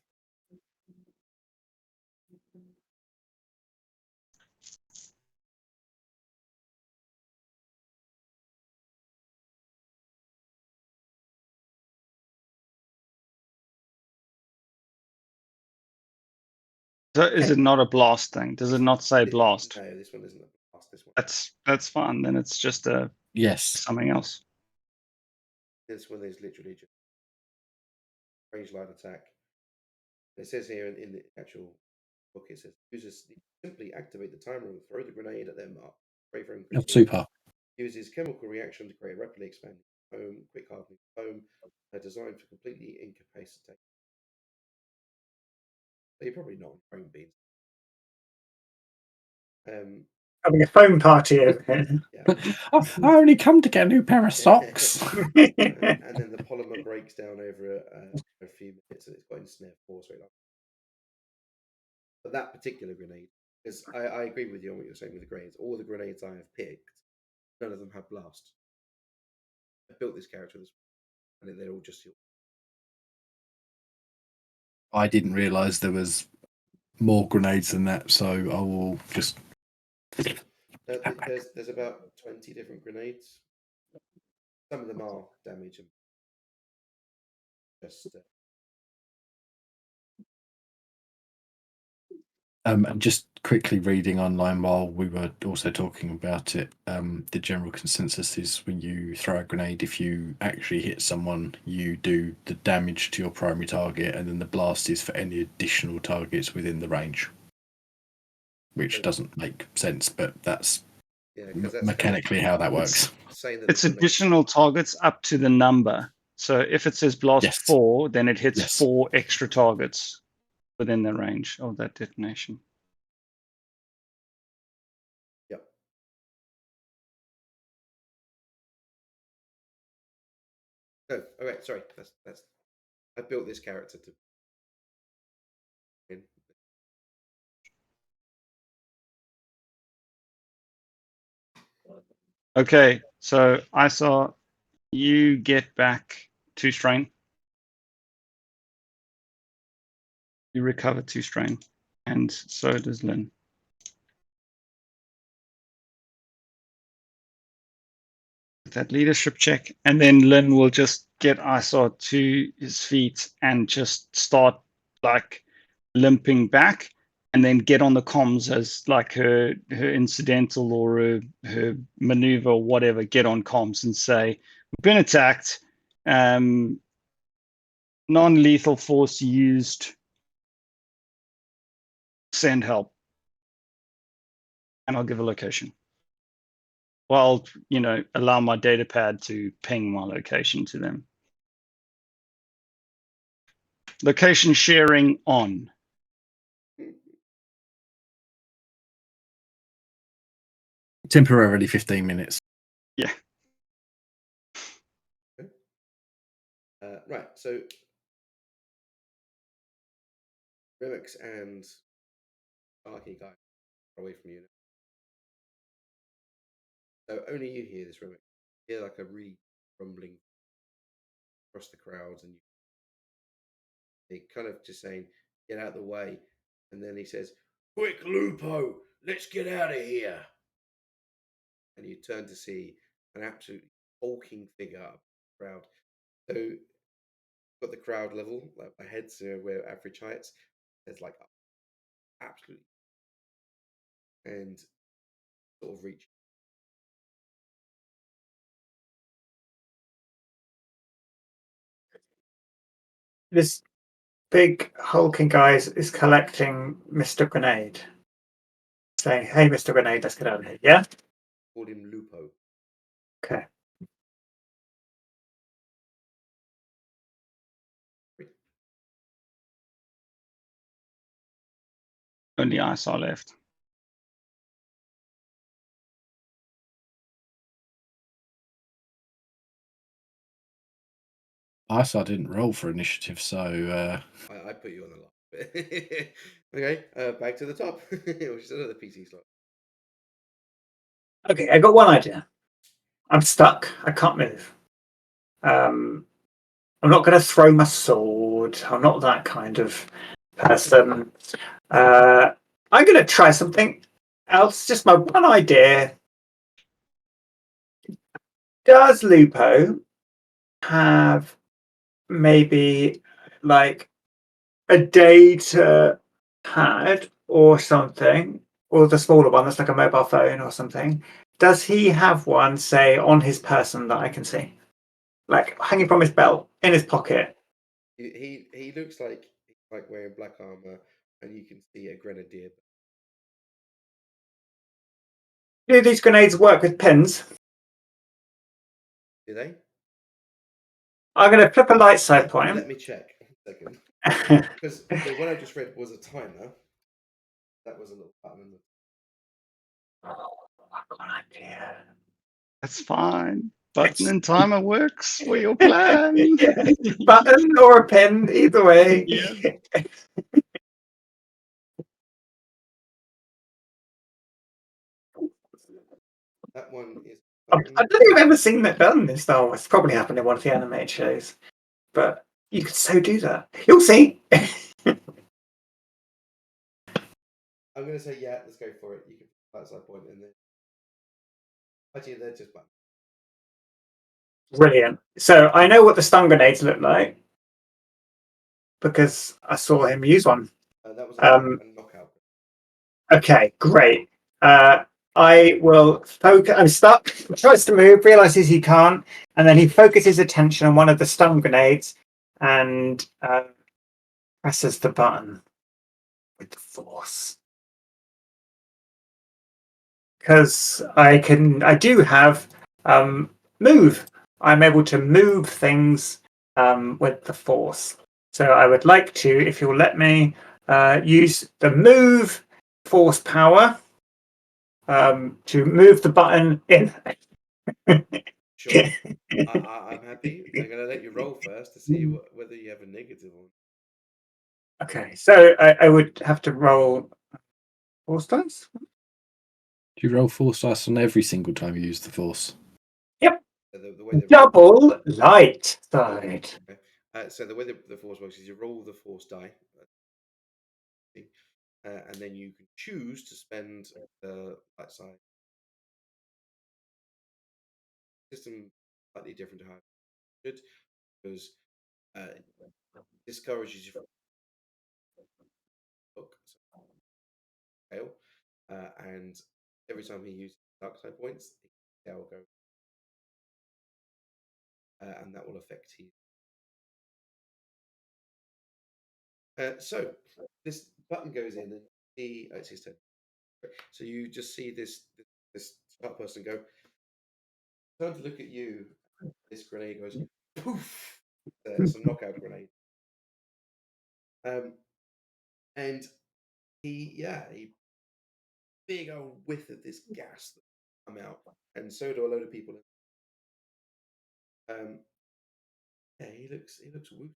So is it not a blast thing? Does it not say blast? No, this one isn't a blast. This one. That's fine. Then it's just Yes. something else. This one is literally just ranged light attack. It says here in the actual book, it says users simply activate the timer and throw the grenade at their mark. Spray foam grenade Super. uses chemical reaction to create rapidly expanding foam, quick hardening foam, designed for completely incapacitating. So you're probably not on foam beans. Having a foam party over here. Yeah. I only come to get a new pair of socks. And then the polymer breaks down over a few minutes, and it's got ensnared force rate. But that particular grenade, because I agree with you on what you're saying with the grenades. All the grenades I have picked, none of them have blast. I built this character, and they're all just. I didn't realise there was more grenades than that, so I will just. There's about 20 different grenades. Some of them are damage and just. And just quickly reading online while we were also talking about it, the general consensus is when you throw a grenade, if you actually hit someone, you do the damage to your primary target, and then the blast is for any additional targets within the range. Which doesn't make sense, but that's mechanically how that works. It's additional targets up to the number. So if it says blast 4, then it hits 4 extra targets within the range of that detonation. Yep. Oh, okay. Sorry. That's. I built this character to. Okay, so I saw you get back 2 strain. You recover 2 strain, and so does Lynn. That leadership check, and then Lynn will just get Isar to his feet and just start like limping back, and then get on the comms as like her incidental or her maneuver or whatever. Get on comms and say, "We've been attacked. Non-lethal force used. Send help," and I'll give a location. Well, allow my data pad to ping my location to them. Location sharing on. Temporarily 15 minutes. Yeah. Right, so Rex and Sparky guy are away from you now. So only you hear this, Rex. You hear like a really rumbling across the crowds, and they kind of just saying, "Get out of the way." And then he says, "Quick, Lupo, let's get out of here." And you turn to see an absolutely hulking figure up the crowd. So got the crowd level, like my head's where average heights. There's like absolutely, and sort of reach. This big hulking guy is collecting Mr. Grenade, saying, "Hey, Mr. Grenade, let's get out of here." Yeah. Called him Lupo. Okay. Only I saw left. I didn't roll for initiative, so I put you on the line. Okay, back to the top, which is another PC slot. Okay, I got one idea. I'm stuck. I can't move. I'm not going to throw my sword. I'm not that kind of person. I'm going to try something else. Just my one idea. Does Lupo have maybe like a data pad or something, or the smaller one that's like a mobile phone or something? Does he have one, say, on his person that I can see, like hanging from his belt in his pocket? He looks like he's like wearing black armor, and you can see a grenadier. Do these grenades work with pins? Do they? I'm going to flip a light side point. Let me check. 1 second. Because the one I just read was a timer. That was a little button. Oh, I've got an idea. That's fine. Button and timer works for your plan. Yeah. Button or a pin, either way. Yeah. That one is. I don't think I've ever seen that done in Star Wars. It's probably happened in one of the animated shows, but you could so do that. You'll see. I'm going to say yeah. Let's go for it. You can put that side point in there. Actually, they're just buttons. Brilliant. So I know what the stun grenades look like because I saw him use one. That was Um, a knockout. Okay, great. I will focus. I'm stuck. He tries to move, realizes he can't, and then he focuses attention on one of the stun grenades and presses the button with the force. Because I do have move. I'm able to move things with the force. So I would like to, if you'll let me, use the move force power to move the button in. Sure. I'm happy. I'm going to let you roll first to see whether you have a negative one. Okay, so I would have to roll 4 dice. do you roll force dice on every single time you use the force? Yep. So the way Double light side. Okay. So the way the force works is you roll the force die, and then you can choose to spend the light side. System slightly different to how it should, because discourages you book, so, and every time he uses dark side points, the scale goes, and that will affect his. So this button goes in, and it's his turn. So you just see this smart person go, turn to look at you. This grenade goes poof. It's a knockout grenade. And he big old whiff of this gas that come out, and so do a load of people. Yeah, he looks woo.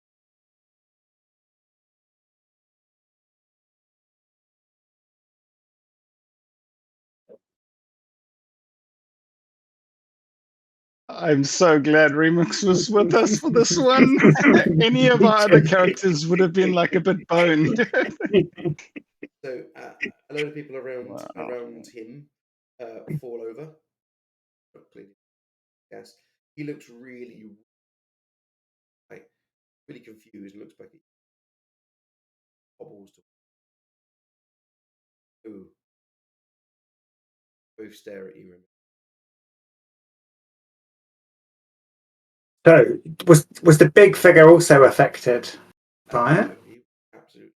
I'm so glad Remix was with us for this one. Any of our other characters would have been like a bit boned. So a load of people around Wow. him fall over, cleaning gas. He looks really confused. Looks like he hobbles to. Ooh. Both stare at you. So was the big figure also affected by it? Absolutely.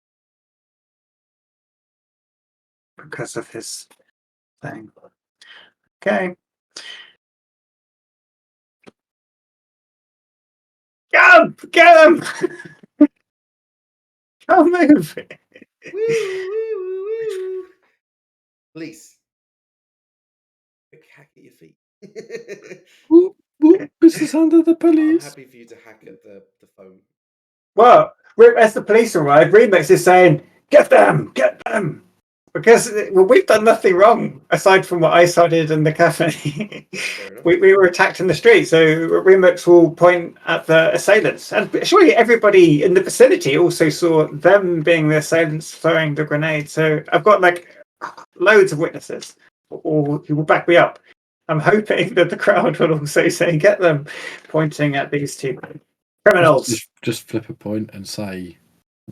Because of his thing. Okay. Get him! Can't move. Woo. Police. Quick hack at your feet. This is under the I'm police. happy for you to hack at the phone. Well, as the police arrive, Remix is saying, get them! Because we've done nothing wrong aside from what I started in the cafe. we were attacked in the street, so Remix will point at the assailants. And surely everybody in the vicinity also saw them being the assailants throwing the grenade. So I've got like loads of witnesses, or who will back me up. I'm hoping that the crowd will also say, get them, pointing at these two criminals. Just flip a point and say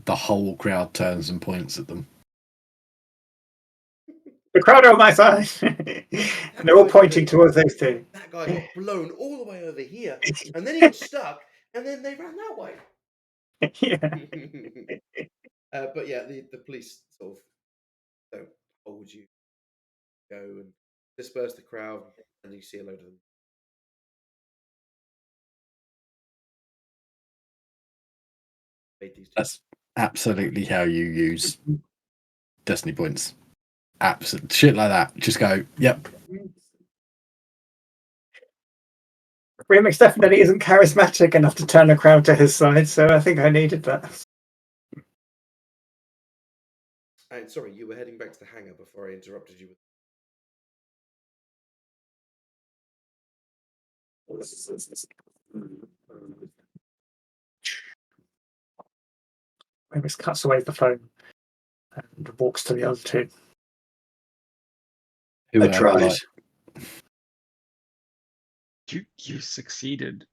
the whole crowd turns and points at them. The crowd are on my side. And they're all pointing towards those two. That guy got blown all the way over here, and then he got stuck, and then they ran that way. Yeah. But yeah, the police sort of don't hold you. Go and disperse the crowd, and you see a load of them. That's absolutely how you use Destiny points. Absolute shit like that. Just go, yep. Remix definitely isn't charismatic enough to turn a crowd to his side, so I think I needed that. And sorry, you were heading back to the hangar before I interrupted you. Remix cuts away the phone and walks to the other two. Who I tried. You succeeded.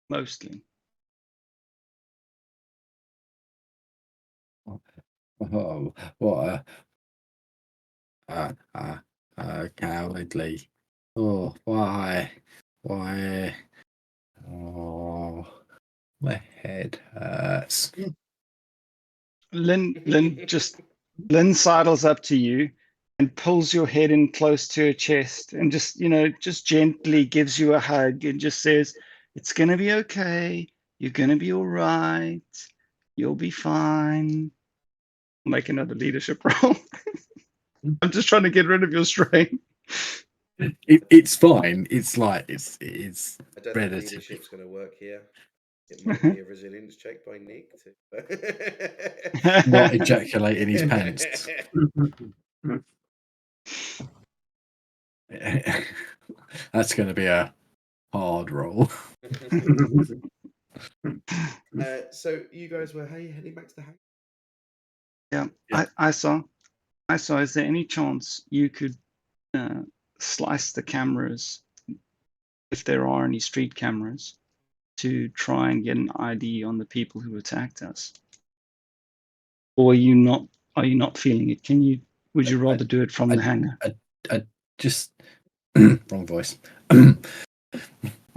Mostly. Oh, what a cowardly. Oh, why? Oh, my head hurts. Lynn sidles up to you and pulls your head in close to her chest and just gently gives you a hug and just says, it's going to be okay. You're going to be all right. You'll be fine. Make another leadership roll. I'm just trying to get rid of your strain. It's fine. It's like it's I don't think relative. leadership's going to work here. It might be a resilience check by Nick Not ejaculate in his pants. That's going to be a hard roll. So you guys were heading back to the hangar? Yeah. I saw. Is there any chance you could slice the cameras, if there are any street cameras, to try and get an ID on the people who attacked us? Or are you not Are you not feeling it? Would you rather do it from the hangar? I just wrong voice.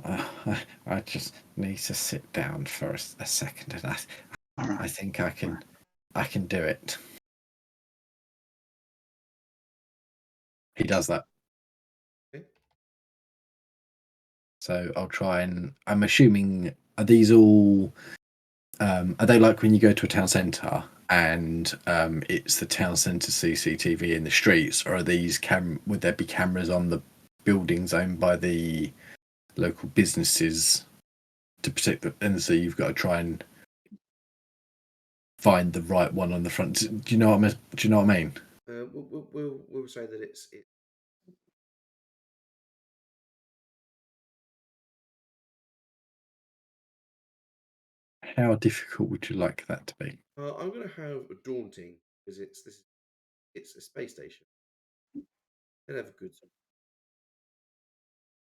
I just need to sit down for a second, and All right. I think I can do it. He does that. Okay. So I'll try and I'm assuming, are these all are they like when you go to a town centre and it's the town centre CCTV in the streets, or are these would there be cameras on the buildings owned by the local businesses to protect them? And so you've got to try and find the right one on the front. Do you know what I mean? Do you know what I mean? We'll say that it's How difficult would you like that to be? I'm going to have a daunting because it's a space station. They'll have a good.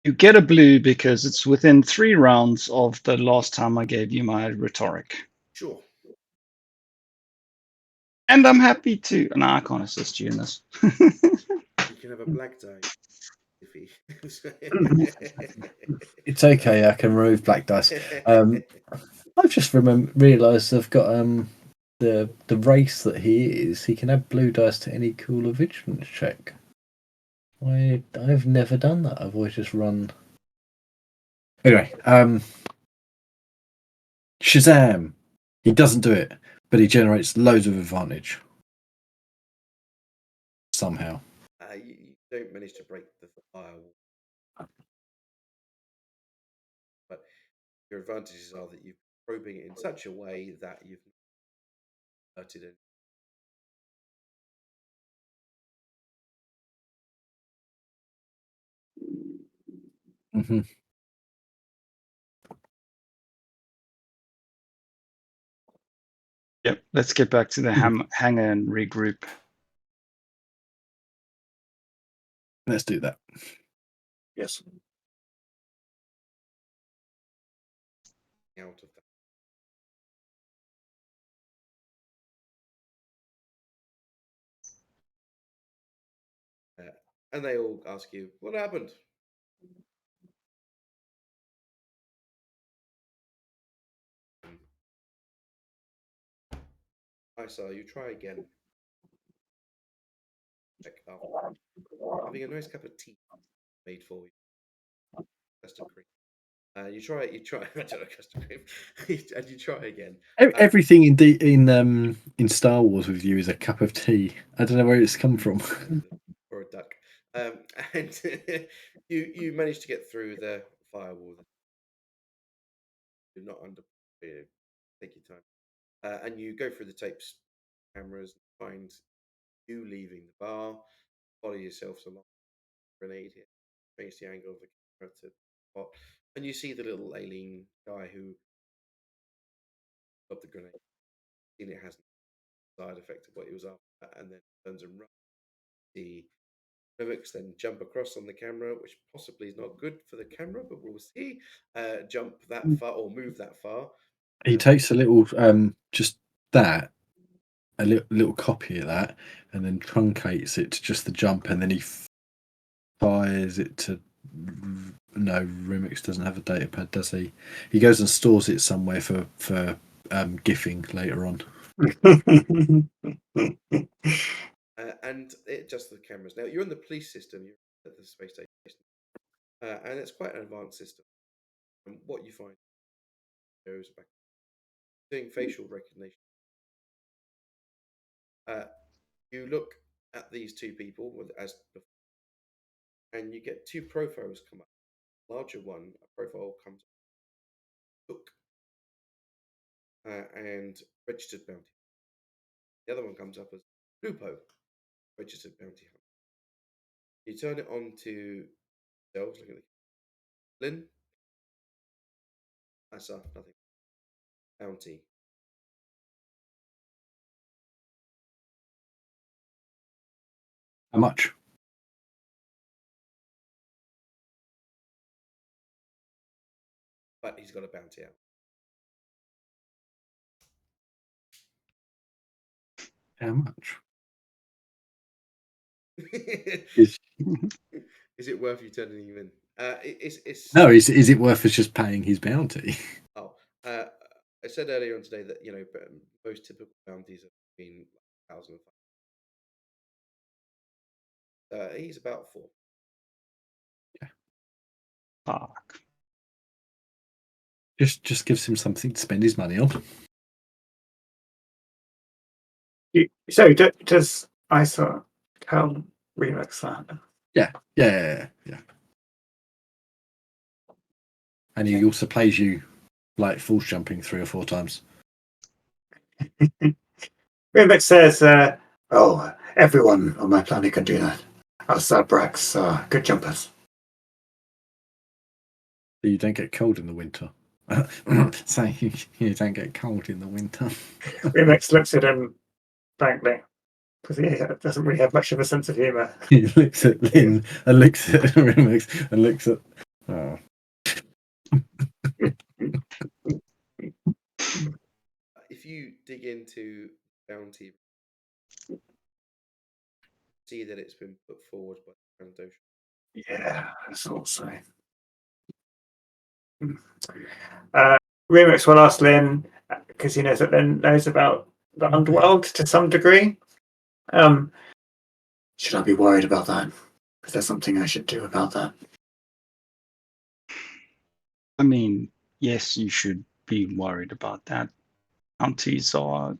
You get a blue because it's within 3 rounds of the last time I gave you my rhetoric. Sure. And I'm happy to. No, I can't assist you in this. You can have a black die if he. It's okay. I can remove black dice. I've just realised I've got the race that he is. He can add blue dice to any cooler vigilance check. I've never done that. I've always just run. Anyway, Shazam! He doesn't do it, but he generates loads of advantage somehow. You don't manage to break the firewall, but your advantages are that you're probing it in such a way that you've alerted it. Mm-hmm. Yep, let's get back to the hangar and regroup. Let's do that. Yes. Out of that. And they all ask you, what happened? I saw you try again. Check after having a nice cup of tea made for you. Custard cream. You try, I don't know, custard cream. And you try again. Everything in Star Wars with you is a cup of tea. I don't know where it's come from. Or a duck. And you manage to get through the firewall. You're not under. Take your time. And you go through the tapes, cameras, find you leaving the bar, follow yourself along the grenade here, change the angle of the camera to spot, and you see the little alien guy who got the grenade. And it has no side effect of what he was after, and then turns and runs. The mimics then jump across on the camera, which possibly is not good for the camera, but we'll see. Jump that far or move that far. He takes a little just that, a little copy of that, and then truncates it to just the jump, and then he fires it to. No, Remix doesn't have a data pad, does he? He goes and stores it somewhere for gifting later on. And it adjusts the cameras. Now you're in the police system. You're at the space station, and it's quite an advanced system. And what you find goes back doing facial recognition. You look at these two people as before, and you get two profiles come up. Larger one, a profile comes up, look, and registered bounty. The other one comes up as Lupo, registered bounty hunter. You turn it on to yourselves, look at the Lynn. I saw nothing. Bounty. How much? But he's got a bounty out. How much? Is Is it worth you turning him in? It's no, is it worth us just paying his bounty? oh, I said earlier on today that most typical bounties have been like 1,000. He's about 4. Fuck. Just gives him something to spend his money on. So does Isa tell Remix that? Yeah. And he also plays you like false jumping 3 or 4 times. Remix says, "Oh, everyone on my planet can do that. Us Bracks are good jumpers." So you don't get cold in the winter. So you don't get cold in the winter. Remix looks at him frankly because he doesn't really have much of a sense of humour. He looks at Lynn and looks at Remix and looks at. Oh. If you dig into bounty, see that it's been put forward by Trandoshan. Yeah, that's also. Remix will ask Lynn because he knows that Lynn knows about the underworld to some degree. Should I be worried about that? Is there something I should do about that? I mean, yes, you should be worried about that. Bounties are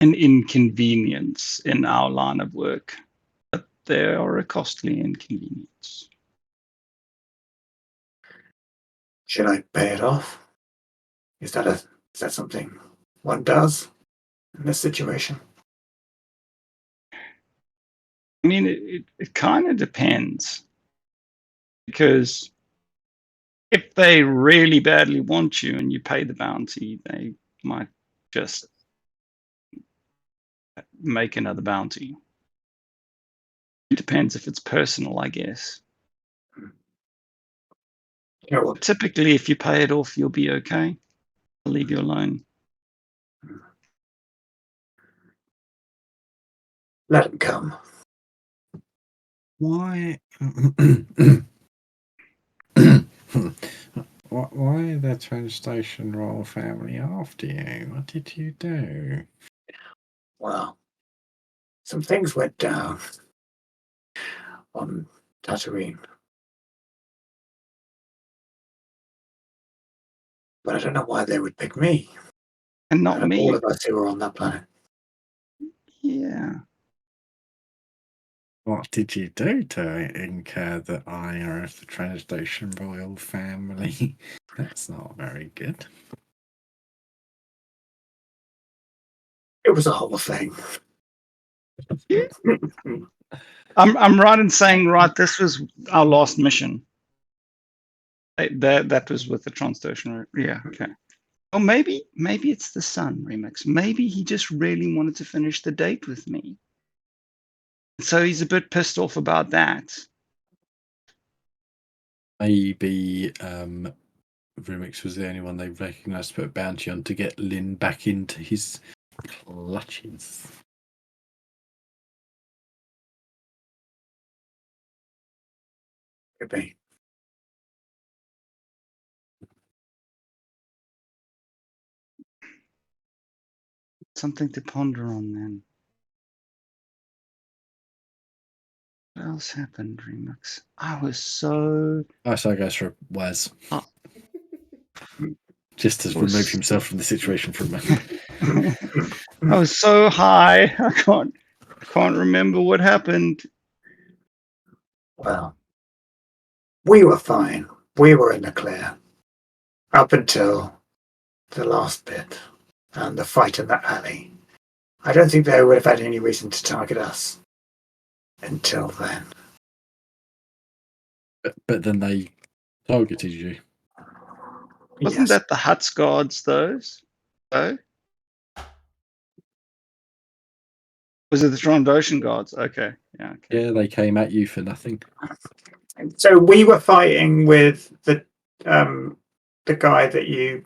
an inconvenience in our line of work, but they are a costly inconvenience. Should I pay it off? Is that something one does in this situation? I mean, it kind of depends, because if they really badly want you and you pay the bounty, they might just make another bounty. It depends if it's personal, I guess. You know what? Typically, if you pay it off, you'll be okay. I'll leave you alone. Let him come. Why? Why the train station royal family after you? What did you do? Well, some things went down on Tatooine. But I don't know why they would pick me. And not Out of me. all of us who were on that planet. Yeah. What did you do to incur the ire of the train station royal family? That's not very good. It was a whole thing. I'm right in saying, right, this was our last mission. That was with the Transstation. Yeah, okay. Or maybe it's the sun, Remix. Maybe he just really wanted to finish the date with me. So he's a bit pissed off about that. Maybe Remix was the only one they recognised to put a bounty on to get Lynn back into his clutches. Could be. Something to ponder on then. What else happened, Remix? I was so... Oh, so I goes for Waz. Oh. Just to remove himself from the situation for a moment. I was so high. I can't remember what happened. Well, we were fine. We were in the clear. Up until the last bit and the fight in that alley. I don't think they would have had any reason to target us until then. But then they targeted you. Wasn't Yes. that the Huts guards, those? Oh? Was it the Trandoshan guards? Okay. Yeah, okay. Yeah, they came at you for nothing. So we were fighting with the guy that you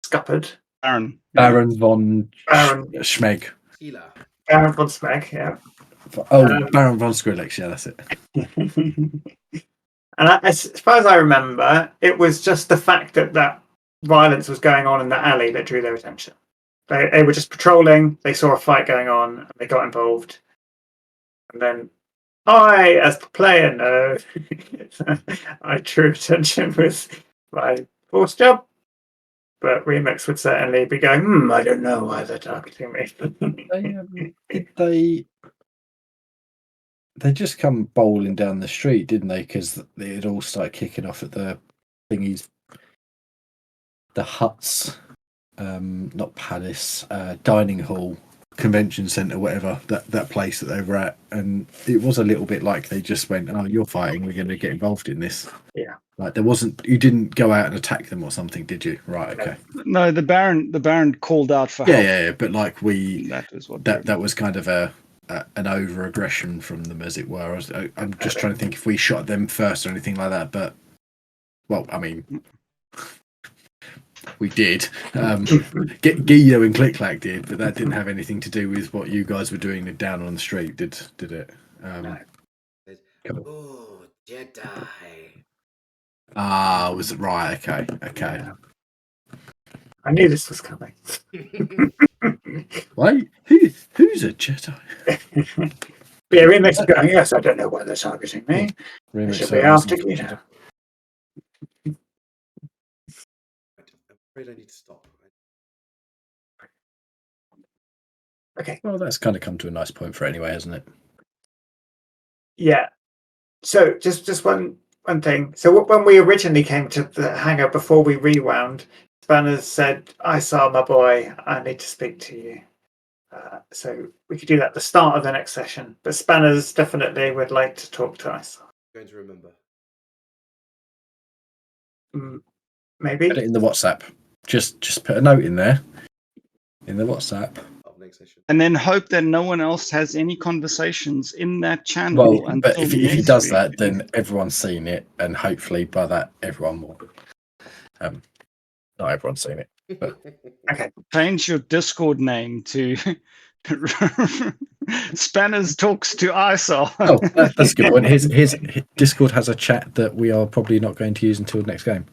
scuppered. Baron. Baron von Baron. Schmeg. Healer. Baron von Smeg, yeah. Baron von Skrillex. Yeah, that's it. And as far as I remember, it was just the fact that violence was going on in the alley that drew their attention. They were just patrolling, they saw a fight going on, and they got involved. And then I, as the player, know I drew attention with my force job. But Remix would certainly be going, I don't know why they're targeting me. They just come bowling down the street, didn't they? Because it all started kicking off at the thingies, the huts, not palace, dining hall, convention centre, whatever, that place that they were at. And it was a little bit like they just went, oh, you're fighting, we're going to get involved in this. Yeah. Like you didn't go out and attack them or something, did you? Right, okay. No, the Baron called out for help. Yeah, but like That was what that was kind of an over aggression from them, as it were. I'm just trying to think if we shot them first or anything like that, but well, I mean, we did. Guido and Click Clack did, but that didn't have anything to do with what you guys were doing down on the street, did it? No. Oh, Jedi. Was it right? Okay. Yeah. I knew this was coming. Wait, who's a Jedi? Yeah, Remix is going, yes, I don't know why they're targeting me. They should be after Guido. I'm afraid I need to stop. Okay. Well, that's kind of come to a nice point for it anyway, hasn't it? Yeah. So just one thing. So when we originally came to the hangar before we rewound, Spanners said, I saw my boy, I need to speak to you. So we could do that at the start of the next session. But Spanners definitely would like to talk to us. I'm going to remember. Maybe. Put it in the WhatsApp. Just put a note in there. In the WhatsApp. Next session. And then hope that no one else has any conversations in that channel. Well, but if he does that, then everyone's seen it, and hopefully by that everyone will. Not everyone's seen it. But... Okay. Change your Discord name to Spanners Talks to ISOL. Oh, that's a good point. His Discord has a chat that we are probably not going to use until the next game.